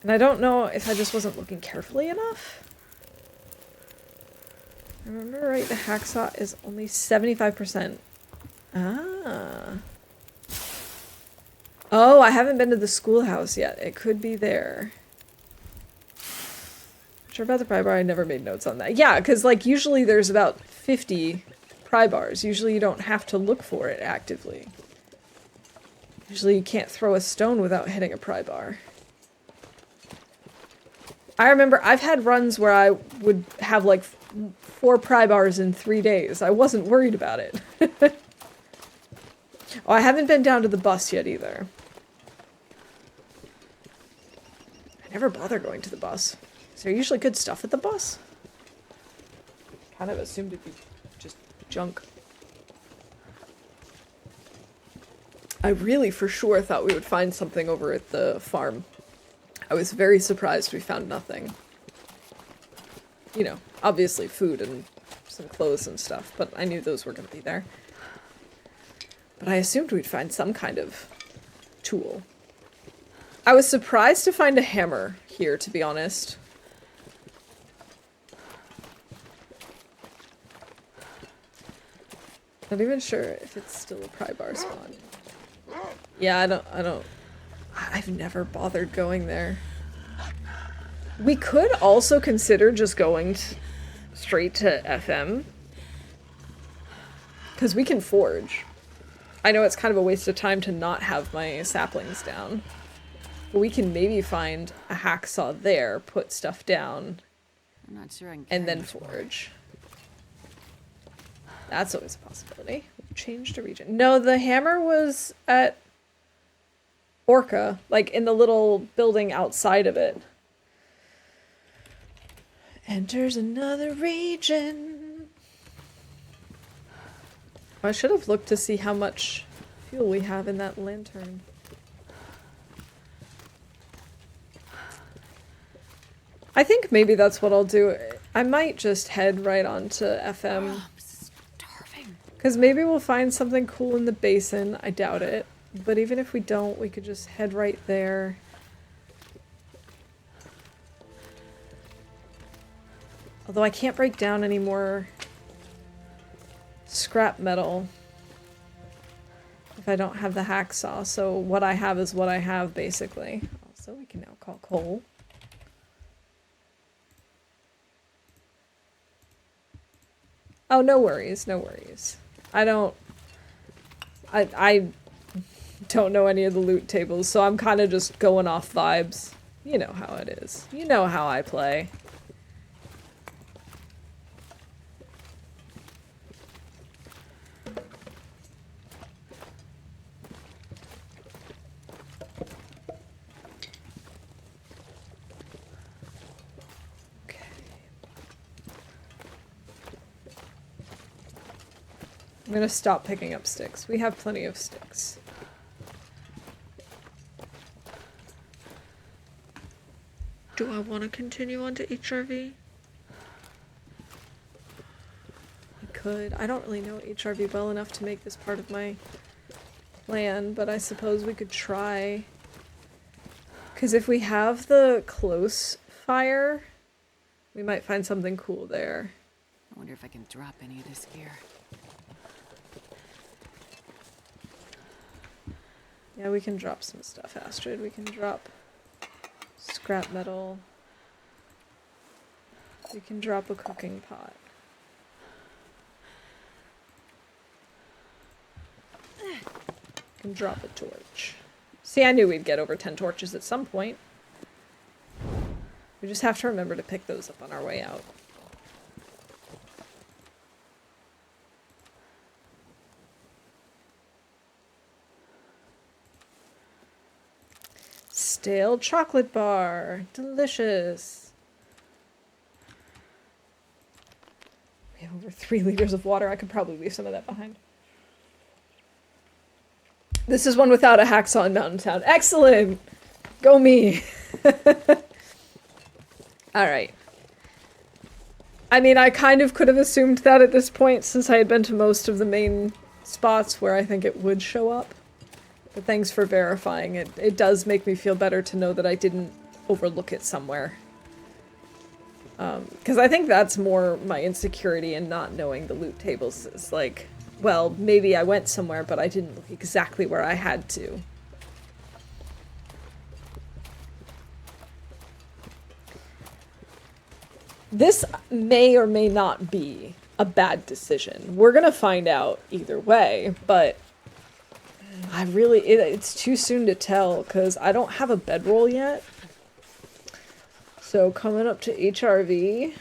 A: And I don't know if I just wasn't looking carefully enough. Remember, right, the hacksaw is only 75%. Ah. Oh, I haven't been to the schoolhouse yet. It could be there. Sure about the pry bar, I never made notes on that. Yeah, because like usually there's about 50 pry bars. Usually you don't have to look for it actively. Usually you can't throw a stone without hitting a pry bar. I remember I've had runs where I would have like 4 pry bars in 3 days. I wasn't worried about it. Oh, I haven't been down to the bus yet either. I never bother going to the bus. Is there usually good stuff at the bus? Kind of assumed it'd be just junk. I really for sure thought we would find something over at the farm. I was very surprised we found nothing. You know, obviously food and some clothes and stuff, but I knew those were going to be there. But I assumed we'd find some kind of tool. I was surprised to find a hammer here, to be honest. Not even sure if it's still a pry bar spawn. Yeah, I've never bothered going there. We could also consider just going straight to FM. Because we can forge. I know it's kind of a waste of time to not have my saplings down. But we can maybe find a hacksaw there, put stuff down,
B: I'm not sure I can
A: and
B: carry
A: then
B: much more.
A: forge. That's always a possibility. Change to region. No, the hammer was at Orca, like in the little building outside of it. Enters another region. I should have looked to see how much fuel we have in that lantern. I think maybe that's what I'll do. I might just head right on to FM.
B: Oh, I'm starving.
A: Because maybe we'll find something cool in the basin. I doubt it. But even if we don't, we could just head right there. Although I can't break down any more scrap metal if I don't have the hacksaw. So what I have is what I have, basically. Also, we can now call coal. Oh, no worries, no worries. I don't know any of the loot tables, so I'm kind of just going off vibes. You know how it is. You know how I play. I'm gonna stop picking up sticks. We have plenty of sticks. Do I want to continue on to HRV? I could. I don't really know HRV well enough to make this part of my plan, but I suppose we could try. Because if we have the close fire, we might find something cool there.
B: I wonder if I can drop any of this gear.
A: Yeah, we can drop some stuff, Astrid. We can drop scrap metal. We can drop a cooking pot. We can drop a torch. See, I knew we'd get over 10 torches at some point. We just have to remember to pick those up on our way out. Stale chocolate bar. Delicious. We have over 3 liters of water. I could probably leave some of that behind. This is one without a hacksaw in Mountain Town. Excellent! Go me! Alright. I mean, I kind of could have assumed that at this point, since I had been to most of the main spots where I think it would show up. But thanks for verifying it. It does make me feel better to know that I didn't overlook it somewhere. Because I think that's more my insecurity in not knowing the loot tables is like, well, maybe I went somewhere, but I didn't look exactly where I had to. This may or may not be a bad decision. We're gonna find out either way, but it's too soon to tell because I don't have a bedroll yet. So coming up to HRV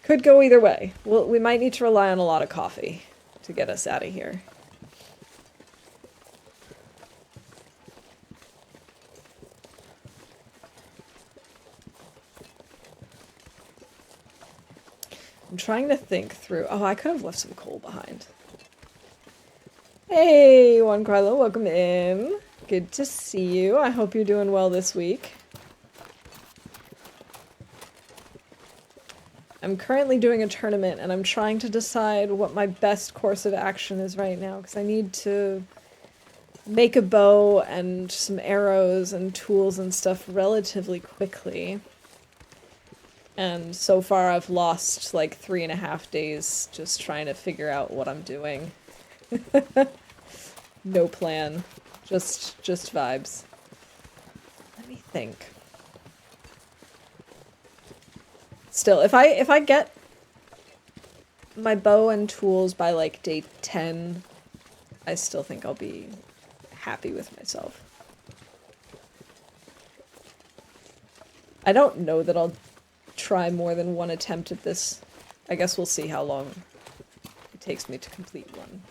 A: could go either way. Well, we might need to rely on a lot of coffee to get us out of here. I'm trying to think through. Oh, I could have left some coal behind. Hey, Juan Carlo, welcome in. Good to see you. I hope you're doing well this week. I'm currently doing a tournament, and I'm trying to decide what my best course of action is right now, because I need to make a bow and some arrows and tools and stuff relatively quickly. And so far I've lost like 3.5 days just trying to figure out what I'm doing. no plan. Just vibes. Let me think. Still, if I get my bow and tools by like day 10, I still think I'll be happy with myself. I don't know that I'll try more than one attempt at this. I guess we'll see how long it takes me to complete one.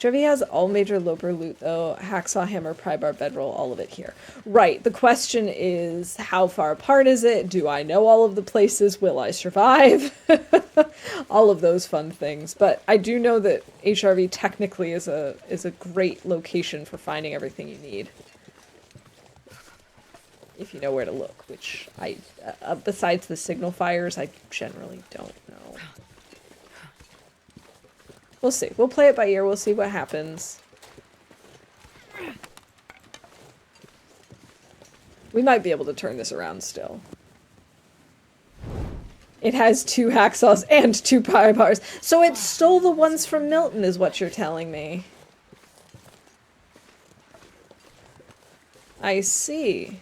A: Trevi has all major Loper loot though. Hacksaw, hammer, pry bar, bedroll, all of it here. Right, the question is, how far apart is it? Do I know all of the places? Will I survive? All of those fun things. But I do know that HRV technically is a great location for finding everything you need. If you know where to look, which I, besides the signal fires, I generally don't know. We'll see. We'll play it by ear. We'll see what happens. We might be able to turn this around still. It has 2 hacksaws and 2 pry bars. So it stole the ones from Milton, is what you're telling me. I see.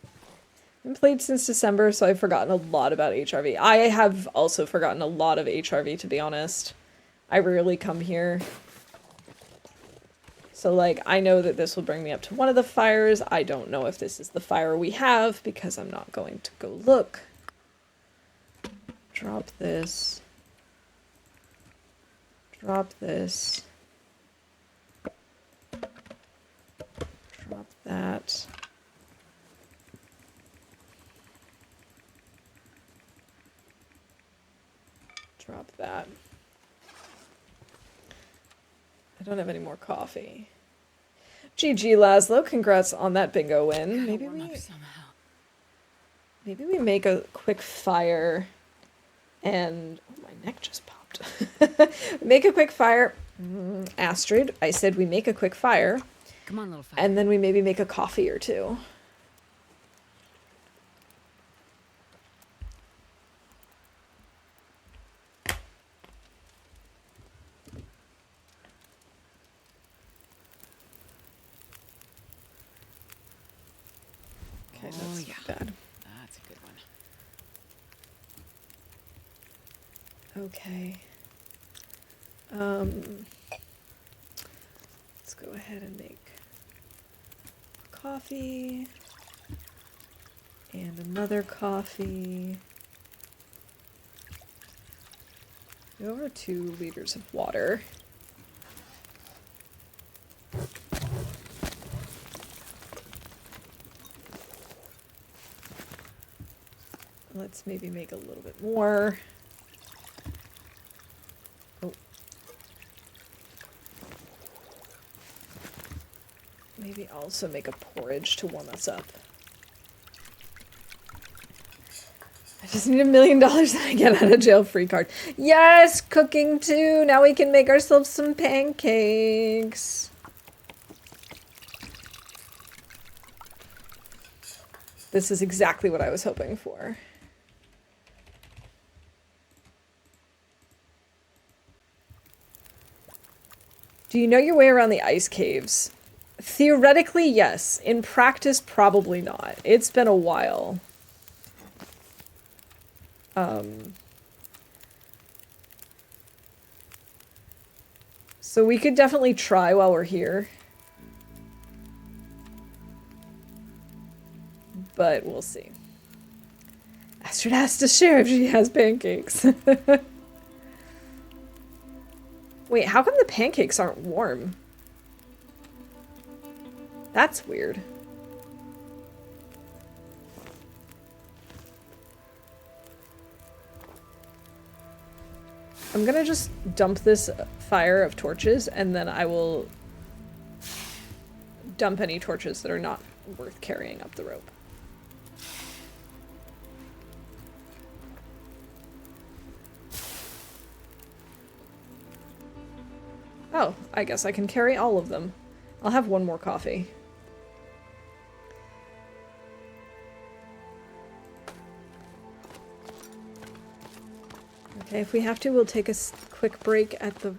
A: I haven't played since December, so I've forgotten a lot about HRV. I have also forgotten a lot of HRV, to be honest. I rarely come here. So, like, I know that this will bring me up to one of the fires. I don't know if this is the fire we have, because I'm not going to go look. Drop this. Drop this. Drop that. Drop that. I don't have any more coffee. GG Laszlo, congrats on that bingo win. Maybe we make a quick fire and oh, my neck just popped. Make a quick fire. Astrid, I said we make a quick fire.
B: Come on, little fire.
A: And then we maybe make a coffee or two. Okay, that's not bad.
B: That's a good one.
A: Okay. Let's go ahead and make coffee and another coffee. Over 2 liters of water. Let's maybe make a little bit more. Oh. Maybe also make a porridge to warm us up. I just need $1 million and I get out of jail free card. Yes, cooking too. Now we can make ourselves some pancakes. This is exactly what I was hoping for. Do you know your way around the ice caves? Theoretically, yes. In practice, probably not. It's been a while. So we could definitely try while we're here. But we'll see. Astrid has to share if she has pancakes. Wait, how come the pancakes aren't warm? That's weird. I'm gonna just dump this fire of torches, and then I will dump any torches that are not worth carrying up the rope. Oh, I guess I can carry all of them. I'll have one more coffee. Okay, if we have to, we'll take a quick break at the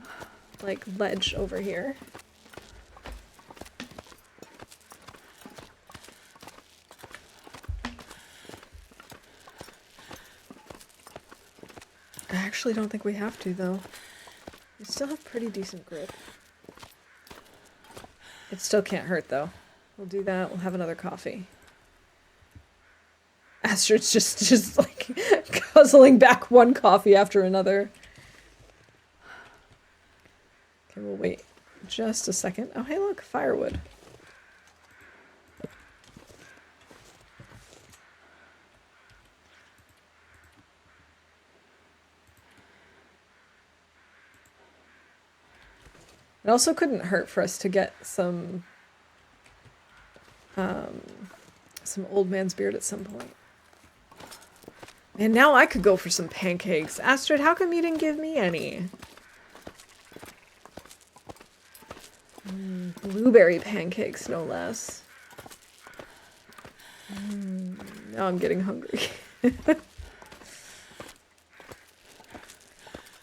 A: like ledge over here. I actually don't think we have to, though. We still have pretty decent grip. It still can't hurt, though. We'll do that. We'll have another coffee. Astrid's just like guzzling back one coffee after another. Okay, we'll wait just a second. Oh, hey, look, firewood. It also couldn't hurt for us to get some old man's beard at some point. And now I could go for some pancakes. Astrid, how come you didn't give me any? Blueberry pancakes, no less. Now I'm getting hungry.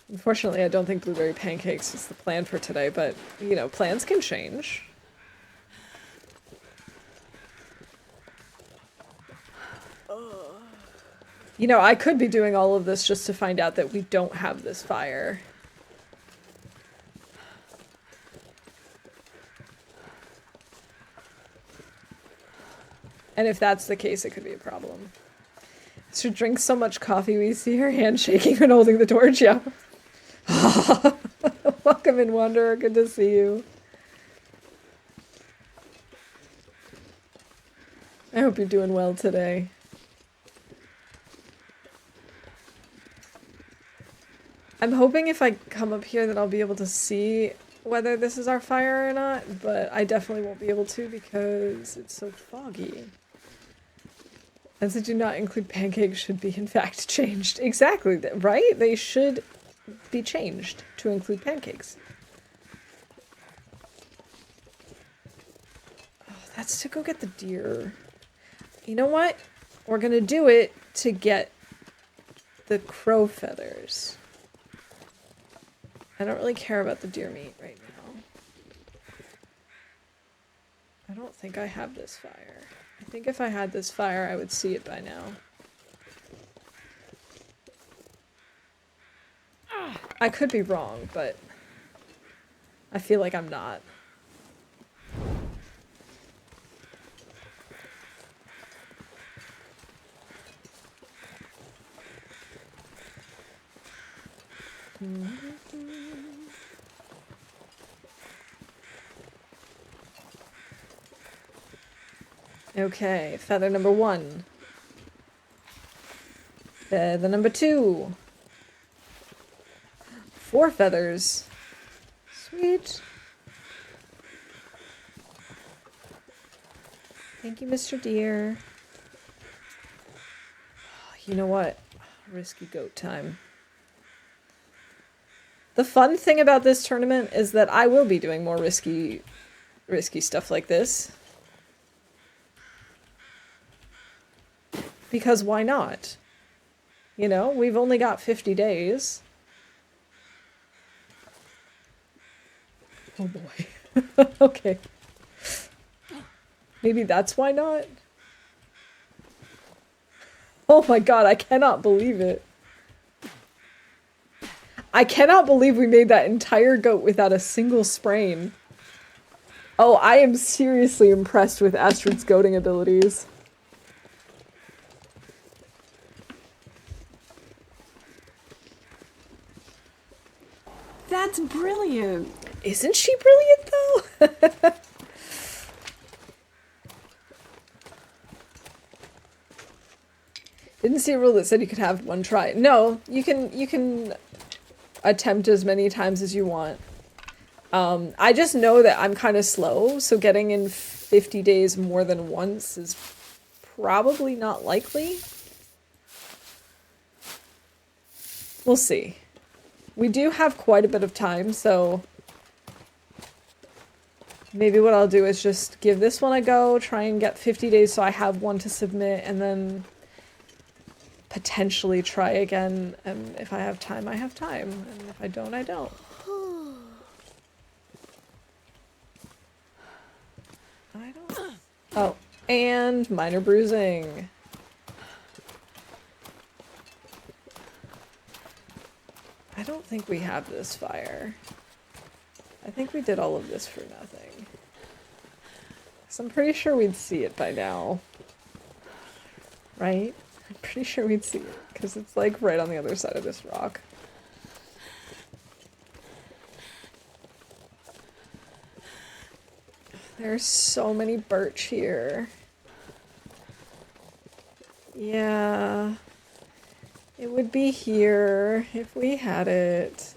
A: Unfortunately, I don't think blueberry pancakes is the plan for today, but, you know, plans can change. You know, I could be doing all of this just to find out that we don't have this fire. And if that's the case, it could be a problem. She drinks so much coffee, we see her hand shaking when holding the torch, yeah. Welcome in, Wanderer. Good to see you. I hope you're doing well today. I'm hoping if I come up here that I'll be able to see whether this is our fire or not, but I definitely won't be able to because it's so foggy. As it do not include pancakes should be in fact changed. Exactly, right? They should be changed to include pancakes. Oh, that's to go get the deer. You know what? We're gonna do it to get the crow feathers. I don't really care about the deer meat right now. I don't think I have this fire. I think if I had this fire, I would see it by now. I could be wrong, but I feel like I'm not. Okay, feather number 1. Feather number 2. 4 feathers. Sweet. Thank you, Mr. Deer. You know what? Risky goat time. The fun thing about this tournament is that I will be doing more risky stuff like this. Because why not? You know, we've only got 50 days. Oh boy. Okay. Maybe that's why not? Oh my god, I cannot believe it. I cannot believe we made that entire goat without a single sprain. Oh, I am seriously impressed with Astrid's goating abilities.
B: That's brilliant.
A: Isn't she brilliant, though? Didn't see a rule that said you could have one try. No, you can attempt as many times as you want. I just know that I'm kind of slow, so getting in 50 days more than once is probably not likely. We'll see. We do have quite a bit of time, so maybe what I'll do is just give this one a go, try and get 50 days so I have one to submit, and then potentially try again. And if I have time, I have time. And if I don't, I don't. And minor bruising. I don't think we have this fire. I think we did all of this for nothing. 'Cause I'm pretty sure we'd see it by now. Right? I'm pretty sure we'd see it, because it's like right on the other side of this rock. There's so many birch here. Yeah. It would be here if we had it.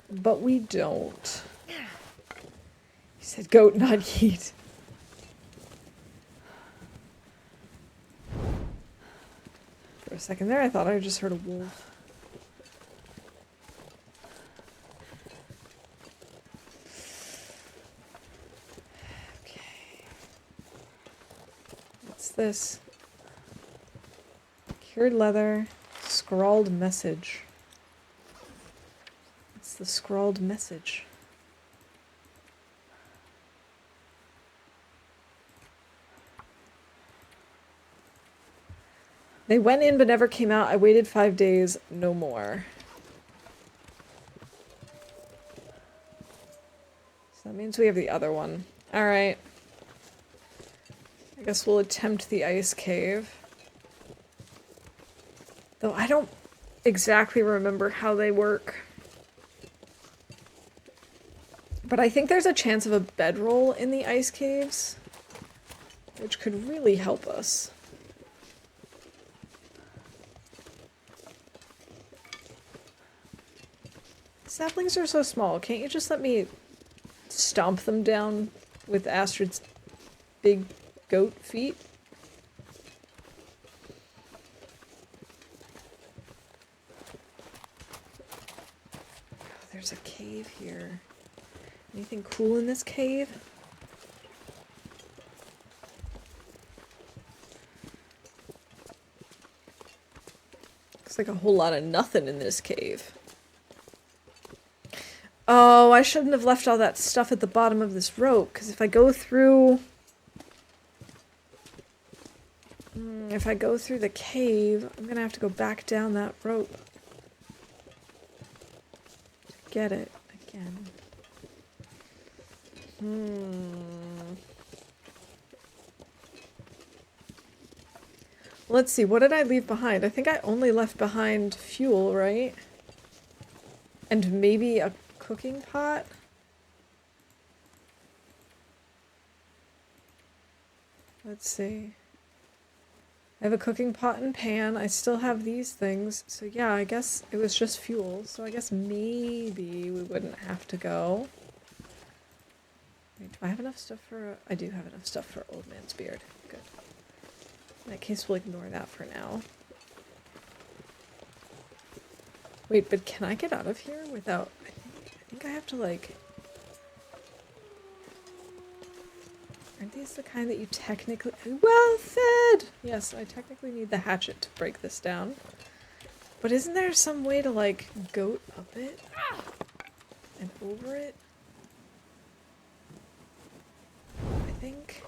A: But we don't. You said goat, not yeet. For a second there, I thought I just heard a wolf. Okay. What's this? Cured leather, scrawled message. What's the scrawled message? They went in but never came out. I waited 5 days, no more. So that means we have the other one. Alright. I guess we'll attempt the ice cave. Though I don't exactly remember how they work. But I think there's a chance of a bedroll in the ice caves, which could really help us. Saplings are so small. Can't you just let me stomp them down with Astrid's big goat feet? Oh, there's a cave here. Anything cool in this cave? Looks like a whole lot of nothing in this cave. Oh, I shouldn't have left all that stuff at the bottom of this rope, because if I go through... if I go through the cave, I'm gonna have to go back down that rope to get it again. Let's see, what did I leave behind? I think I only left behind fuel, right? And maybe a cooking pot? Let's see. I have a cooking pot and pan. I still have these things. So yeah, I guess it was just fuel. So I guess maybe we wouldn't have to go. Wait, do I have enough stuff for... I do have enough stuff for Old Man's Beard. Good. In that case, we'll ignore that for now. Wait, but can I get out of here without... I think I have to, like... Aren't these the kind that you technically... Well fed! Yes, I technically need the hatchet to break this down. But isn't there some way to, like, goat up it? And over it? I think...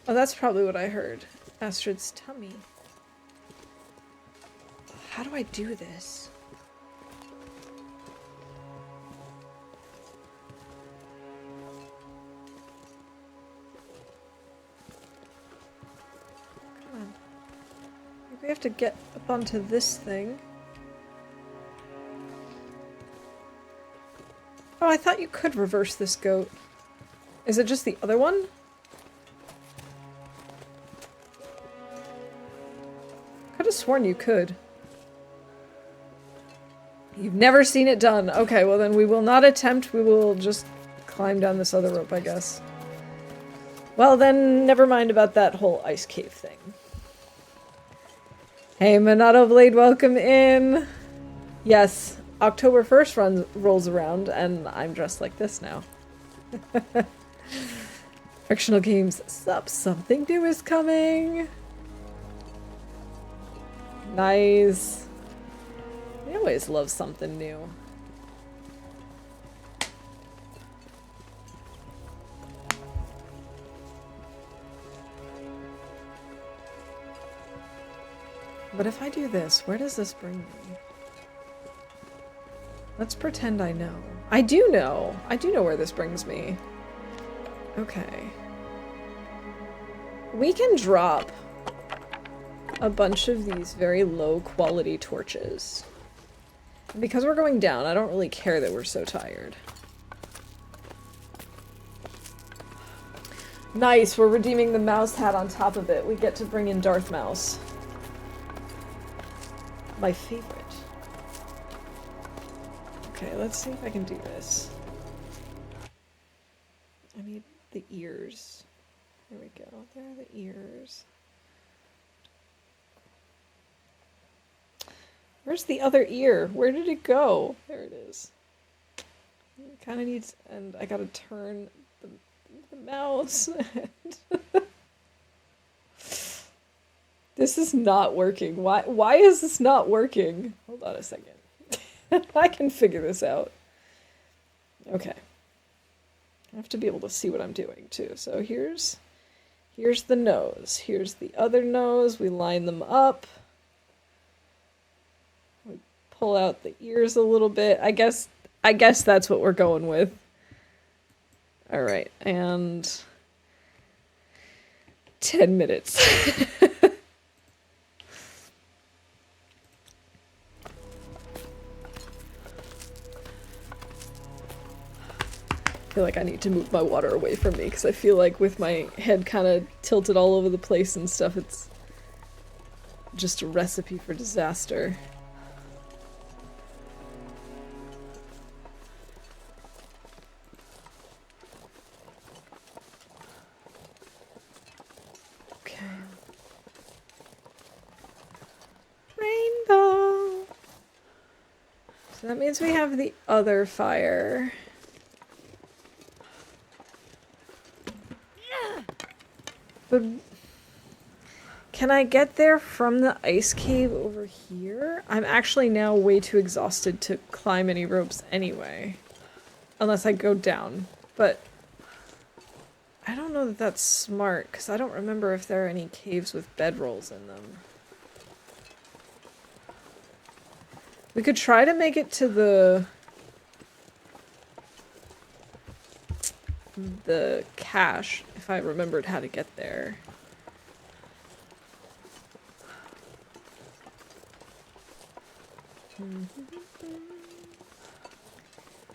A: Oh, that's probably what I heard. Astrid's tummy. How do I do this? Come on. We have to get up onto this thing. Oh, I thought you could reverse this goat. Is it just the other one? Could have sworn you could. You've never seen it done. Okay, well then we will not attempt. We will just climb down this other rope, I guess. Well then, never mind about that whole ice cave thing. Hey, Monado Blade, welcome in. Yes, October 1st rolls around, and I'm dressed like this now. Frictional games. Sup, something new is coming. Nice. I always love something new. But if I do this, where does this bring me? Let's pretend I know. I do know! I do know where this brings me. Okay. We can drop a bunch of these very low quality torches. And because we're going down, I don't really care that we're so tired. Nice, we're redeeming the mouse hat on top of it. We get to bring in Darth Mouse. My favorite. Okay, let's see if I can do this. I need the ears. There we go. There are the ears. Where's the other ear? Where did it go? There it is. It kind of needs... And I gotta turn the mouse. This is not working. Why is this not working? Hold on a second. I can figure this out. Okay. I have to be able to see what I'm doing too. So here's the nose. Here's the other nose. We line them up. We pull out the ears a little bit. I guess that's what we're going with. All right, and 10 minutes. I feel like I need to move my water away from me because I feel like with my head kind of tilted all over the place and stuff, it's just a recipe for disaster. Okay. Rainbow! So that means we have the other fire. But can I get there from the ice cave over here? I'm actually now way too exhausted to climb any ropes anyway. Unless I go down. But I don't know that that's smart, because I don't remember if there are any caves with bedrolls in them. We could try to make it to the cache, if I remembered how to get there. Mm-hmm.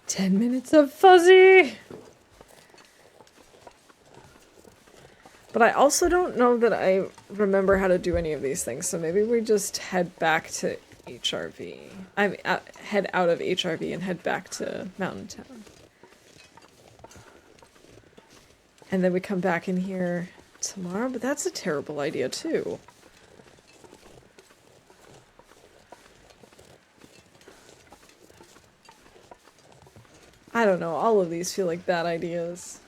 A: 10 minutes of fuzzy! But I also don't know that I remember how to do any of these things, so maybe we just head back to HRV. I mean, head out of HRV and head back to Mountain Town. And then we come back in here tomorrow, but that's a terrible idea too. I don't know, all of these feel like bad ideas.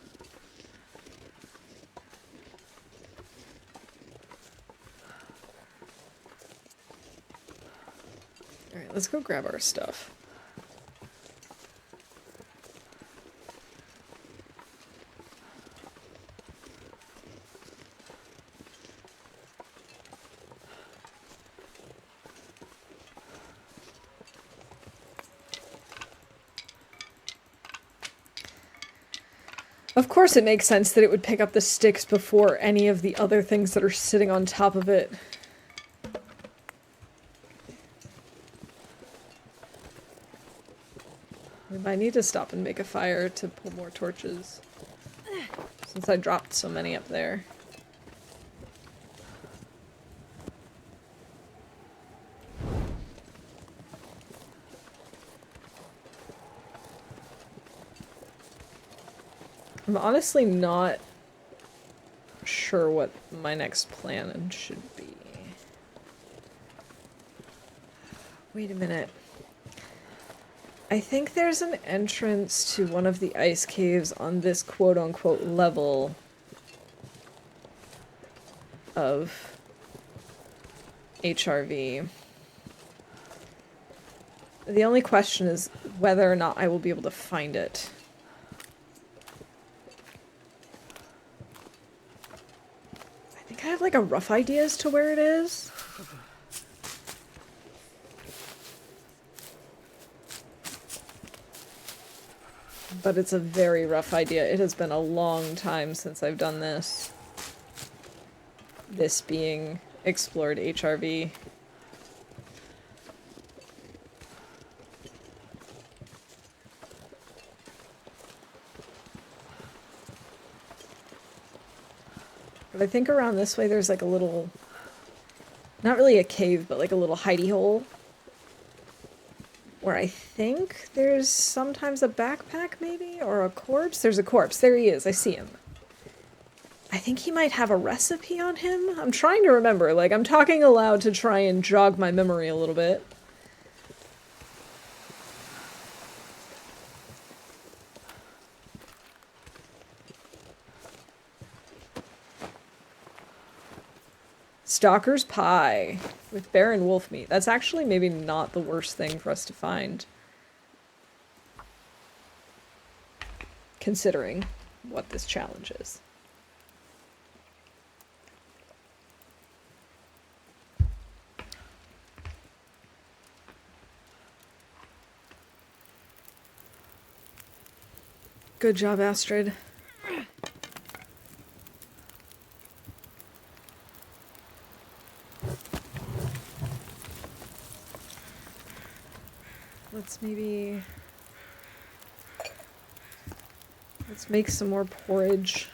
A: Alright, let's go grab our stuff. Of course it makes sense that it would pick up the sticks before any of the other things that are sitting on top of it. We might need to stop and make a fire to pull more torches, since I dropped so many up there. I'm honestly not sure what my next plan should be. Wait a minute. I think there's an entrance to one of the ice caves on this quote-unquote level of HRV. The only question is whether or not I will be able to find it. I think I have like a rough idea as to where it is. But it's a very rough idea. It has been a long time since I've done this. This being explored HRV. But I think around this way there's like a little, not really a cave, but like a little hidey hole. Where I think there's sometimes a backpack maybe, or a corpse. There's a corpse. There he is. I see him. I think he might have a recipe on him. I'm trying to remember. Like, I'm talking aloud to try and jog my memory a little bit. Stalker's Pie with bear and wolf meat. That's actually maybe not the worst thing for us to find. Considering what this challenge is. Good job, Astrid. Let's make some more porridge.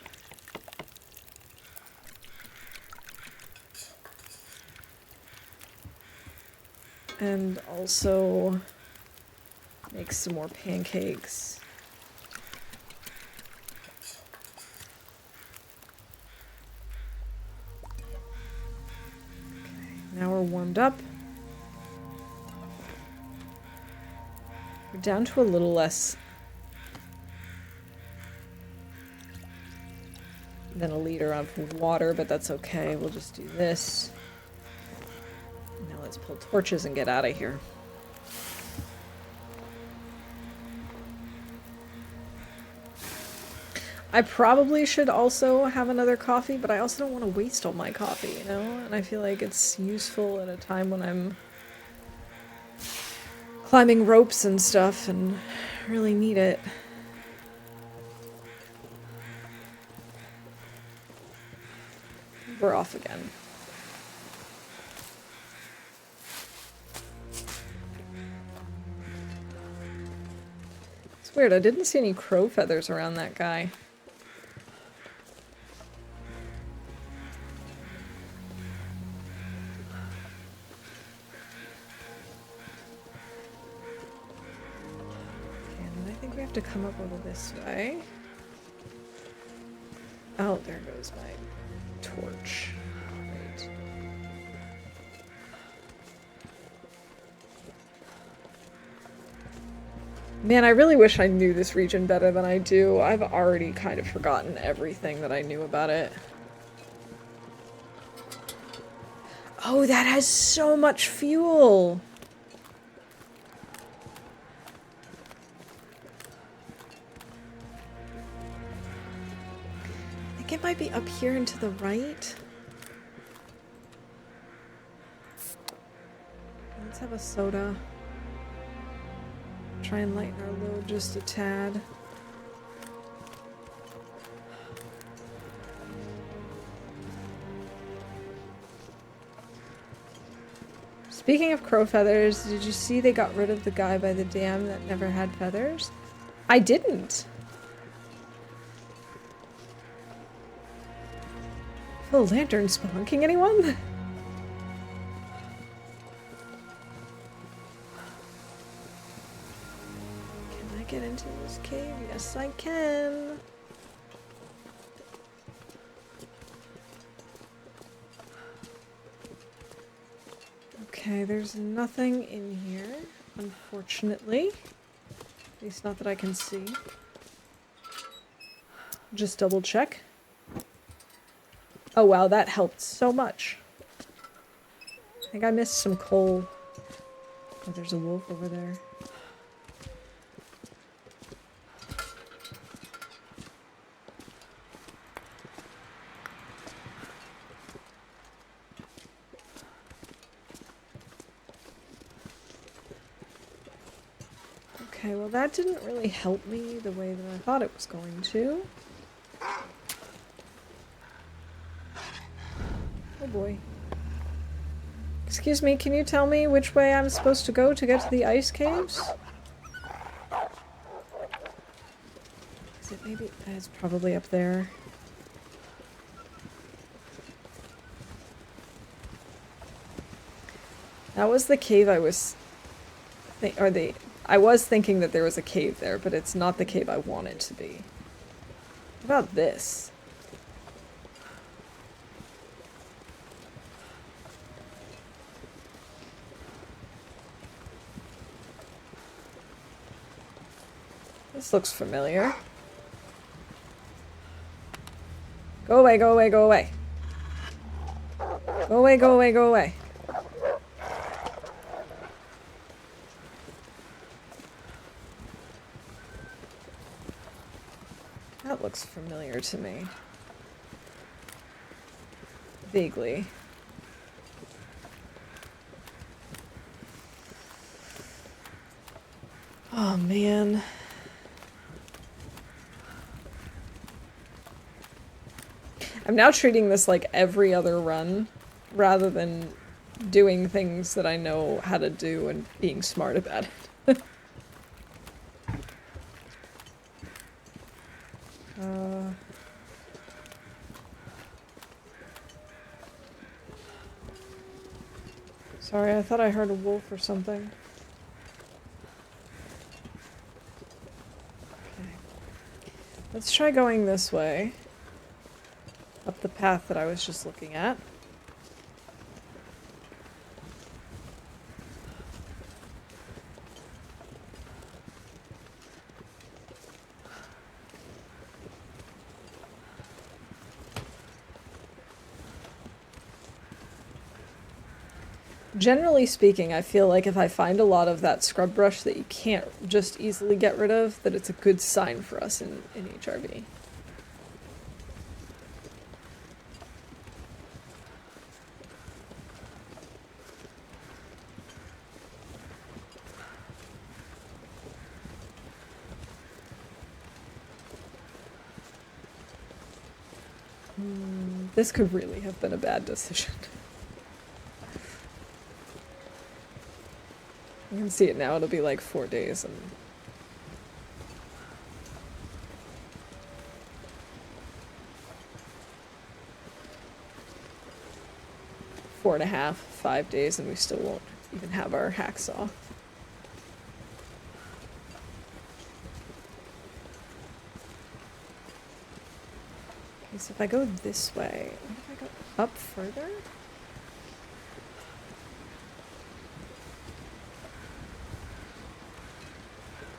A: And also make some more pancakes. Okay, now we're warmed up. We're down to a little less than a liter of water, but that's okay. We'll just do this. Now let's pull torches and get out of here. I probably should also have another coffee, but I also don't want to waste all my coffee, you know? And I feel like it's useful at a time when I'm climbing ropes and stuff and really need it. We're off again. It's weird, I didn't see any crow feathers around that guy. Okay, and then I think we have to come up over this way. Oh, there goes my torch. Right. Man, I really wish I knew this region better than I do. I've already kind of forgotten everything that I knew about it. Oh, that has so much fuel! I think it might be up here and to the right. Let's have a soda. Try and lighten our load just a tad. Speaking of crow feathers, did you see they got rid of the guy by the dam that never had feathers? I didn't. Oh, lantern spelunking, anyone? Can I get into this cave? Yes, I can. Okay, there's nothing in here, unfortunately. At least not that I can see. Just double check. Oh wow, that helped so much. I think I missed some coal. Oh, there's a wolf over there. Okay, well that didn't really help me the way that I thought it was going to. Oh boy. Excuse me, can you tell me which way I'm supposed to go to get to the ice caves? Is it maybe? It's probably up there. That was the cave I was... I was thinking that there was a cave there, but it's not the cave I want it to be. What about this? This looks familiar. Go away, go away, go away. Go away, go away, go away. That looks familiar to me. Vaguely. Oh man. I'm now treating this like every other run, rather than doing things that I know how to do and being smart about it. Sorry, I thought I heard a wolf or something. Okay. Let's try going this way. Up the path that I was just looking at. Generally speaking, I feel like if I find a lot of that scrub brush that you can't just easily get rid of, that it's a good sign for us in HRV. This could really have been a bad decision. You can see it now, it'll be like 4 days and... Four and a half, 5 days, and we still won't even have our hacksaw. Okay, so if I go this way, what if I go up further?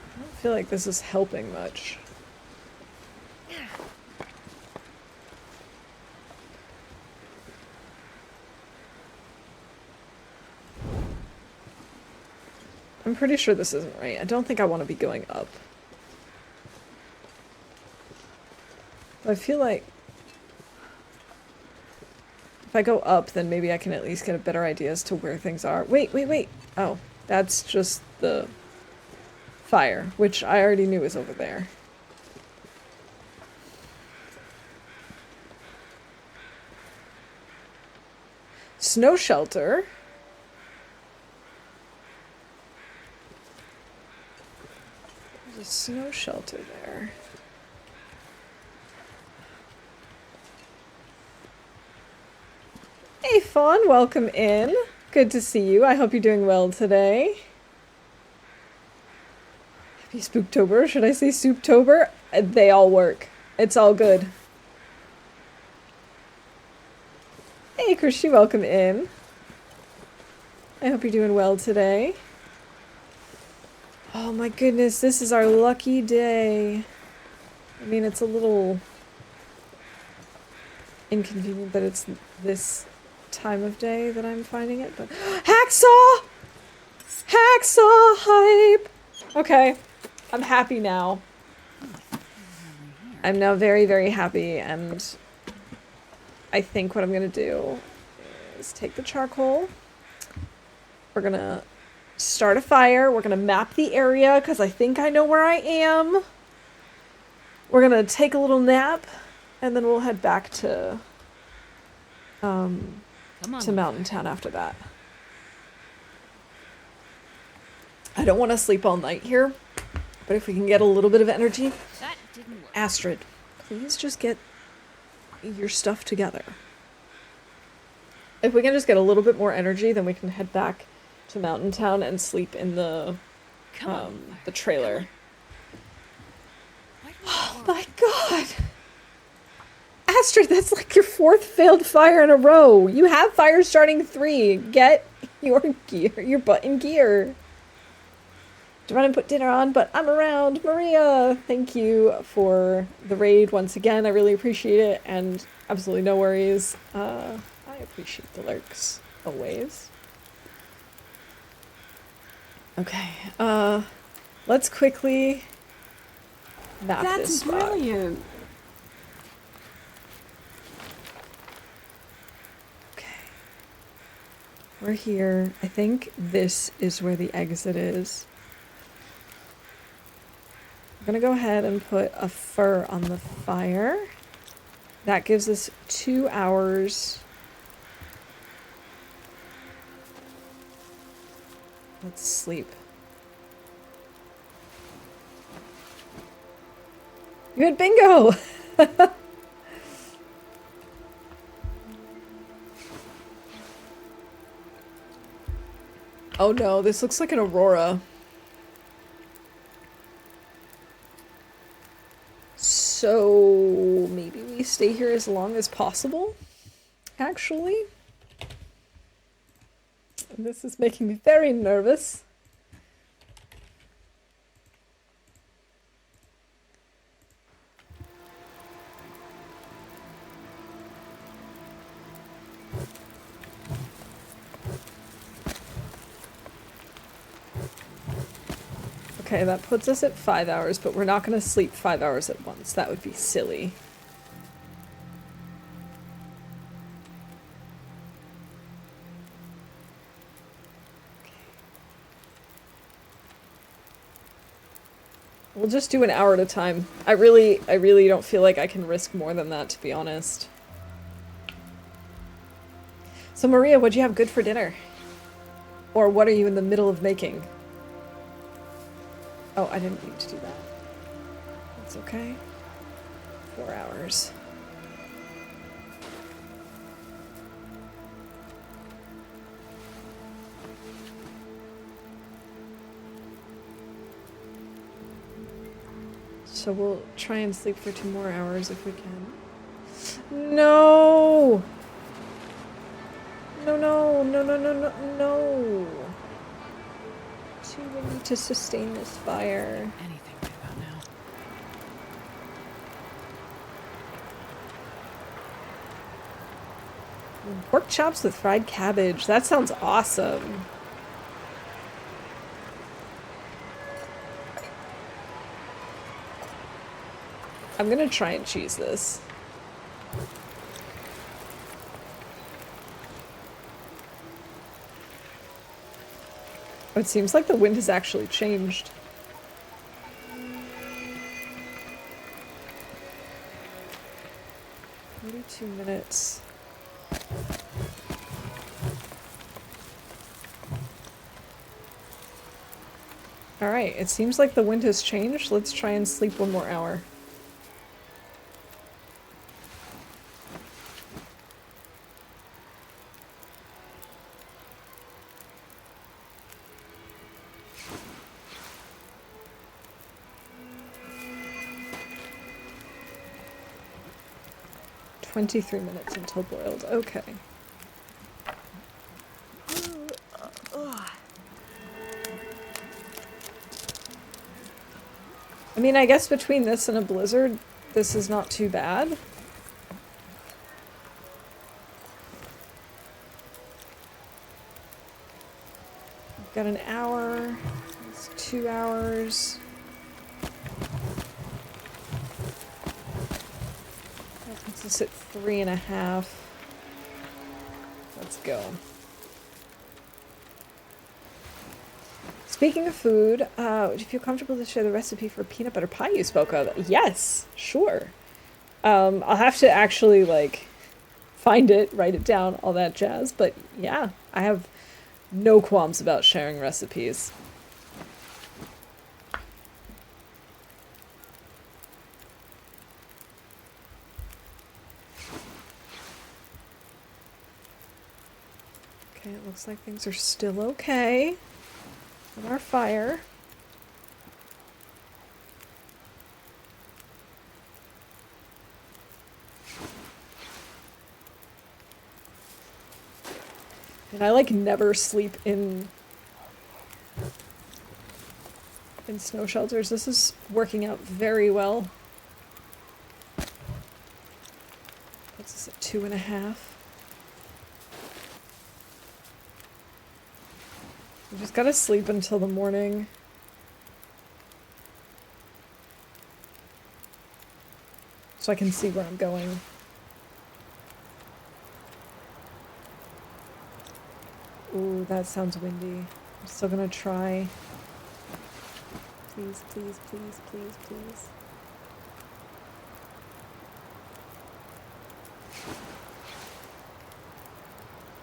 A: I don't feel like this is helping much. I'm pretty sure this isn't right. I don't think I want to be going up. I feel like if I go up, then maybe I can at least get a better idea as to where things are. Wait, wait, wait! Oh, that's just the fire, which I already knew was over there. Snow shelter. There's a snow shelter there. Hey Fawn, welcome in. Good to see you. I hope you're doing well today. Happy Spooktober. Should I say Souptober? They all work. It's all good. Hey Christy, welcome in. I hope you're doing well today. Oh my goodness, this is our lucky day. I mean, it's a little inconvenient that it's this time of day that I'm finding it, but hacksaw! Hacksaw hype! Okay, I'm happy now. I'm now very, very happy, and I think what I'm gonna do is take the charcoal. We're gonna start a fire. We're gonna map the area because I think I know where I am. We're gonna take a little nap, and then we'll head back to Mountain Town after that. I don't want to sleep all night here, but if we can get a little bit of energy,
B: That didn't work.
A: Astrid, please just get your stuff together. If we can just get a little bit more energy, then we can head back to Mountain Town and sleep in the trailer. Oh my god! Astrid, that's like your 4th failed fire in a row. You have fire starting 3. Get your gear, your butt in gear. To run and put dinner on, but I'm around. Maria, thank you for the raid once again. I really appreciate it, and absolutely no worries. I appreciate the lurks always. Okay, let's quickly map this spot.
B: That's brilliant.
A: Okay, we're here. I think this is where the exit is. I'm gonna go ahead and put a fur on the fire. That gives us 2 hours. Let's sleep. You had bingo! Oh no, this looks like an aurora. So maybe we stay here as long as possible, actually. This is making me very nervous. Okay, that puts us at 5 hours, but we're not going to sleep 5 hours at once. That would be silly. We'll just do an hour at a time. I really don't feel like I can risk more than that, to be honest. So Maria, what'd you have good for dinner? Or what are you in the middle of making? Oh, I didn't mean to do that. That's okay. 4 hours. So we'll try and sleep for 2 more hours if we can. No! No, no, no, no, no, no, no! Too windy to sustain this fire.
B: Anything right about now.
A: Pork chops with fried cabbage. That sounds awesome. I'm gonna try and choose this. Oh, it seems like the wind has actually changed. Maybe 2 minutes. Alright, it seems like the wind has changed. Let's try and sleep 1 more hour. "23 minutes until boiled." Okay. I mean, I guess between this and a blizzard, this is not too bad. We've got an hour. It's 2 hours. That puts us at 3.5. Let's go. Speaking of food, would you feel comfortable to share the recipe for peanut butter pie you spoke of? Yes, sure. I'll have to actually like find it, write it down, all that jazz. But yeah, I have no qualms about sharing recipes. Okay, it looks like things are still okay with our fire. And I like never sleep in snow shelters. This is working out very well. What's this at 2.5? I just gotta sleep until the morning. So I can see where I'm going. Ooh, that sounds windy. I'm still gonna try. Please, please, please, please, please.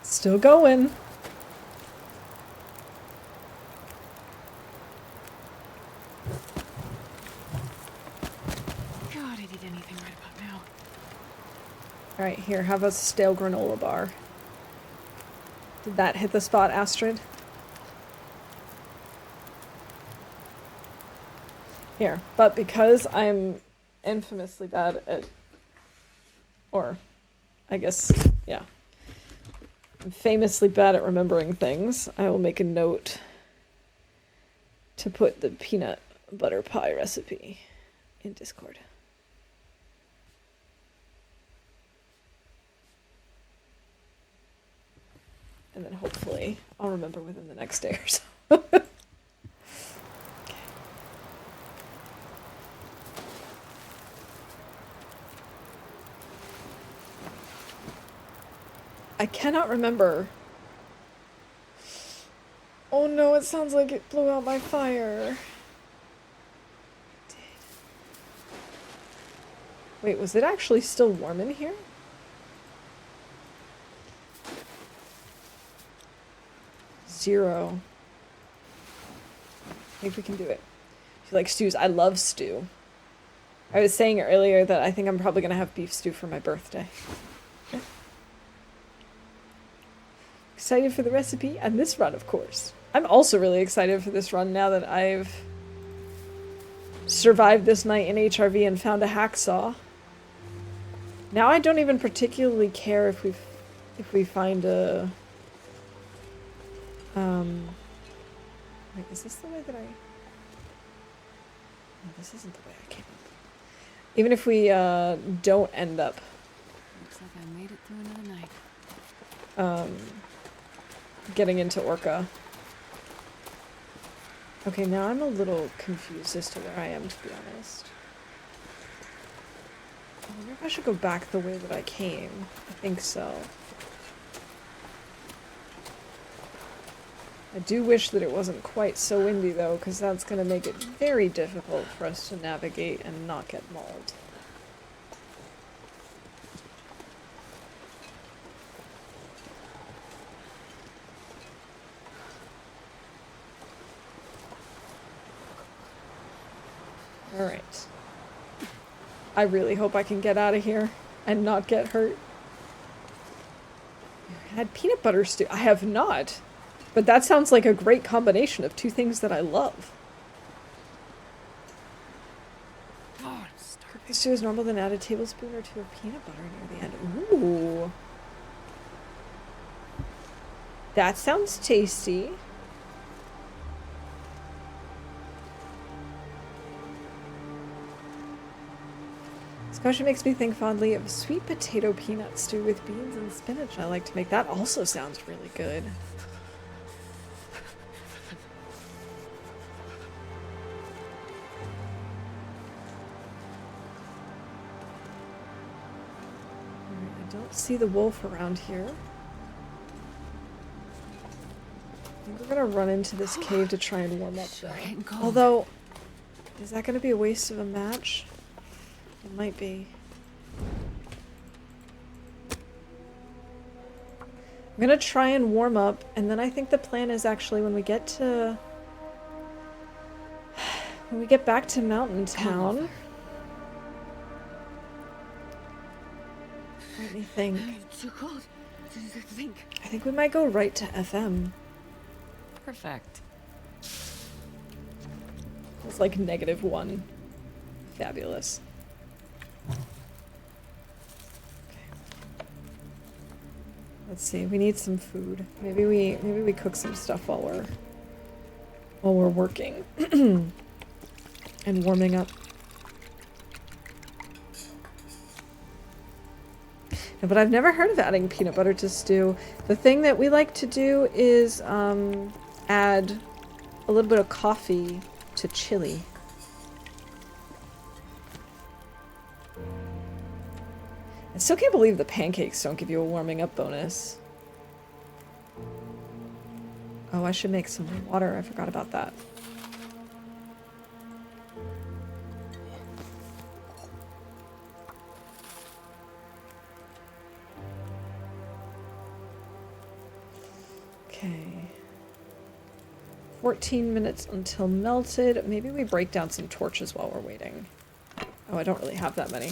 A: Still going.
B: God, I'd eat anything right about now.
A: Alright, here, have a stale granola bar. Did that hit the spot, Astrid? Here, but because I'm infamously bad at, or I guess, yeah, I'm famously bad at remembering things, I will make a note to put the peanut butter pie recipe in Discord. And then hopefully I'll remember within the next day or so. I cannot remember. Oh no, it sounds like it blew out my fire. Wait, was it actually still warm in here? Zero. I think we can do it. If you like stews, I love stew. I was saying earlier that I think I'm probably gonna have beef stew for my birthday. Excited for the recipe and this run, of course. I'm also really excited for this run now that I've survived this night in HRV and found a hacksaw. Now I don't even particularly care if we find a wait, is this the way that I... No, this isn't the way I came up. Even if we don't end up
B: Looks like I made it through another night.
A: Getting into Orca. Okay, now I'm a little confused as to where I am, to be honest. I wonder if I should go back the way that I came. I think so. I do wish that it wasn't quite so windy, though, because that's going to make it very difficult for us to navigate and not get mauled. Alright. I really hope I can get out of here and not get hurt. I had peanut butter stew. I have not. But that sounds like a great combination of two things that I love.
B: God, I'm starving.
A: Cook the stew as normal, then add a tablespoon or two of peanut butter near the end. Ooh. That sounds tasty. This question makes me think fondly of sweet potato peanut stew with beans and spinach. I like to make that. Also sounds really good. I don't see the wolf around here. think we're gonna run into this cave to try and warm up though.
B: We're getting cold.
A: Although, is that gonna be a waste of a match? It might be. I'm gonna try and warm up, and then I think the plan is actually when we get back to Mountain Town. Let me think.
B: It's too cold to think.
A: I think we might go right to FM.
B: Perfect.
A: It's like -1. Fabulous. Okay. Let's see. We need some food. Maybe we cook some stuff while we're working and warming up. No, but I've never heard of adding peanut butter to stew. The thing that we like to do is add a little bit of coffee to chili. I still can't believe the pancakes don't give you a warming up bonus. Oh, I should make some water. I forgot about that. Okay. 14 minutes until melted. Maybe we break down some torches while we're waiting. Oh, I don't really have that many.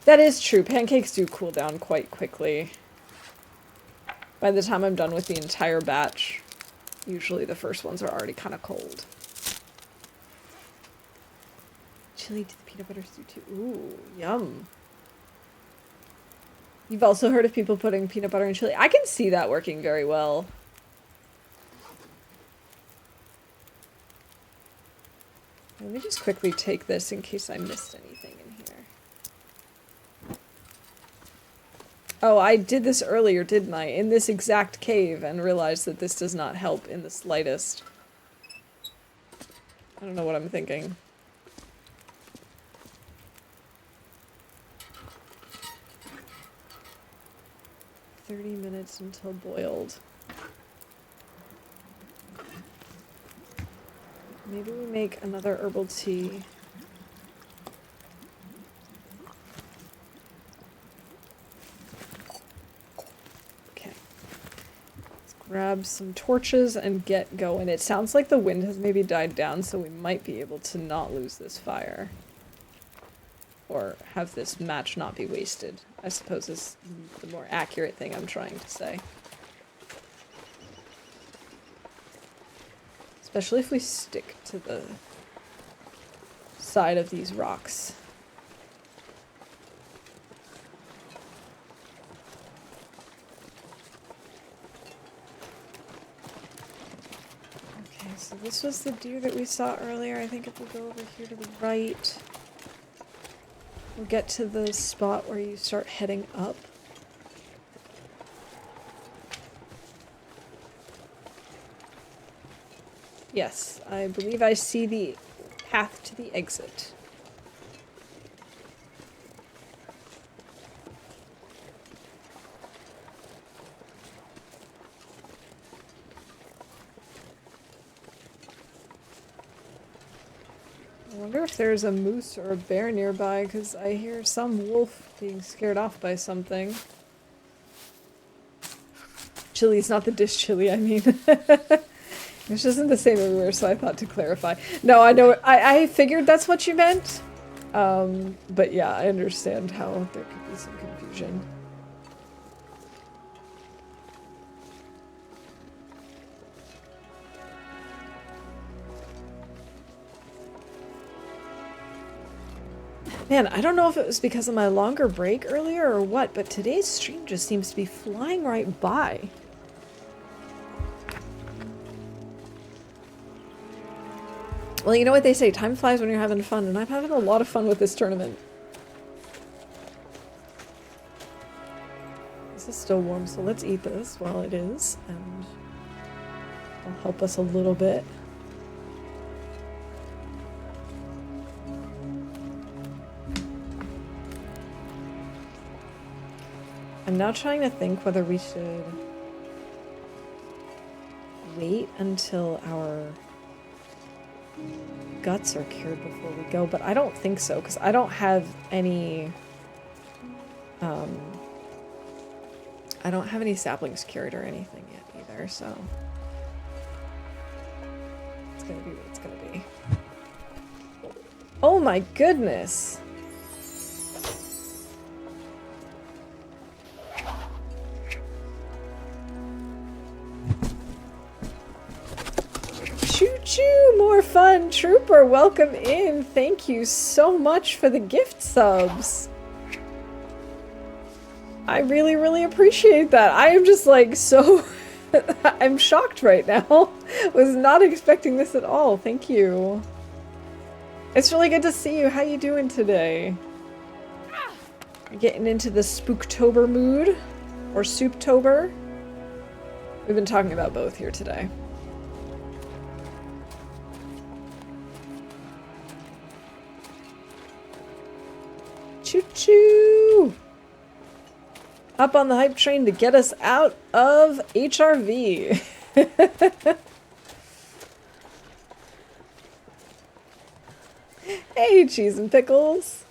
A: That is true. Pancakes do cool down quite quickly. By the time I'm done with the entire batch, usually the first ones are already kind of cold. Chili to the peanut butter stew too. Ooh, yum. You've also heard of people putting peanut butter in chili. I can see that working very well. Let me just quickly take this in case I missed anything in here. Oh, I did this earlier, didn't I? In this exact cave, and realized that this does not help in the slightest. I don't know what I'm thinking. "30 minutes until boiled." Maybe we make another herbal tea. Okay. Let's grab some torches and get going. It sounds like the wind has maybe died down, so we might be able to not lose this fire. Or have this match not be wasted, I suppose is the more accurate thing I'm trying to say. Especially if we stick to the side of these rocks. Okay, so this was the deer that we saw earlier. I think if we go over here to the right, we'll get to the spot where you start heading up. Yes, I believe I see the path to the exit. I wonder if there's a moose or a bear nearby, because I hear some wolf being scared off by something. Chili's not the dish chili, I mean. Which isn't the same everywhere, so I thought to clarify. No, I know, I figured that's what you meant. But yeah, I understand how there could be some confusion. Man, I don't know if it was because of my longer break earlier or what, but today's stream just seems to be flying right by. Well, you know what they say, time flies when you're having fun, and I'm having a lot of fun with this tournament. This is still warm, so let's eat this while it is, and it'll help us a little bit. I'm now trying to think whether we should wait until our guts are cured before we go, but I don't think so, because I don't have any, I don't have any saplings cured or anything yet either, so it's gonna be what it's gonna be. Oh my goodness! Choo-choo! More fun! Trooper, welcome in! Thank you so much for the gift subs! I really, really appreciate that. I am just like so... I'm shocked right now. Was not expecting this at all. Thank you. It's really good to see you. How you doing today? Getting into the Spooktober mood? Or Souptober? We've been talking about both here today. Choo-choo! Up on the hype train to get us out of HRV. Hey, Cheese and Pickles.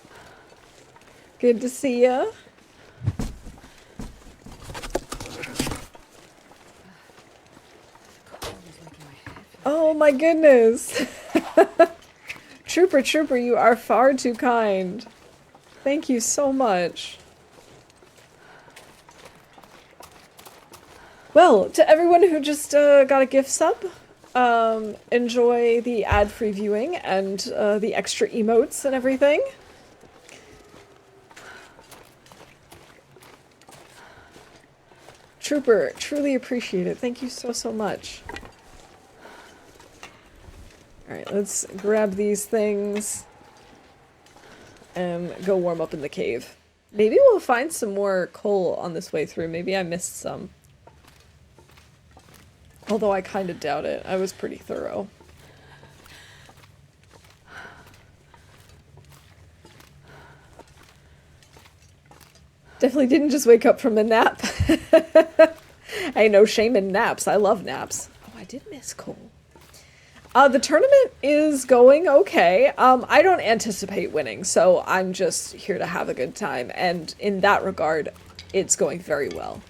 A: Good to see ya. Oh my goodness. Trooper, you are far too kind. Thank you so much. Well, to everyone who just got a gift sub, enjoy the ad-free viewing and the extra emotes and everything. Trooper, truly appreciate it. Thank you so much. Alright, let's grab these things and go warm up in the cave. Maybe we'll find some more coal on this way through. Maybe I missed some. Although I kind of doubt it. I was pretty thorough. Definitely didn't just wake up from a nap. Hey, no shame in naps. I love naps. Oh, I did miss coal. The tournament is going okay. I don't anticipate winning, so I'm just here to have a good time. And in that regard, it's going very well.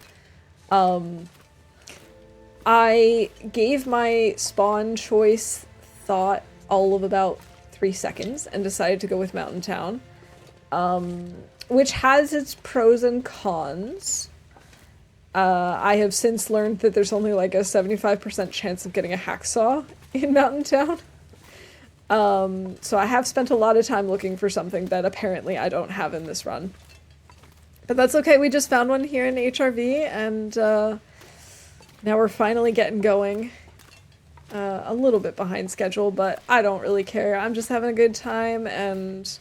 A: I gave my spawn choice thought all of about 3 seconds and decided to go with Mountain Town, which has its pros and cons. I have since learned that there's only like a 75% chance of getting a hacksaw in Mountain Town. So I have spent a lot of time looking for something that apparently I don't have in this run. But that's okay, we just found one here in HRV, and now we're finally getting going. A little bit behind schedule, but I don't really care. I'm just having a good time, and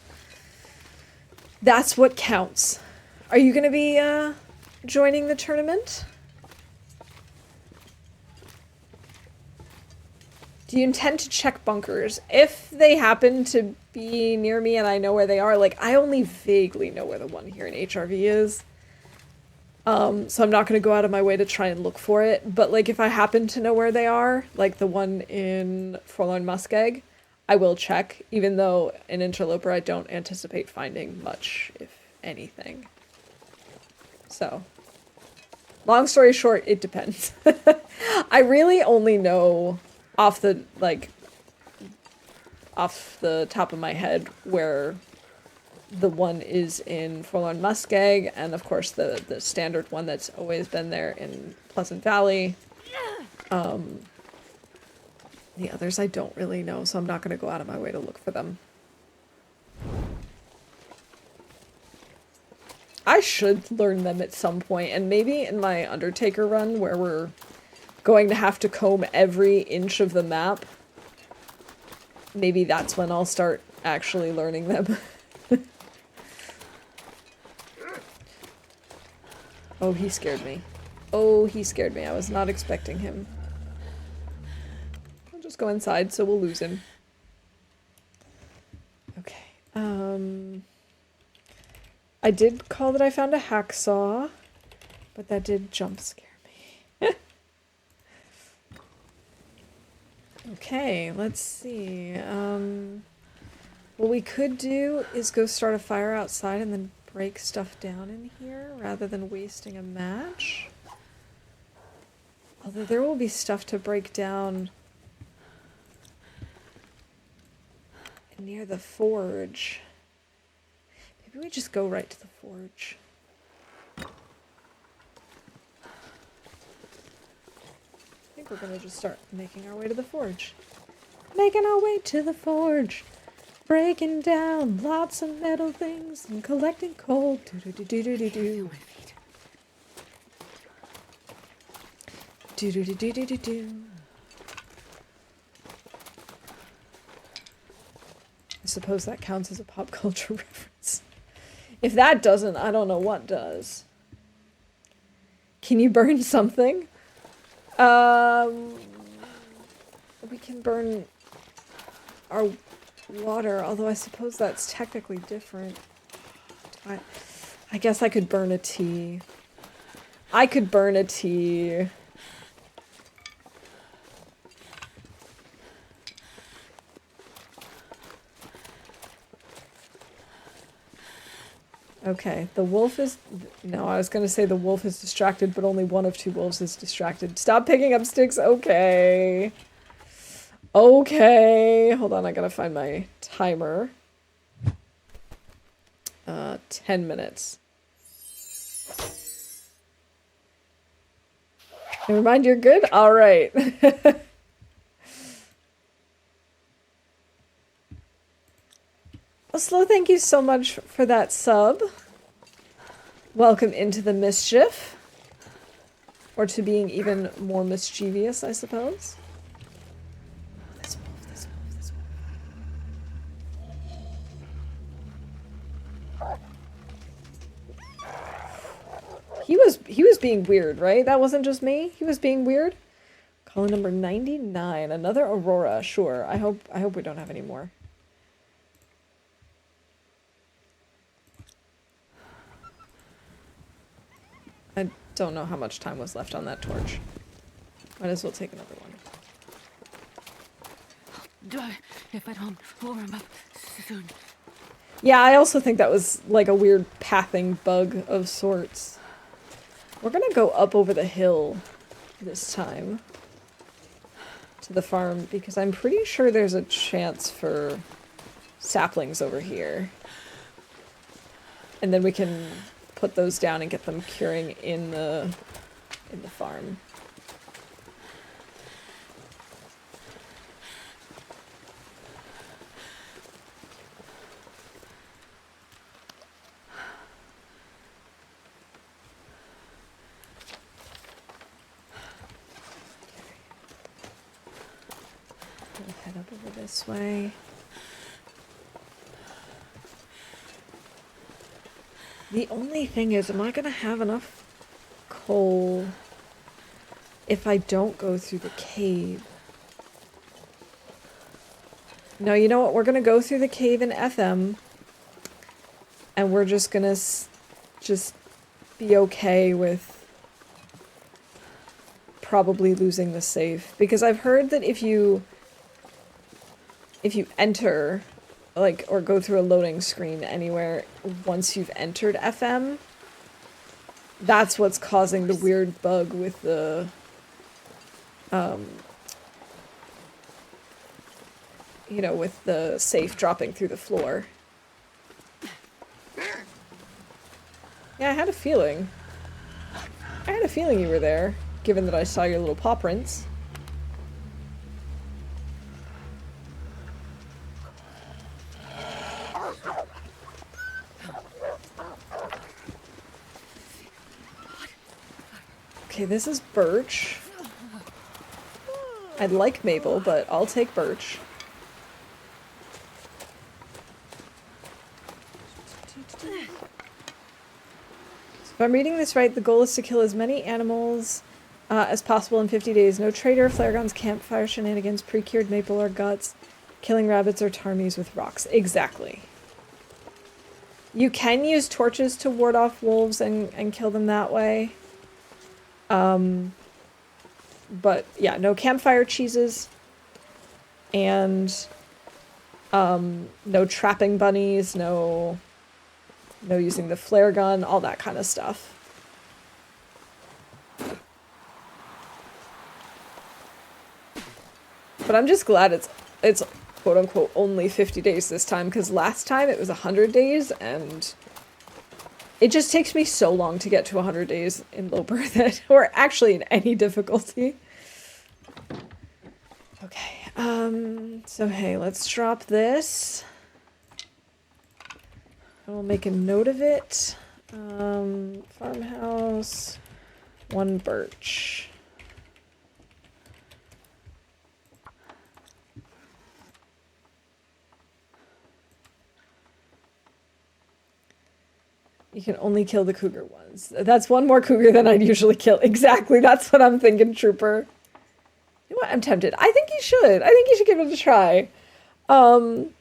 A: that's what counts. Are you gonna be joining the tournament? Do you intend to check bunkers? If they happen to be near me and I know where they are, like, I only vaguely know where the one here in HRV is. So I'm not going to go out of my way to try and look for it. But, like, if I happen to know where they are, like the one in Forlorn Muskeg, I will check, even though in Interloper I don't anticipate finding much, if anything. So, long story short, it depends. I really only know off the top of my head where the one is in Forlorn Muskeg, and of course the standard one that's always been there in Pleasant Valley. The others I don't really know, so I'm not going to go out of my way to look for them. I should learn them at some point, and maybe in my Undertaker run, where we're going to have to comb every inch of the map, maybe that's when I'll start actually learning them. Oh, he scared me. Oh, he scared me. I was not expecting him. I'll just go inside, so we'll lose him. Okay. I did call that I found a hacksaw, but that did jump scare me. Okay, let's see. What we could do is go start a fire outside and then break stuff down in here rather than wasting a match. Although there will be stuff to break down near the forge. Maybe we just go right to the forge. I think we're gonna just start making our way to the forge. Making our way to the forge. Breaking down lots of metal things and collecting coal. Do-do-do-do-do-do. Do-do-do-do-do-do. I suppose that counts as a pop culture reference. If that doesn't, I don't know what does. Can you burn something? We can burn our water, although I suppose that's technically different. I guess I could burn a tea. I could burn a tea. Okay, the wolf is... No, I was going to say the wolf is distracted, but only one of two wolves is distracted. Stop picking up sticks. Okay. Okay. Hold on, I gotta find my timer. 10 minutes. Never mind, you're good? Alright. Slow, thank you so much for that sub. Welcome into the mischief. Or to being even more mischievous, I suppose. This wolf, this wolf, this wolf. He was being weird, right? That wasn't just me? He was being weird? Caller number 99. Another Aurora, sure. I hope we don't have any more. I don't know how much time was left on that torch. Might as well take another one.
B: Die if I don't warm up soon.
A: Yeah, I also think that was like a weird pathing bug of sorts. We're gonna go up over the hill this time to the farm because I'm pretty sure there's a chance for saplings over here. And then we can put those down and get them curing in the farm. We'll head up over this way. The only thing is, am I gonna have enough coal if I don't go through the cave? No, you know what? We're gonna go through the cave in FM, and we're just gonna just be okay with probably losing the save. Because I've heard that if you enter... like, or go through a loading screen anywhere once you've entered FM, that's what's causing the weird bug with the, you know, with the safe dropping through the floor. Yeah, I had a feeling. I had a feeling you were there, given that I saw your little paw prints. Okay, this is birch. I'd like maple, but I'll take birch. So if I'm reading this right, the goal is to kill as many animals as possible in 50 days. No trader, flare guns, campfire shenanigans, pre-cured maple or guts, killing rabbits or tarmies with rocks. Exactly. You can use torches to ward off wolves and kill them that way. But yeah, no campfire cheeses. and no trapping bunnies, no using the flare gun, all that kind of stuff. But I'm just glad it's quote unquote only 50 days this time, because last time it was 100 days, and it just takes me so long to get to 100 days in Loper that, or actually in any difficulty. Okay, so hey, let's drop this. I will make a note of it. Farmhouse, 1 birch. You can only kill the cougar ones. That's 1 more cougar than I'd usually kill. Exactly, that's what I'm thinking, Trooper. You know what? I'm tempted. I think you should. I think you should give it a try. You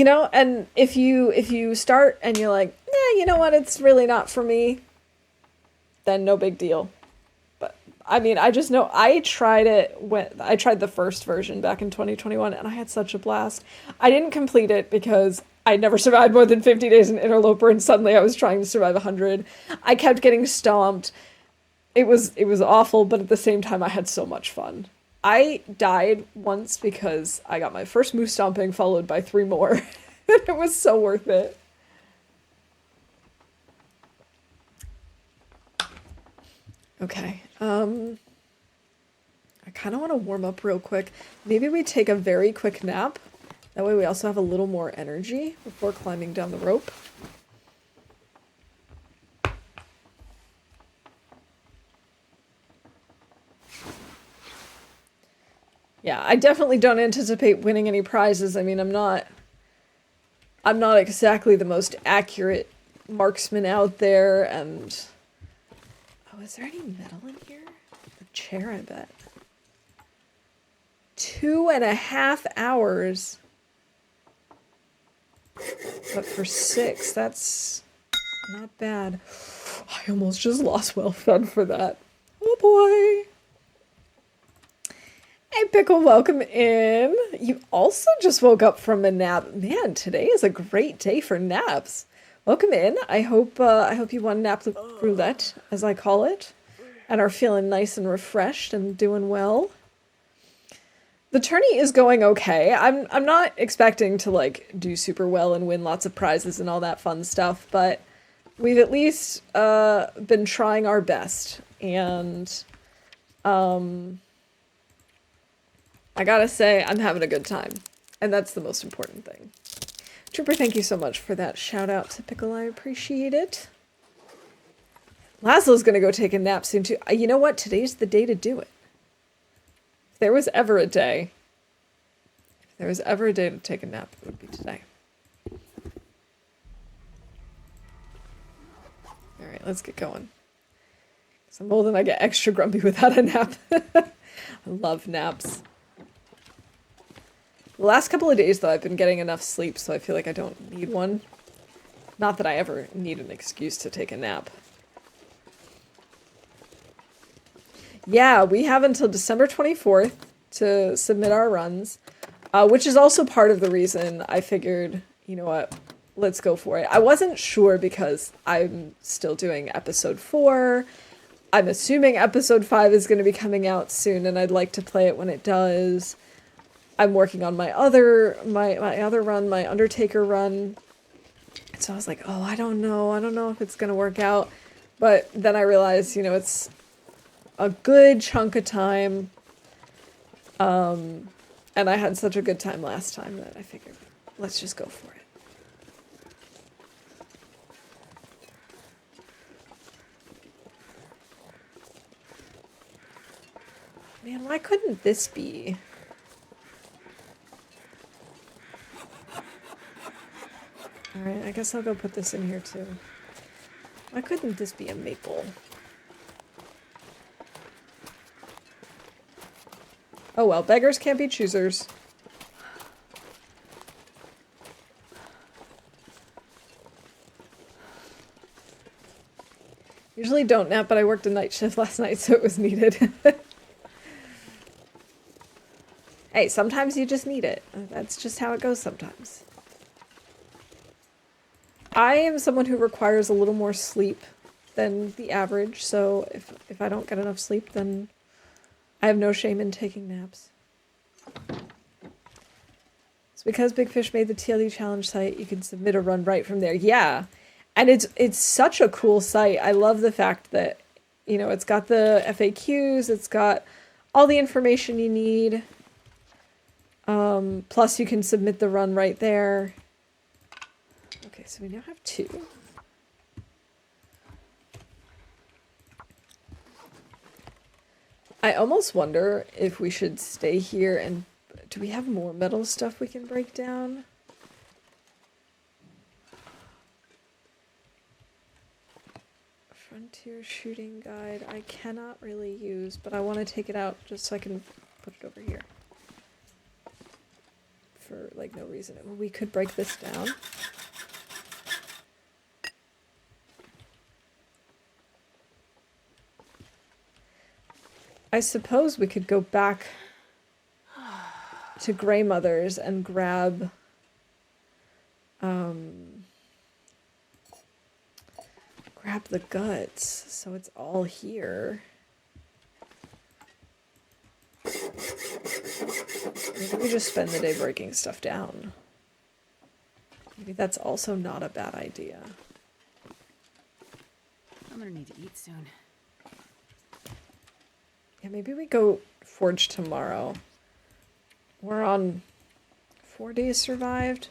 A: know, and if you start and you're like, you know what, it's really not for me, then no big deal. But I mean, I just know I tried it when I tried the first version back in 2021, and I had such a blast. I didn't complete it because I never survived more than 50 days in Interloper, and suddenly I was trying to survive 100. I kept getting stomped. It was awful, but at the same time I had so much fun. I died once because I got my first moose stomping followed by 3 more. It was so worth it. Okay. I kind of want to warm up real quick. Maybe we take a very quick nap. That way we also have a little more energy before climbing down the rope. Yeah, I definitely don't anticipate winning any prizes. I mean, I'm not exactly the most accurate marksman out there, and oh, is there any metal in here? A chair, I bet. 2.5 hours. But for 6, that's not bad. I almost just lost well fed for that. Oh boy. Hey, Pickle, welcome in. You also just woke up from a nap. Man, today is a great day for naps. Welcome in. I hope you won nap roulette, as I call it, and are feeling nice and refreshed and doing well. The tourney is going okay. I'm not expecting to like do super well and win lots of prizes and all that fun stuff, but we've at least been trying our best, and I gotta say, I'm having a good time, and that's the most important thing. Trooper, thank you so much for that shout out to Pickle. I appreciate it. Laszlo's gonna go take a nap soon too. You know what? Today's the day to do it. If there was ever a day to take a nap, it would be today. All right, let's get going. I'm old and I get extra grumpy without a nap. I love naps. The last couple of days, though, I've been getting enough sleep, so I feel like I don't need one. Not that I ever need an excuse to take a nap. Yeah, we have until December 24th to submit our runs, which is also part of the reason I figured, you know what, let's go for it. I wasn't sure because I'm still doing episode 4. I'm assuming episode 5 is going to be coming out soon, and I'd like to play it when it does. I'm working on my other run, my Undertaker run. So I was like, oh, I don't know if it's going to work out. But then I realized, you know, it's a good chunk of time. And I had such a good time last time that I figured, let's just go for it. Man, why couldn't this be? Alright, I guess I'll go put this in here too. Why couldn't this be a maple? Oh well, beggars can't be choosers. Usually don't nap, but I worked a night shift last night, so it was needed. Hey, sometimes you just need it. That's just how it goes sometimes. I am someone who requires a little more sleep than the average, so if I don't get enough sleep, then I have no shame in taking naps. It's because Big Fish made the TLD challenge site, you can submit a run right from there. Yeah. And it's such a cool site. I love the fact that, you know, it's got the FAQs, it's got all the information you need. Plus you can submit the run right there. Okay, so we now have 2. I almost wonder if we should stay here and... Do we have more metal stuff we can break down? Frontier shooting guide I cannot really use, but I want to take it out just so I can put it over here. For, like, no reason. We could break this down. I suppose we could go back to Grey Mother's and grab grab the guts, so it's all here. Maybe we just spend the day breaking stuff down. Maybe that's also not a bad idea.
B: I'm gonna need to eat soon.
A: Yeah, maybe we go forge tomorrow. We're on 4 days survived.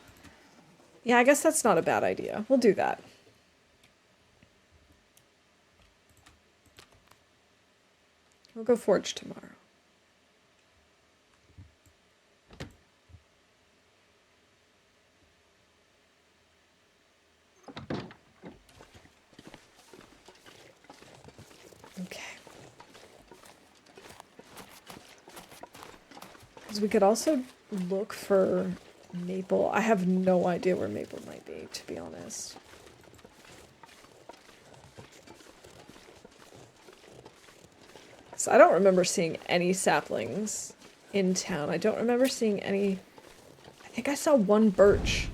A: Yeah, I guess that's not a bad idea. We'll do that. We'll go forge tomorrow. Okay. Because we could also look for Maple. I have no idea where Maple might be, to be honest. So I don't remember seeing any saplings in town. I don't remember seeing any... I think I saw one birch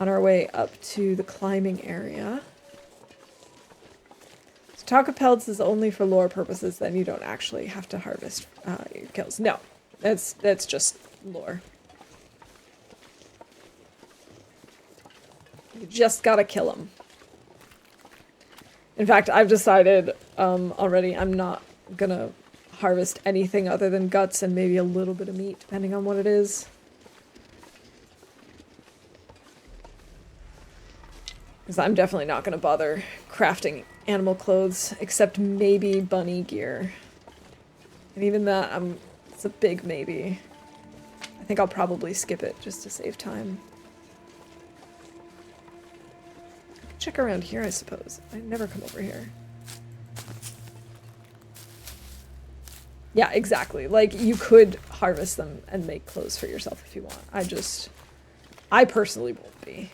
A: on our way up to the climbing area. So Taco Pelts is only for lore purposes, then you don't actually have to harvest your kills. No, that's just lore. You just gotta kill them. In fact, I've decided already I'm not gonna harvest anything other than guts and maybe a little bit of meat, depending on what it is. Because I'm definitely not gonna bother crafting animal clothes, except maybe bunny gear. And even that, it's a big maybe. I think I'll probably skip it just to save time. I can check around here, I suppose. I never come over here. Yeah, exactly. Like, you could harvest them and make clothes for yourself if you want. I personally won't be.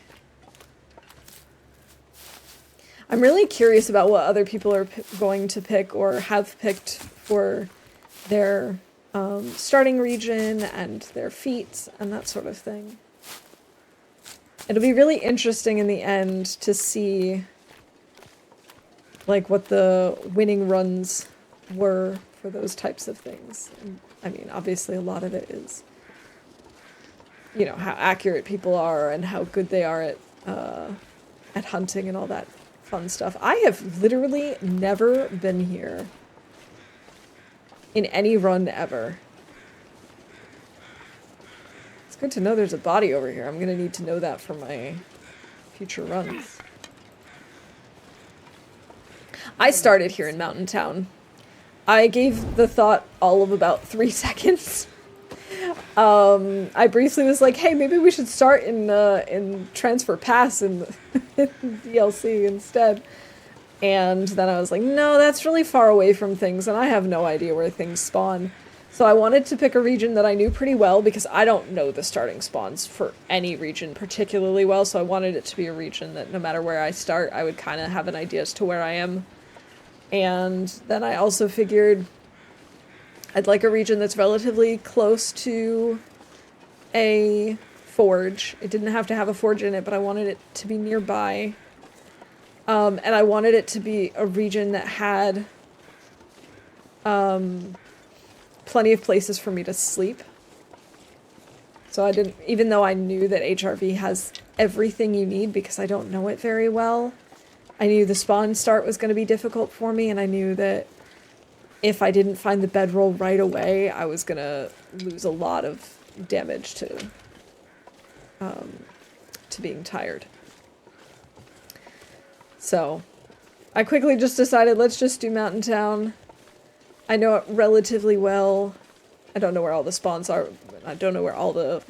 A: I'm really curious about what other people are going to pick or have picked for their starting region and their feats and that sort of thing. It'll be really interesting in the end to see like what the winning runs were for those types of things. And, I mean, obviously a lot of it is, you know, how accurate people are and how good they are at hunting and all that fun stuff. I have literally never been here in any run ever. It's good to know there's a body over here. I'm gonna need to know that for my future runs. I started here in Mountain Town. I gave the thought all of about 3 seconds. I briefly was like, hey, maybe we should start in Transfer Pass in DLC instead. And then I was like, no, that's really far away from things, and I have no idea where things spawn. So I wanted to pick a region that I knew pretty well, because I don't know the starting spawns for any region particularly well, so I wanted it to be a region that no matter where I start, I would kind of have an idea as to where I am. And then I also figured I'd like a region that's relatively close to a forge. It didn't have to have a forge in it, but I wanted it to be nearby. And I wanted it to be a region that had plenty of places for me to sleep. So I didn't, even though I knew that HRV has everything you need because I don't know it very well, I knew the spawn start was going to be difficult for me, and I knew that if I didn't find the bedroll right away, I was going to lose a lot of damage to being tired. So I quickly just decided, let's just do Mountain Town. I know it relatively well. I don't know where all the spawns are. I don't know where all the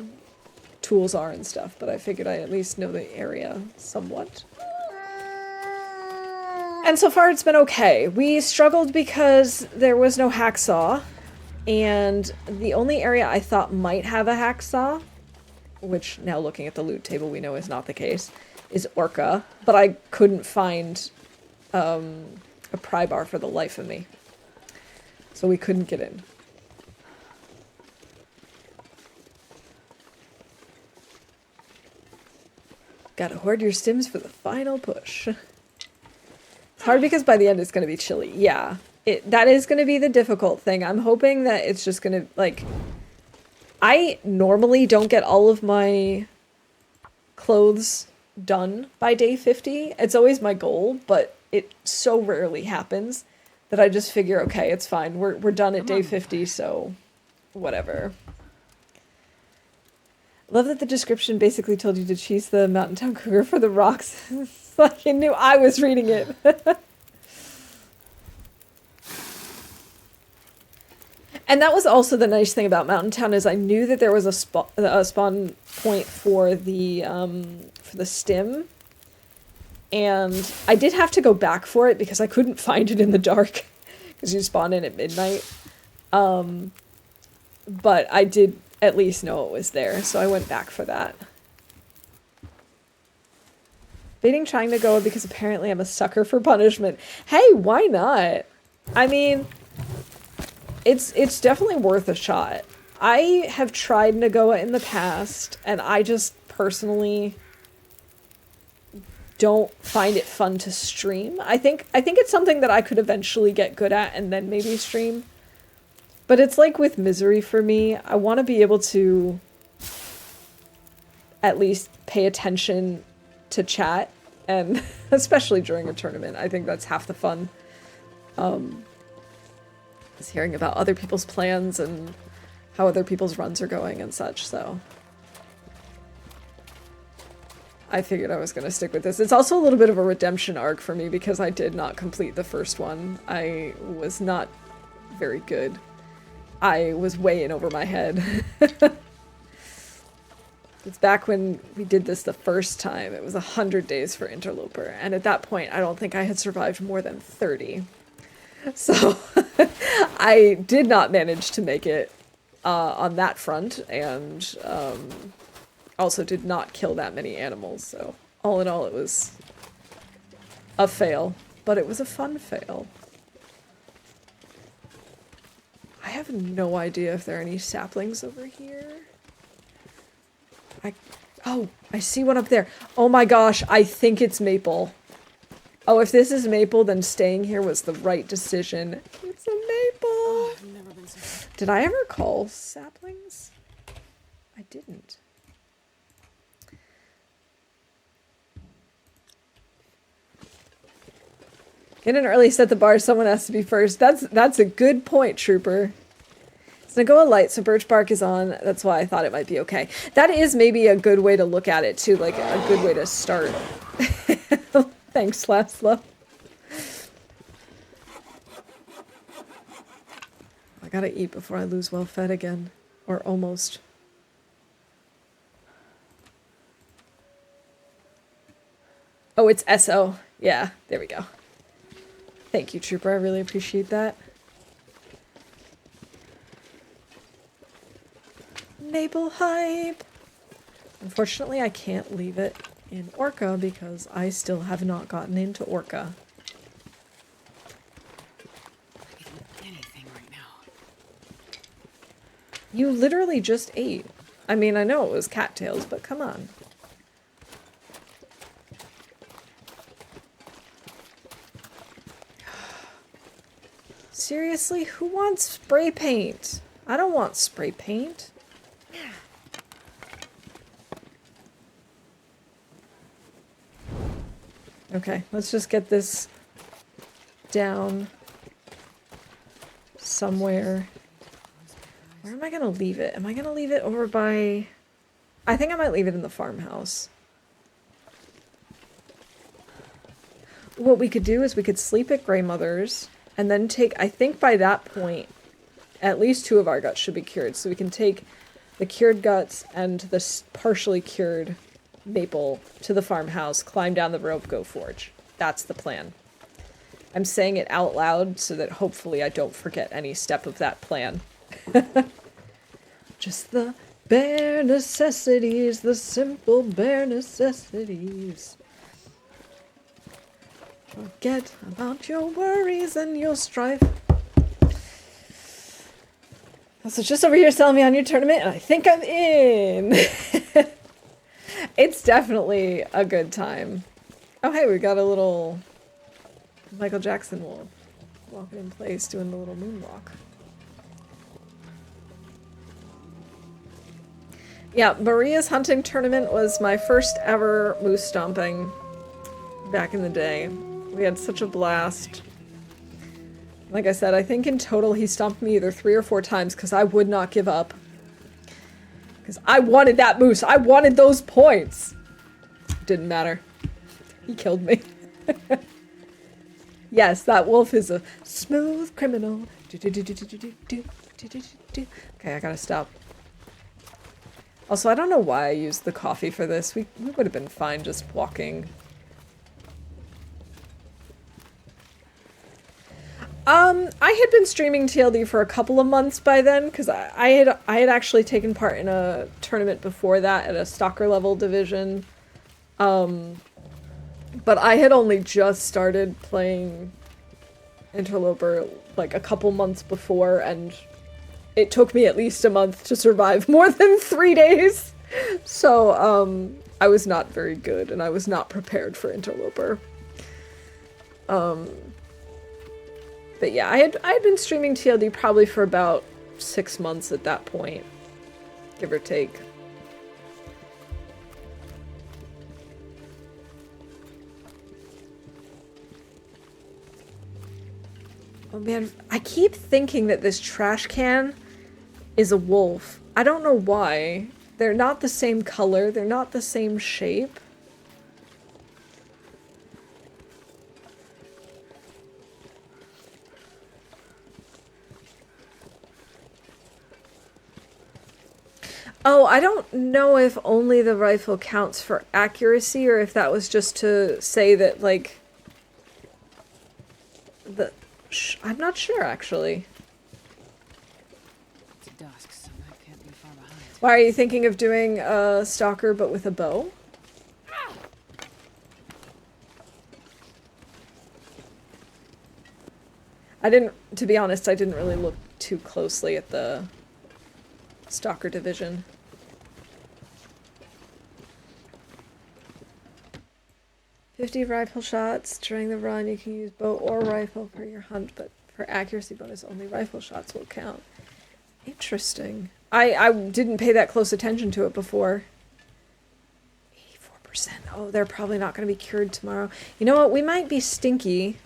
A: tools are and stuff, but I figured I at least know the area somewhat. And so far it's been okay. We struggled because there was no hacksaw, and the only area I thought might have a hacksaw, which now looking at the loot table we know is not the case, is Orca, but I couldn't find a pry bar for the life of me. So we couldn't get in. Gotta hoard your stims for the final push. It's hard because by the end it's gonna be chilly. Yeah, that is gonna be the difficult thing. I'm hoping that it's just gonna, like... I normally don't get all of my clothes done by day 50. It's always my goal, but it so rarely happens that I just figure, okay, it's fine. We're done at day 50, so whatever. Love that the description basically told you to chase the Mountain Town Cougar for the rocks. It's like you knew I was reading it. And that was also the nice thing about Mountain Town, is I knew that there was a spawn point for the stim, and I did have to go back for it because I couldn't find it in the dark because you spawn in at midnight. But I did at least know it was there, so I went back for that. Baiting trying to go because apparently I'm a sucker for punishment. Hey, why not? I mean, it's definitely worth a shot. I have tried Nagoa in the past, and I just personally don't find it fun to stream. I think it's something that I could eventually get good at and then maybe stream. But it's like with Misery for me. I want to be able to at least pay attention to chat, and especially during a tournament. I think that's half the fun. Is hearing about other people's plans and how other people's runs are going and such, so I figured I was going to stick with this. It's also a little bit of a redemption arc for me because I did not complete the first one. I was not very good. I was way in over my head. It's back when we did this the first time. It was 100 days for Interloper, and at that point I don't think I had survived more than 30. So I did not manage to make it on that front, and also did not kill that many animals. So all in all, it was a fail, but it was a fun fail. I have no idea if there are any saplings over here. Oh, I see one up there. Oh my gosh, I think it's maple. Oh, if this is maple, then staying here was the right decision. It's a maple.
B: Oh, I've never been so...
A: Did I ever call saplings? I didn't. Get an early, set the bar, someone has to be first. That's a good point, Trooper. It's Nagoa light, so birch bark is on. That's why I thought it might be okay. That is maybe a good way to look at it, too. Like, a good way to start. Thanks, Laszlo. I gotta eat before I lose well fed again. Or almost. Oh, it's SO. Yeah, there we go. Thank you, Trooper. I really appreciate that. Maple hype! Unfortunately, I can't leave it in Orca because I still have not gotten into Orca.
B: I can eat anything right now.
A: You literally just ate. I mean, I know it was cattails, but come on. Seriously, who wants spray paint? I don't want spray paint. Okay, let's just get this down somewhere. Where am I gonna leave it? Am I gonna leave it over by... I think I might leave it in the farmhouse. What we could do is we could sleep at Grandmother's and then take... I think by that point, at least 2 of our guts should be cured. So we can take the cured guts and the partially cured maple to the farmhouse, climb down the rope, go forge. That's the plan. I'm saying it out loud so that hopefully I don't forget any step of that plan. Just the bare necessities, the simple bare necessities. Forget about your worries and your strife. So just over here selling me on your tournament, and I think I'm in. It's definitely a good time. Oh, hey, we got a little Michael Jackson wolf walking in place doing the little moonwalk. Yeah, Maria's hunting tournament was my first ever moose stomping back in the day. We had such a blast. Like I said, I think in total he stomped me either 3 or 4 times because I would not give up. Because I wanted that moose. I wanted those points. Didn't matter. He killed me. Yes, that wolf is a smooth criminal. Okay, I gotta stop. Also, I don't know why I used the coffee for this. We would have been fine just walking. I had been streaming TLD for a couple of months by then, because I had actually taken part in a tournament before that at a stalker level division. But I had only just started playing Interloper like a couple months before, and it took me at least a month to survive more than 3 days. So, I was not very good, and I was not prepared for Interloper. But yeah, I had been streaming TLD probably for about 6 months at that point, give or take. Oh man, I keep thinking that this trash can is a wolf. I don't know why. They're not the same color, they're not the same shape. Oh, I don't know if only the rifle counts for accuracy or if that was just to say that, like, I'm not sure, actually.
B: It's dusk, so that can't be far behind.
A: Why are you thinking of doing a stalker but with a bow? To be honest, I didn't really look too closely at the stalker division. 50 rifle shots during the run. You can use bow or rifle for your hunt, but for accuracy bonus, only rifle shots will count. Interesting. I didn't pay that close attention to it before. 84%. Oh, they're probably not going to be cured tomorrow. You know what? We might be stinky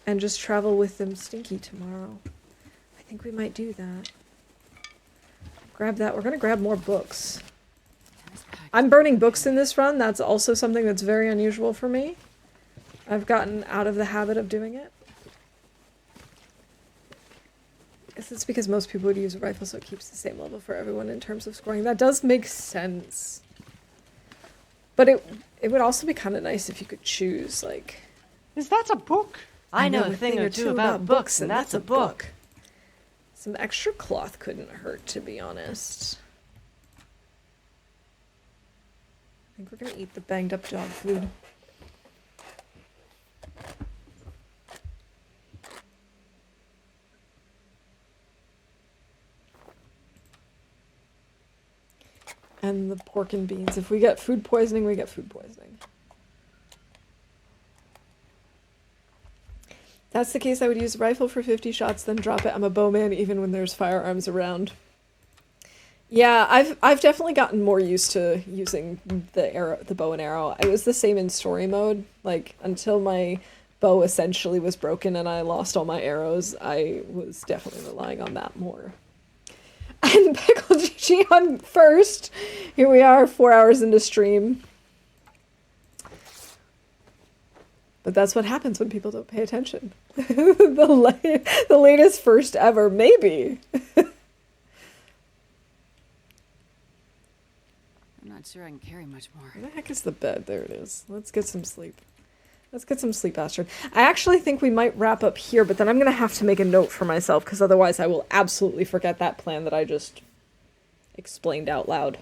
A: and just travel with them stinky tomorrow. I think we might do that. Grab that. We're going to grab more books. I'm burning books in this run. That's also something that's very unusual for me. I've gotten out of the habit of doing it. I guess it's because most people would use a rifle, so it keeps the same level for everyone in terms of scoring. That does make sense. But it would also be kind of nice if you could choose, like...
C: Is that a book?
B: I know a thing or two about books, and that's a book.
A: Some extra cloth couldn't hurt, to be honest. I think we're gonna eat the banged up dog food. the pork and beans. If we get food poisoning, we get food poisoning. That's the case, I would use a rifle for 50 shots, then drop it. I'm a bowman even when there's firearms around. Yeah, I've definitely gotten more used to using the bow and arrow. I was the same in story mode, like until my bow essentially was broken and I lost all my arrows. I was definitely relying on that more. And Pickle GG on first. Here we are, 4 hours into stream. But that's what happens when people don't pay attention. The latest first ever, maybe.
B: I'm not sure I can carry much more.
A: Where the heck is the bed? There it is. Let's get some sleep. Let's get some sleep, Astrid. I actually think we might wrap up here, but then I'm going to have to make a note for myself, because otherwise I will absolutely forget that plan that I just explained out loud.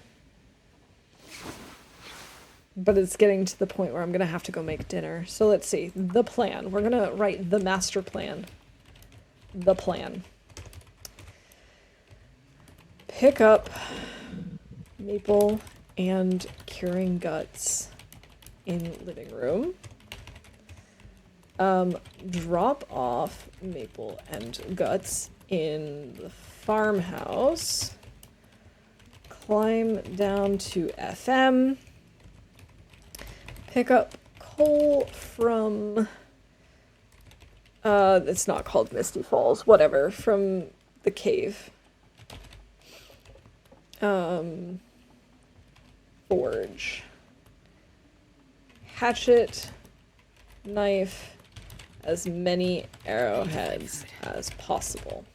A: But it's getting to the point where I'm going to have to go make dinner. So let's see. The plan. We're going to write the master plan. The plan. Pick up Maple and curing guts in living room. Drop off Maple and guts in the farmhouse. Climb down to FM. Pick up coal from, it's not called Misty Falls, whatever, from the cave. Forge. Hatchet, knife, as many arrowheads as possible.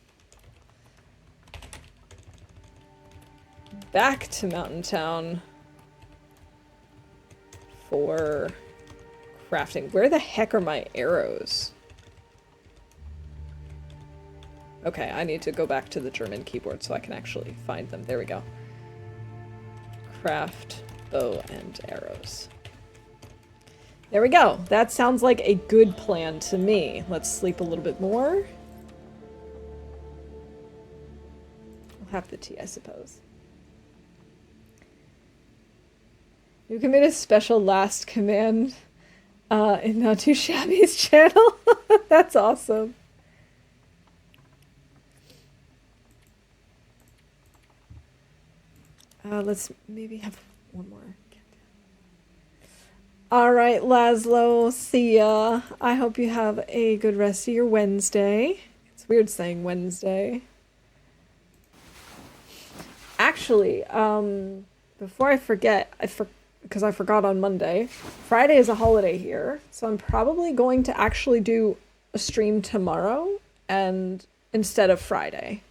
A: Back to Mountain Town for crafting. Where the heck are my arrows? Okay, I need to go back to the German keyboard so I can actually find them. There we go. Craft bow and arrows. There we go. That sounds like a good plan to me. Let's sleep a little bit more. We'll have the tea, I suppose. You can make a special last command in Not Too Shabby's channel. That's awesome. Let's maybe have one more. All right, Laszlo, see ya. I hope you have a good rest of your Wednesday. It's weird saying Wednesday. Actually, before I forget, because I forgot on Monday, Friday is a holiday here, so I'm probably going to actually do a stream tomorrow and instead of Friday.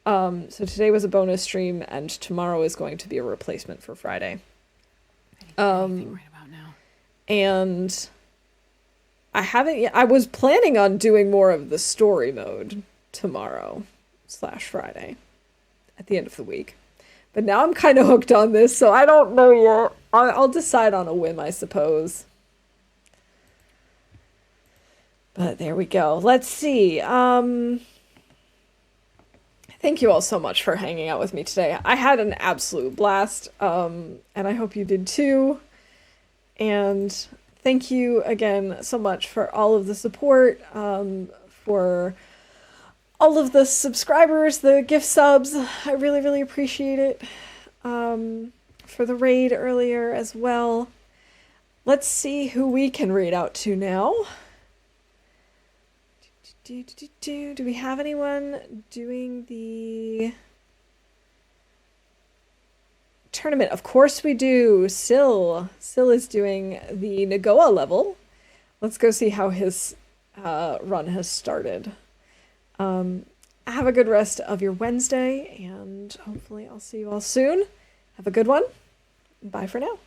A: So today was a bonus stream, and tomorrow is going to be a replacement for Friday.
B: Anything right about now.
A: And I haven't yet. I was planning on doing more of the story mode tomorrow/Friday at the end of the week. But now I'm kind of hooked on this, so I don't know yet. I'll decide on a whim, I suppose. But there we go. Let's see. Thank you all so much for hanging out with me today. I had an absolute blast, and I hope you did too. And thank you again so much for all of the support, for all of the subscribers, the gift subs. I really, really appreciate it. For the raid earlier as well. Let's see who we can raid out to now. Do we have anyone doing the tournament? Of course we do. Sil is doing the Nagoa level. Let's go see how his run has started. Have a good rest of your Wednesday, and hopefully I'll see you all soon. Have a good one. Bye for now.